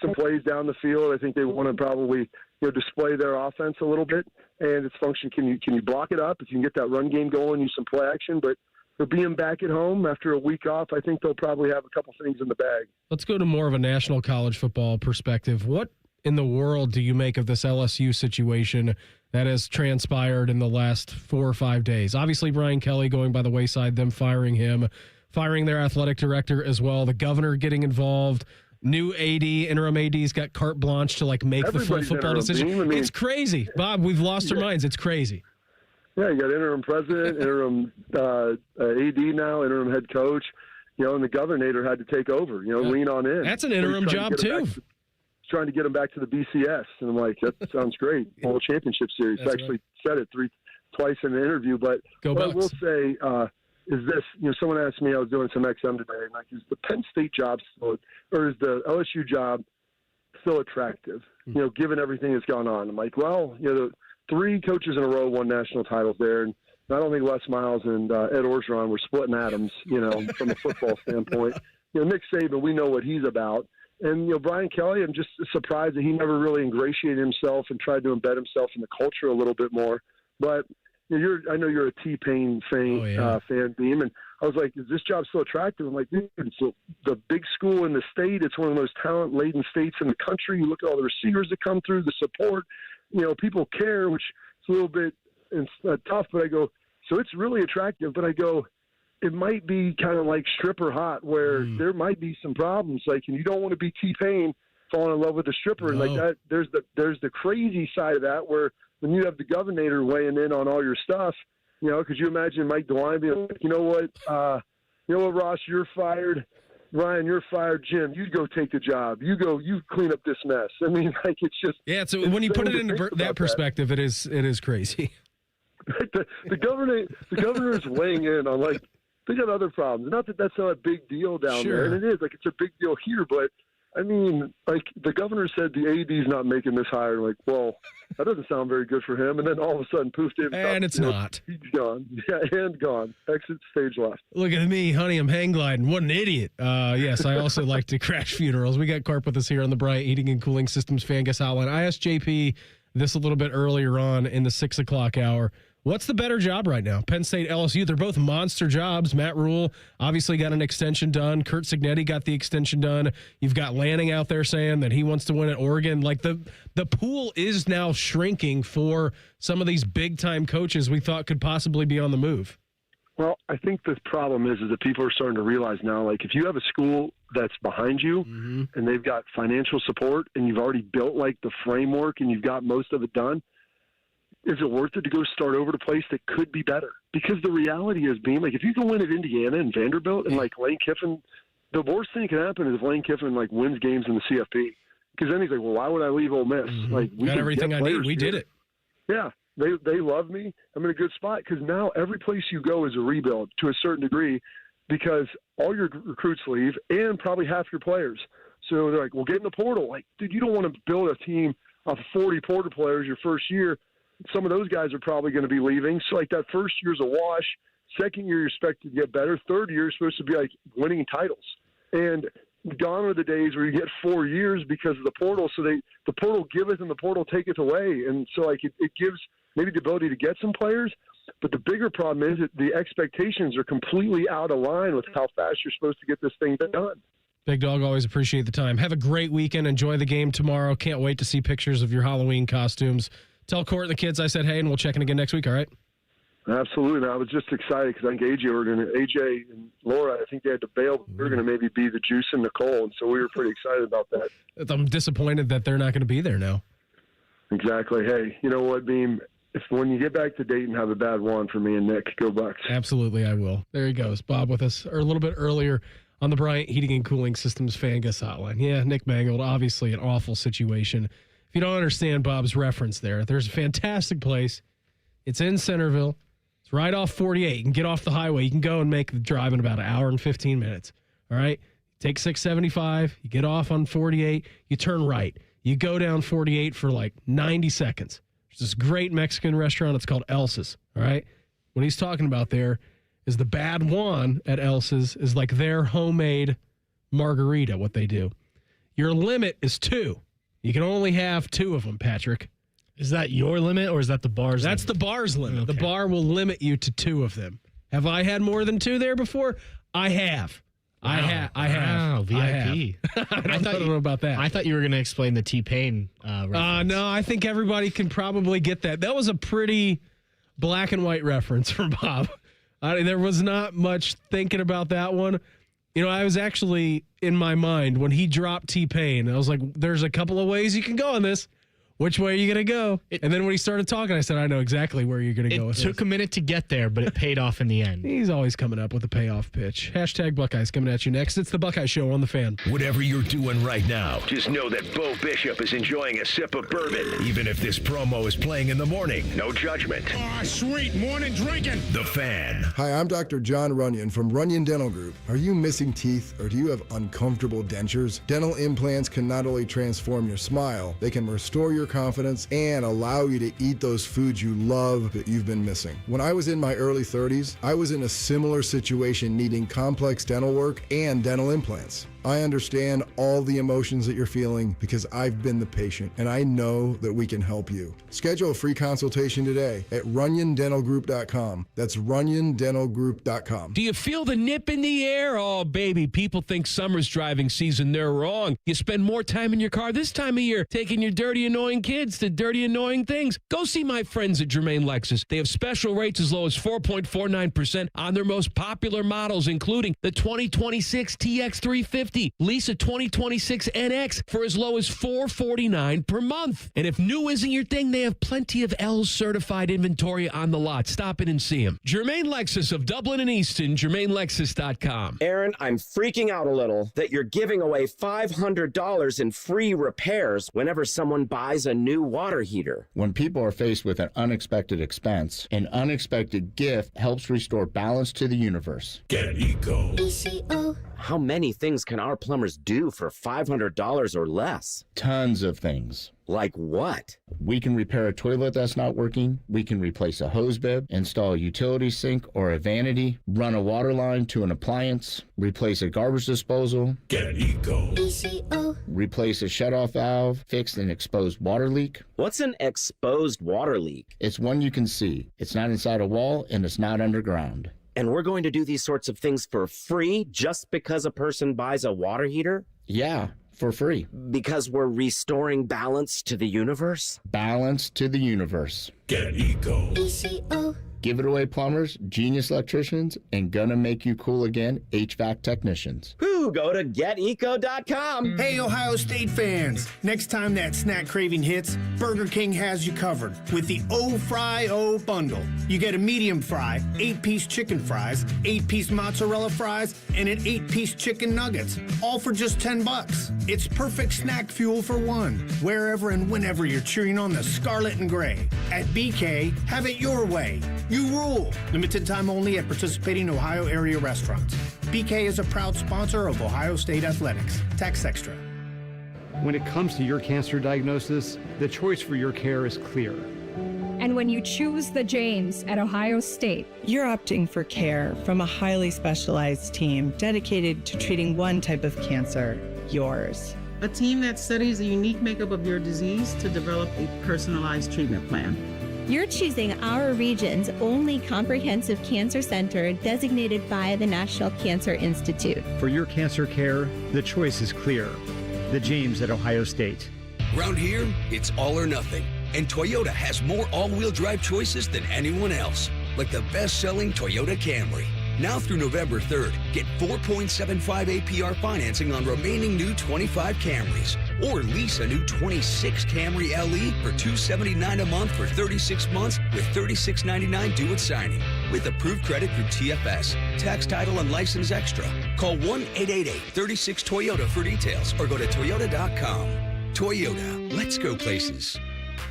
some plays down the field. I think they want to probably display their offense a little bit and its function. Can you block it up? If you can get that run game going, use some play action, but for being back at home after a week off, I think they'll probably have a couple things in the bag. Let's go to more of a national college football perspective. What in the world do you make of this LSU situation that has transpired in the last 4 or 5 days? Obviously, Brian Kelly going by the wayside, them firing him, firing their athletic director as well, the governor getting involved, new AD, interim AD's got carte blanche to make the full football decision. It's crazy. Bob, we've lost our minds. It's crazy. Yeah, you got interim president, interim AD now, interim head coach, and the governor had to take over, lean on in. That's an interim job, too. Trying to get him back to the BCS. And I'm like, that sounds great. Whole championship series. I actually said it twice in an interview. But what I will say is this, someone asked me, I was doing some XM today, and is the Penn State job still, or is the LSU job still attractive, given everything that's gone on? I'm like, well, the 3 coaches in a row won national titles there, and I don't think Les Miles and Ed Orgeron were splitting atoms, from a football standpoint. Nick Saban, we know what he's about. And, Brian Kelly, I'm just surprised that he never really ingratiated himself and tried to embed himself in the culture a little bit more. But I know you're a T-Pain fan, Beam, and I was like, is this job still attractive? I'm like, dude, it's the big school in the state. It's one of the most talent-laden states in the country. You look at all the receivers that come through, the support. People care, which is a little bit tough, but I go, so it's really attractive, but I go, it might be kind of like stripper hot where there might be some problems. And you don't want to be T-Pain falling in love with a stripper. And that, there's the crazy side of that where when you have the governor weighing in on all your stuff, could you imagine Mike DeWine being like, you know what, Ross, you're fired. Ryan, you're fired. Jim, you go take the job. You clean up this mess. I mean, it's just. Yeah, so when you put it into that perspective, it is crazy. The governor is weighing in on they got other problems. Not that that's not a big deal down there, and it is. It's a big deal here, but I mean, the governor said the AD's not making this hire. Well, that doesn't sound very good for him. And then all of a sudden, poof, and it's not. He's gone. Yeah, and gone. Exit stage left. Look at me, honey. I'm hang gliding. What an idiot. Yes, I also like to crash funerals. We got Carp with us here on the Bryant Heating and Cooling Systems Fan Guest Hotline. I asked JP this a little bit earlier on in the 6 o'clock hour. What's the better job right now? Penn State, LSU, they're both monster jobs. Matt Rule obviously got an extension done. Curt Cignetti got the extension done. You've got Lanning out there saying that he wants to win at Oregon. Like the pool is now shrinking for some of these big-time coaches we thought could possibly be on the move. Well, I think the problem is that people are starting to realize now, like, if you have a school that's behind you and they've got financial support and you've already built, like, the framework and you've got most of it done, is it worth it to go start over at a place that could be better? Because the reality is being, like, if you can win at Indiana and Vanderbilt and, like, Lane Kiffin, the worst thing that can happen is if Lane Kiffin, like, wins games in the CFP. Because then he's like, well, why would I leave Ole Miss? Like, we got everything I need. We did it. Yeah. They love me. I'm in a good spot because now every place you go is a rebuild to a certain degree because all your recruits leave and probably half your players. So they're like, well, get in the portal. Like, dude, you don't want to build a team of 40 portal players your first year. Some of those guys are probably going to be leaving. So, like, that first year's a wash. Second year, you're expected to get better. Third year is supposed to be, like, winning titles. And gone are the days where you get 4 years because of the portal. So the portal giveth and the portal taketh away. And so, like, it gives – maybe the ability to get some players, but the bigger problem is that the expectations are completely out of line with how fast you're supposed to get this thing done. Big Dog, always appreciate the time. Have a great weekend. Enjoy the game tomorrow. Can't wait to see pictures of your Halloween costumes. Tell Court and the kids I said hey, and we'll check in again next week, all right? Absolutely. I was just excited because I think AJ and Laura, I think they had to bail. They were going to maybe be the Juice and Nicole, and so we were pretty excited about that. I'm disappointed that they're not going to be there now. Exactly. Hey, you know what, Beam? When you get back to Dayton, have a bad one for me and Nick. Go Bucks. Absolutely, I will. There he goes. Bob with us a little bit earlier on the Bryant Heating and Cooling Systems Fan Gus Hotline. Yeah, Nick Mangold, obviously an awful situation. If you don't understand Bob's reference there's a fantastic place. It's in Centerville. It's right off 48. You can get off the highway. You can go and make the drive in about an hour and 15 minutes. All right? Take 675. You get off on 48. You turn right. You go down 48 for like 90 seconds. There's this great Mexican restaurant. It's called Elsa's, all right? What he's talking about there is the Bad Juan at Elsa's is like their homemade margarita, what they do. Your limit is 2. You can only have 2 of them, Patrick. Is that your limit or is that the bar's That's limit? the bar's limit. Okay. The bar will limit you to 2 of them. Have I had more than 2 there before? I have. Wow. I have. VIP. I don't know about that. I thought you were going to explain the T-Pain reference. No, I think everybody can probably get that. That was a pretty black and white reference from Bob. There was not much thinking about that one. You know, I was actually in my mind when he dropped T-Pain. I was like, there's a couple of ways you can go on this. Which way are you going to go? And then when he started talking, I said, I know exactly where you're going to go with this. It took a minute to get there, but it paid off in the end. He's always coming up with a payoff pitch. Hashtag Buckeyes coming at you next. It's the Buckeye Show on the Fan. Whatever you're doing right now, just know that Bo Bishop is enjoying a sip of bourbon, even if this promo is playing in the morning. No judgment. Ah, sweet morning drinking. The Fan. Hi, I'm Dr. John Runyon from Runyon Dental Group. Are you missing teeth or do you have uncomfortable dentures? Dental implants can not only transform your smile, they can restore your confidence and allow you to eat those foods you love that you've been missing. When I was in my early 30s, I was in a similar situation needing complex dental work and dental implants. I understand all the emotions that you're feeling because I've been the patient and I know that we can help you. Schedule a free consultation today at runyondentalgroup.com. That's runyondentalgroup.com. Do you feel the nip in the air? Oh, baby, people think summer's driving season. They're wrong. You spend more time in your car this time of year taking your dirty, annoying kids to dirty, annoying things. Go see my friends at Germain Lexus. They have special rates as low as 4.49% on their most popular models, including the 2026 TX350. Lease a 2026 NX for as low as $449 per month. And if new isn't your thing, they have plenty of L's certified inventory on the lot. Stop in and see them. Germain Lexus of Dublin and Easton, GermainLexus.com. Aaron, I'm freaking out a little that you're giving away $500 in free repairs whenever someone buys a new water heater. When people are faced with an unexpected expense, an unexpected gift helps restore balance to the universe. Get Eco. ECO. How many things can our plumbers do for $500 or less? Tons of things. Like what? We can repair a toilet that's not working. We can replace a hose bib, install a utility sink or a vanity, run a water line to an appliance, replace a garbage disposal. Get Eco. ECO. Replace a shutoff valve, fix an exposed water leak. What's an exposed water leak? It's one you can see. It's not inside a wall and it's not underground. And we're going to do these sorts of things for free just because a person buys a water heater? Yeah, for free. Because we're restoring balance to the universe? Balance to the universe. Get Eco. ECO. Give it away, plumbers, genius electricians, and gonna make you cool again, HVAC technicians. Who? Go to geteco.com. Hey, Ohio State fans. Next time that snack craving hits, Burger King has you covered with the O-Fry-O bundle. You get a medium fry, 8-piece chicken fries, 8-piece mozzarella fries, and an 8-piece chicken nuggets, all for just $10. It's perfect snack fuel for one, wherever and whenever you're cheering on the scarlet and gray. At BK, have it your way. You rule. Limited time only at participating Ohio area restaurants. BK is a proud sponsor of Ohio State Athletics. Tax extra. When it comes to your cancer diagnosis, the choice for your care is clear. And when you choose the James at Ohio State, you're opting for care from a highly specialized team dedicated to treating one type of cancer, yours. A team that studies the unique makeup of your disease to develop a personalized treatment plan. You're choosing our region's only comprehensive cancer center designated by the National Cancer Institute. For your cancer care, the choice is clear. The James at Ohio State. Around here, it's all or nothing. And Toyota has more all-wheel drive choices than anyone else. Like the best-selling Toyota Camry. Now through November 3rd, get 4.75 APR financing on remaining new 25 Camrys. Or lease a new 26 Camry LE for $279 a month for 36 months with $36.99 due at signing. With approved credit through TFS. Tax, title, and license extra. Call 1-888-36-TOYOTA for details or go to toyota.com. Toyota, let's go places.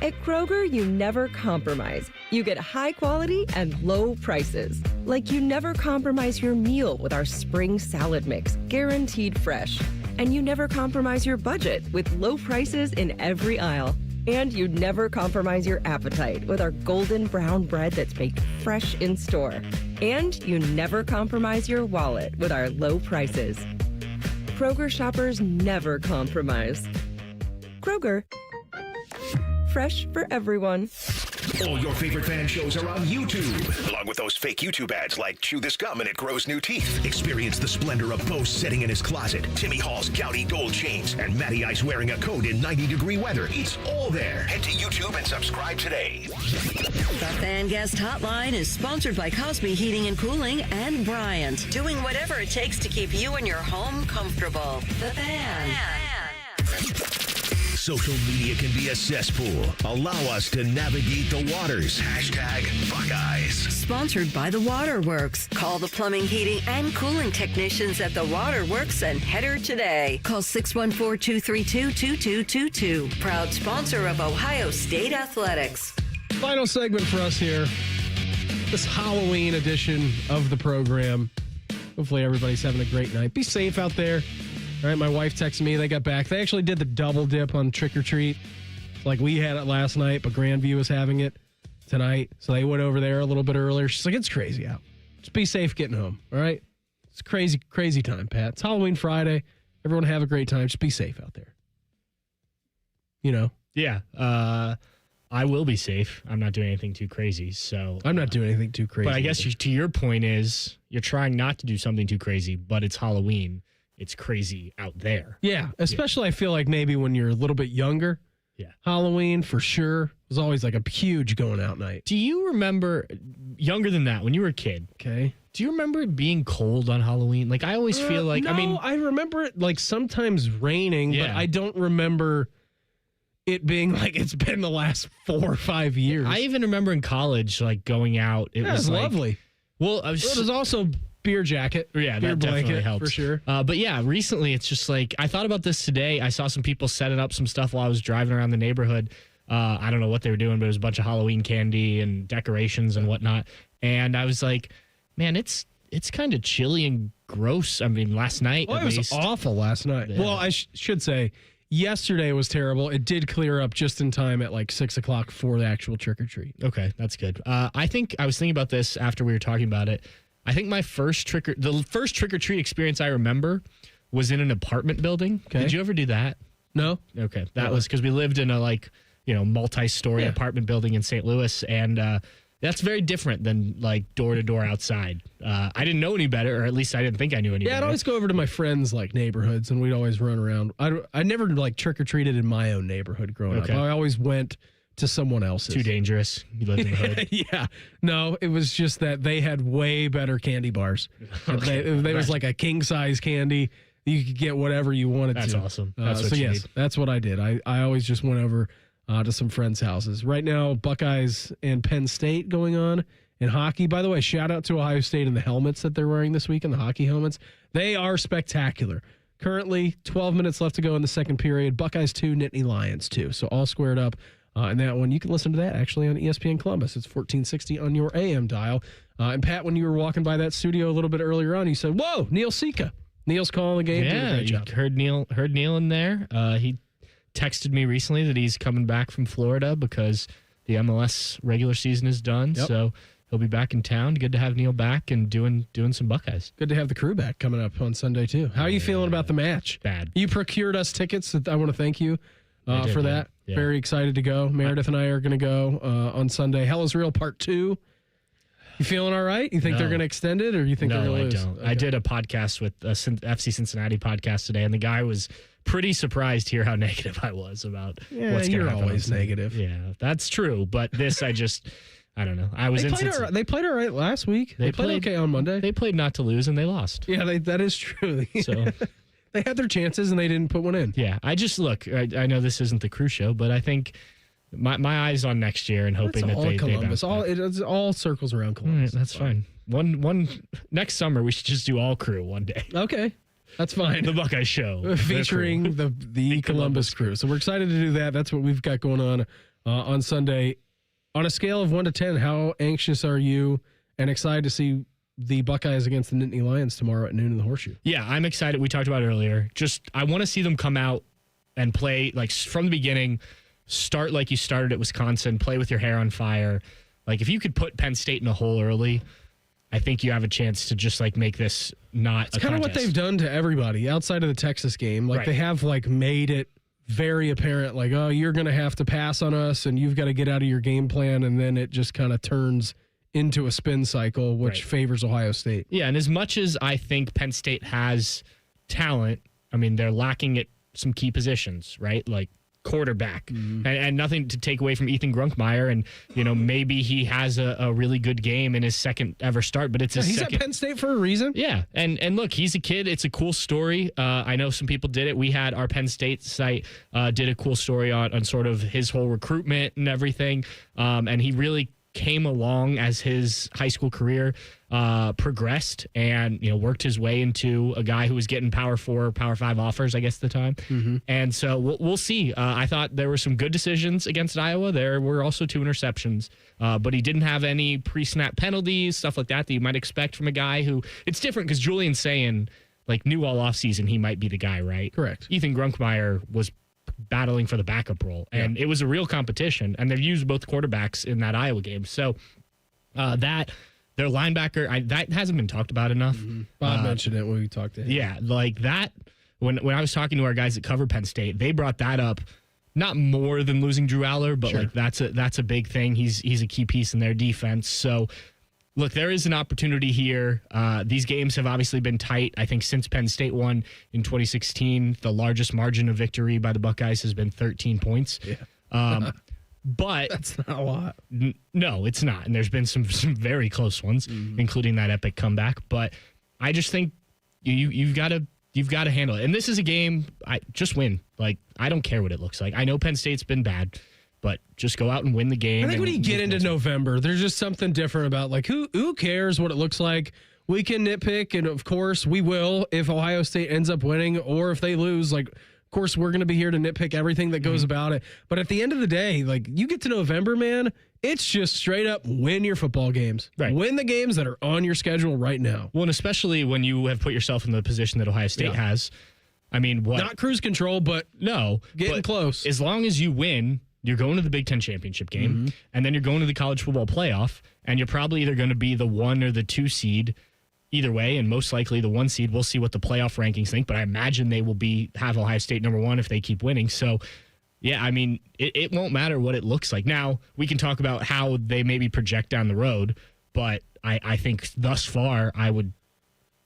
At Kroger, you never compromise. You get high quality and low prices. Like you never compromise your meal with our spring salad mix, guaranteed fresh. And you never compromise your budget with low prices in every aisle. And you never compromise your appetite with our golden brown bread that's baked fresh in store. And you never compromise your wallet with our low prices. Kroger shoppers never compromise. Kroger. Fresh for everyone. All your favorite fan shows are on YouTube, along with those fake YouTube ads like Chew This Gum and It Grows New Teeth. Experience the splendor of Bo sitting in his closet, Timmy Hall's Gouty gold chains, and Matty Ice wearing a coat in 90-degree weather. It's all there. Head to YouTube and subscribe today. The Fan Guest Hotline is sponsored by Cosby Heating and Cooling and Bryant, doing whatever it takes to keep you and your home comfortable. The Fan. Social media can be a cesspool. Allow us to navigate the waters. Hashtag Buckeyes. Sponsored by The Waterworks. Call the plumbing, heating, and cooling technicians at The Waterworks and header today. Call 614-232-2222. Proud sponsor of Ohio State Athletics. Final segment for us here. This Halloween edition of the program. Hopefully everybody's having a great night. Be safe out there. All right, my wife texted me. They got back. They actually did the double dip on Trick or Treat. Like we had it last night, but Grandview was having it tonight. So they went over there a little bit earlier. She's like, it's crazy out. Just be safe getting home. All right. It's crazy, crazy time, Pat. It's Halloween Friday. Everyone have a great time. Just be safe out there. You know? Yeah. I will be safe. I'm not doing anything too crazy. So I'm not doing anything too crazy. But I guess to your point is you're trying not to do something too crazy, but it's Halloween. It's crazy out there. Yeah, especially I feel like maybe when you're a little bit younger. Yeah. Halloween for sure was always like a huge going out night. Do you remember younger than that when you were a kid? Okay. Do you remember it being cold on Halloween? Like I always feel like I remember it like sometimes raining, but I don't remember it being like it's been the last 4 or 5 years. I even remember in college like going out. It was like, lovely. Well, it was also beer jacket. Yeah, beer that blanket definitely helps for sure. But yeah, recently it's just like I thought about this today. I saw some people setting up some stuff while I was driving around the neighborhood. I don't know what they were doing, but it was a bunch of Halloween candy and decorations and whatnot. And I was like, man, it's it's kind of chilly and gross. I mean, last night Well, at it was least. awful last night. Yeah. Well, I should say yesterday was terrible. It did clear up just in time at like 6 o'clock for the actual trick or treat. Okay, that's good. I think I was thinking about this after we were talking about it. I think the first trick or treat experience I remember was in an apartment building. Okay. Did you ever do that? No. Okay, that was because we lived in a multi-story apartment building in St. Louis, and that's very different than like door to door outside. I didn't know any better, or at least I didn't think I knew any better. Yeah, I'd always go over to my friends' like neighborhoods, and we'd always run around. I never like trick or treated in my own neighborhood growing up. I always went to someone else's. Too dangerous. You lived in the hood. Yeah. No, it was just that they had way better candy bars. There was like a king size candy. You could get whatever you wanted to. That's awesome. That's what you need. That's what I did. I always just went over to some friends' houses. Right now, Buckeyes and Penn State going on in hockey. By the way, shout out to Ohio State and the helmets that they're wearing this week, and the hockey helmets. They are spectacular. Currently, 12 minutes left to go in the second period. Buckeyes 2, Nittany Lions 2. So all squared up. And that one, you can listen to that actually on ESPN Columbus. It's 1460 on your AM dial. And Pat, when you were walking by that studio a little bit earlier on, you said, "Whoa, Neil Sika." Neil's calling the game. Yeah, great job. heard Neil in there. He texted me recently that he's coming back from Florida because the MLS regular season is done. Yep. So he'll be back in town. Good to have Neil back and doing some Buckeyes. Good to have the crew back coming up on Sunday too. How are you feeling about the match? Bad. You procured us tickets. I want to thank you for that. Yeah. Very excited to go. Meredith and I are going to go on Sunday. Hell is Real Part 2. You feeling all right? You think they're going to extend it, or you think they're going to lose? No, I don't. Okay. I did a podcast with FC Cincinnati podcast today, and the guy was pretty surprised to hear how negative I was about what's going to happen. You're always negative. Yeah, that's true. But this, I don't know. I was They played all right last week. They played okay on Monday. They played not to lose, and they lost. Yeah, that is true. So they had their chances, and they didn't put one in. Yeah, I just I know this isn't the crew show, but I think my eyes on next year and hoping that they Columbus. It all circles around Columbus. That's fine. One next summer we should just do all crew one day. Okay. That's fine. The Buckeye Show. Featuring the Columbus crew. So we're excited to do that. That's what we've got going on Sunday. On a scale of 1 to 10, how anxious are you and excited to see the Buckeyes against the Nittany Lions tomorrow at noon in the Horseshoe? Yeah, I'm excited. We talked about it earlier. I want to see them come out and play like from the beginning, start like you started at Wisconsin, play with your hair on fire. Like if you could put Penn State in a hole early, I think you have a chance to just like make this not it's kind of what they've done to everybody outside of the Texas game. Like they have like made it very apparent like, oh, you're going to have to pass on us and you've got to get out of your game plan. And then it just kind of turns into a spin cycle, which favors Ohio State. Yeah. And as much as I think Penn State has talent, I mean, they're lacking at some key positions, right? Like quarterback and nothing to take away from Ethan Grunkmeyer. And, maybe he has a really good game in his second ever start, but it's his he's second. At Penn State for a reason. Yeah. And look, he's a kid. It's a cool story. I know some people did it. We had our Penn State site did a cool story on sort of his whole recruitment and everything. And he really came along as his high school career progressed and worked his way into a guy who was getting Power 4, Power 5 offers, I guess at the time. And so we'll see. I thought there were some good decisions against Iowa. There were also 2 interceptions, but he didn't have any pre-snap penalties, stuff like that you might expect from a guy who it's different because Julian's saying like knew all offseason he might be the guy, right? Correct. Ethan Grunkmeyer was battling for the backup role, and it was a real competition, and they've used both quarterbacks in that Iowa game. So that their linebacker, that hasn't been talked about enough. Bob mentioned it when we talked to him. Yeah, like that. When I was talking to our guys that cover Penn State, they brought that up. Not more than losing Drew Aller, but like that's a big thing. He's a key piece in their defense. So look, there is an opportunity here. These games have obviously been tight. I think since Penn State won in 2016, the largest margin of victory by the Buckeyes has been 13 points. Yeah. But that's not a lot. No, it's not. And there's been some very close ones, including that epic comeback. But I just think you've got to handle it. And this is a game. Just win. Like I don't care what it looks like. I know Penn State's been bad, but just go out and win the game. I think when you get into November, there's just something different about like who cares what it looks like. We can nitpick, and of course we will if Ohio State ends up winning or if they lose. Like Of course, we're going to be here to nitpick everything that goes about it. But at the end of the day, like, you get to November, man, it's just straight up win your football games. Right. Win the games that are on your schedule right now. Well, and especially when you have put yourself in the position that Ohio State has. I mean, what? Not cruise control, but getting close. As long as you win, you're going to the Big Ten championship game, and then you're going to the college football playoff, and you're probably either going to be the 1 or the 2 seed. Either way, and most likely the 1 seed. We'll see what the playoff rankings think, but I imagine they will have Ohio State number 1 if they keep winning. So, yeah, I mean, it won't matter what it looks like. Now, we can talk about how they maybe project down the road, but I think thus far I would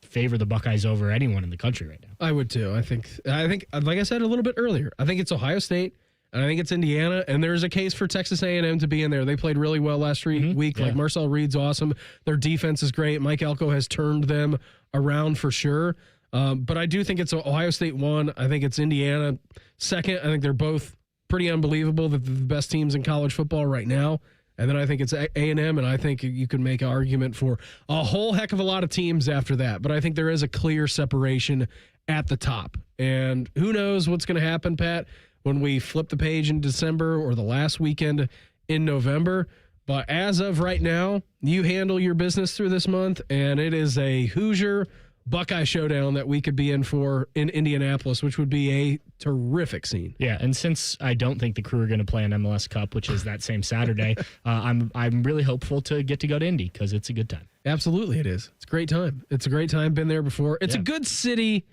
favor the Buckeyes over anyone in the country right now. I would too. I think, like I said a little bit earlier, I think it's Ohio State. And I think it's Indiana, and there's a case for Texas A&M to be in there. They played really well last week. Like, Marcel Reed's awesome. Their defense is great. Mike Elko has turned them around for sure. But I do think it's Ohio State 1. I think it's Indiana 2nd. I think they're both pretty unbelievable. That they're the best teams in college football right now. And then I think it's A&M, and I think you can make an argument for a whole heck of a lot of teams after that. But I think there is a clear separation at the top. And who knows what's going to happen, Pat, when we flip the page in December or the last weekend in November. But as of right now, you handle your business through this month, and it is a Hoosier Buckeye showdown that we could be in for in Indianapolis, which would be a terrific scene. Yeah, and since I don't think the Crew are going to play an MLS Cup, which is that same Saturday, I'm really hopeful to get to go to Indy because it's a good time. Absolutely, it is. It's a great time. It's a great time. Been there before. It's a good city.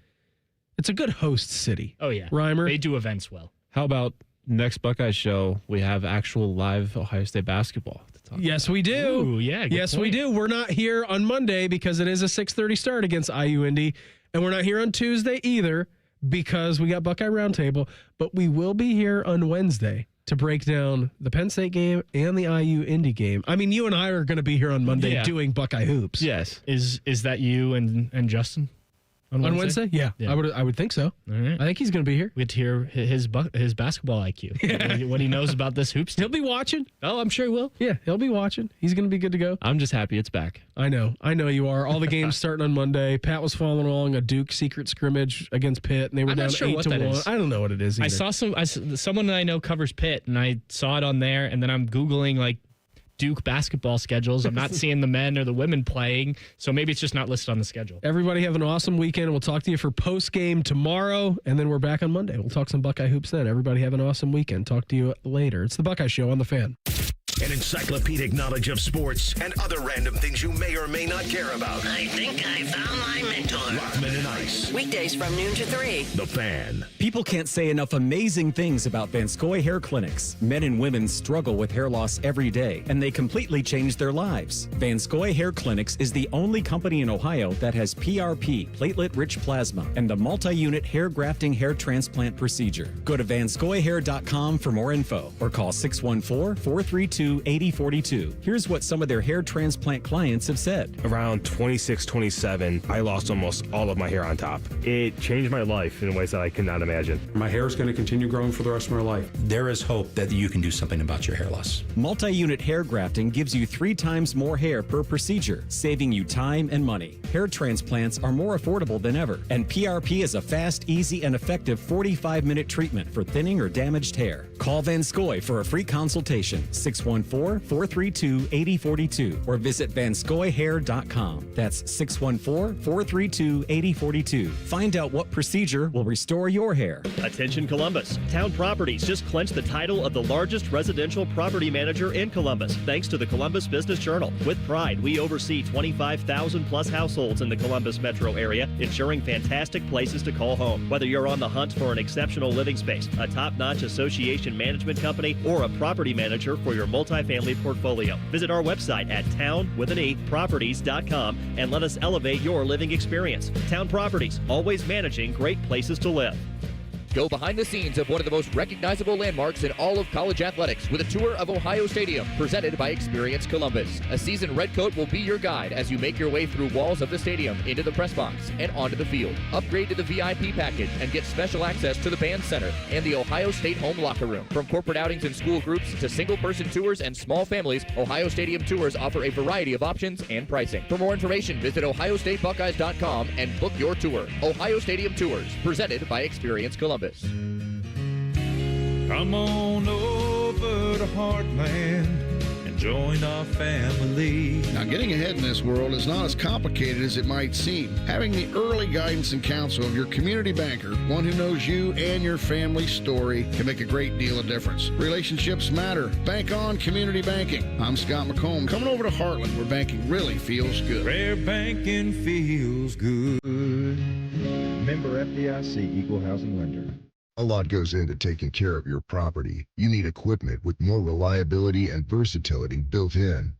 It's a good host city. Oh, yeah. Reimer. They do events well. How about next Buckeye show, we have actual live Ohio State basketball to talk Yes, we do. Ooh, yeah. Yes, we do. We're not here on Monday because it is a 6:30 start against IU Indy, and we're not here on Tuesday either because we got Buckeye Roundtable, but we will be here on Wednesday to break down the Penn State game and the IU Indy game. I mean, you and I are going to be here on Monday doing Buckeye Hoops. Yes. Is that you and Justin? On Wednesday? Yeah. I would think so. All right. I think he's going to be here. We get to hear his basketball IQ. What he knows about this hoops. He'll be watching. Oh, I'm sure he will. Yeah, he'll be watching. He's going to be good to go. I'm just happy it's back. I know you are. All the games starting on Monday. Pat was following along a Duke secret scrimmage against Pitt, and they were down 8-1. I don't know what it is either. I saw someone that I know covers Pitt, and I saw it on there, and then I'm Googling, like, Duke basketball schedules. I'm not seeing the men or the women playing, so maybe it's just not listed on the schedule. Everybody have an awesome weekend. We'll talk to you for post-game tomorrow, and then we're back on Monday. We'll talk some Buckeye hoops then. Everybody have an awesome weekend. Talk to you later. It's the Buckeye Show on The Fan. An encyclopedic knowledge of sports and other random things you may or may not care about. I think I found my mentor. Rockman and Ice. Weekdays from noon to 3. The Fan. People can't say enough amazing things about Vanscoy Hair Clinics. Men and women struggle with hair loss every day, and they completely change their lives. Vanscoy Hair Clinics is the only company in Ohio that has PRP, platelet-rich plasma, and the multi-unit hair grafting hair transplant procedure. Go to vanscoyhair.com for more info, or call 614-432-8042. Here's what some of their hair transplant clients have said. Around 26, 27, I lost almost all of my hair on top. It changed my life in ways that I could not imagine. My hair is going to continue growing for the rest of my life. There is hope that you can do something about your hair loss. Multi-unit hair grafting gives you 3 times more hair per procedure, saving you time and money. Hair transplants are more affordable than ever, and PRP is a fast, easy, and effective 45-minute treatment for thinning or damaged hair. Call Vanscoy for a free consultation, 614-432-8042, or visit vanscoyhair.com. That's 614-432-8042. Find out what procedure will restore your hair. Attention Columbus. Town Properties just clinched the title of the largest residential property manager in Columbus, thanks to the Columbus Business Journal. With pride, we oversee 25,000 plus households in the Columbus metro area, ensuring fantastic places to call home. Whether you're on the hunt for an exceptional living space, a top-notch association management company, or a property manager for your multifamily portfolio, visit our website at town-properties.com and let us elevate your living experience. Town Properties, always managing great places to live. Go behind the scenes of one of the most recognizable landmarks in all of college athletics with a tour of Ohio Stadium, presented by Experience Columbus. A seasoned redcoat will be your guide as you make your way through walls of the stadium, into the press box, and onto the field. Upgrade to the VIP package and get special access to the band center and the Ohio State home locker room. From corporate outings and school groups to single-person tours and small families, Ohio Stadium tours offer a variety of options and pricing. For more information, visit ohiostatebuckeyes.com and book your tour. Ohio Stadium Tours, presented by Experience Columbus. Columbus. Come on over to Heartland and join our family. Now, getting ahead in this world is not as complicated as it might seem. Having the early guidance and counsel of your community banker, one who knows you and your family's story, can make a great deal of difference. Relationships matter. Bank on community banking. I'm Scott McComb, coming over to Heartland, where banking really feels good. Where banking feels good. Member FDIC, Equal Housing Lender. A lot goes into taking care of your property. You need equipment with more reliability and versatility built in.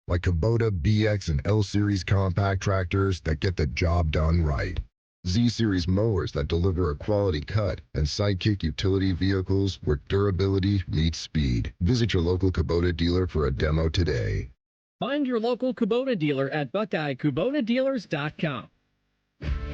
Like Kubota BX and L-Series compact tractors that get the job done right. Z-Series mowers that deliver a quality cut. And Sidekick utility vehicles where durability meets speed. Visit your local Kubota dealer for a demo today. Find your local Kubota dealer at BuckeyeKubotaDealers.com.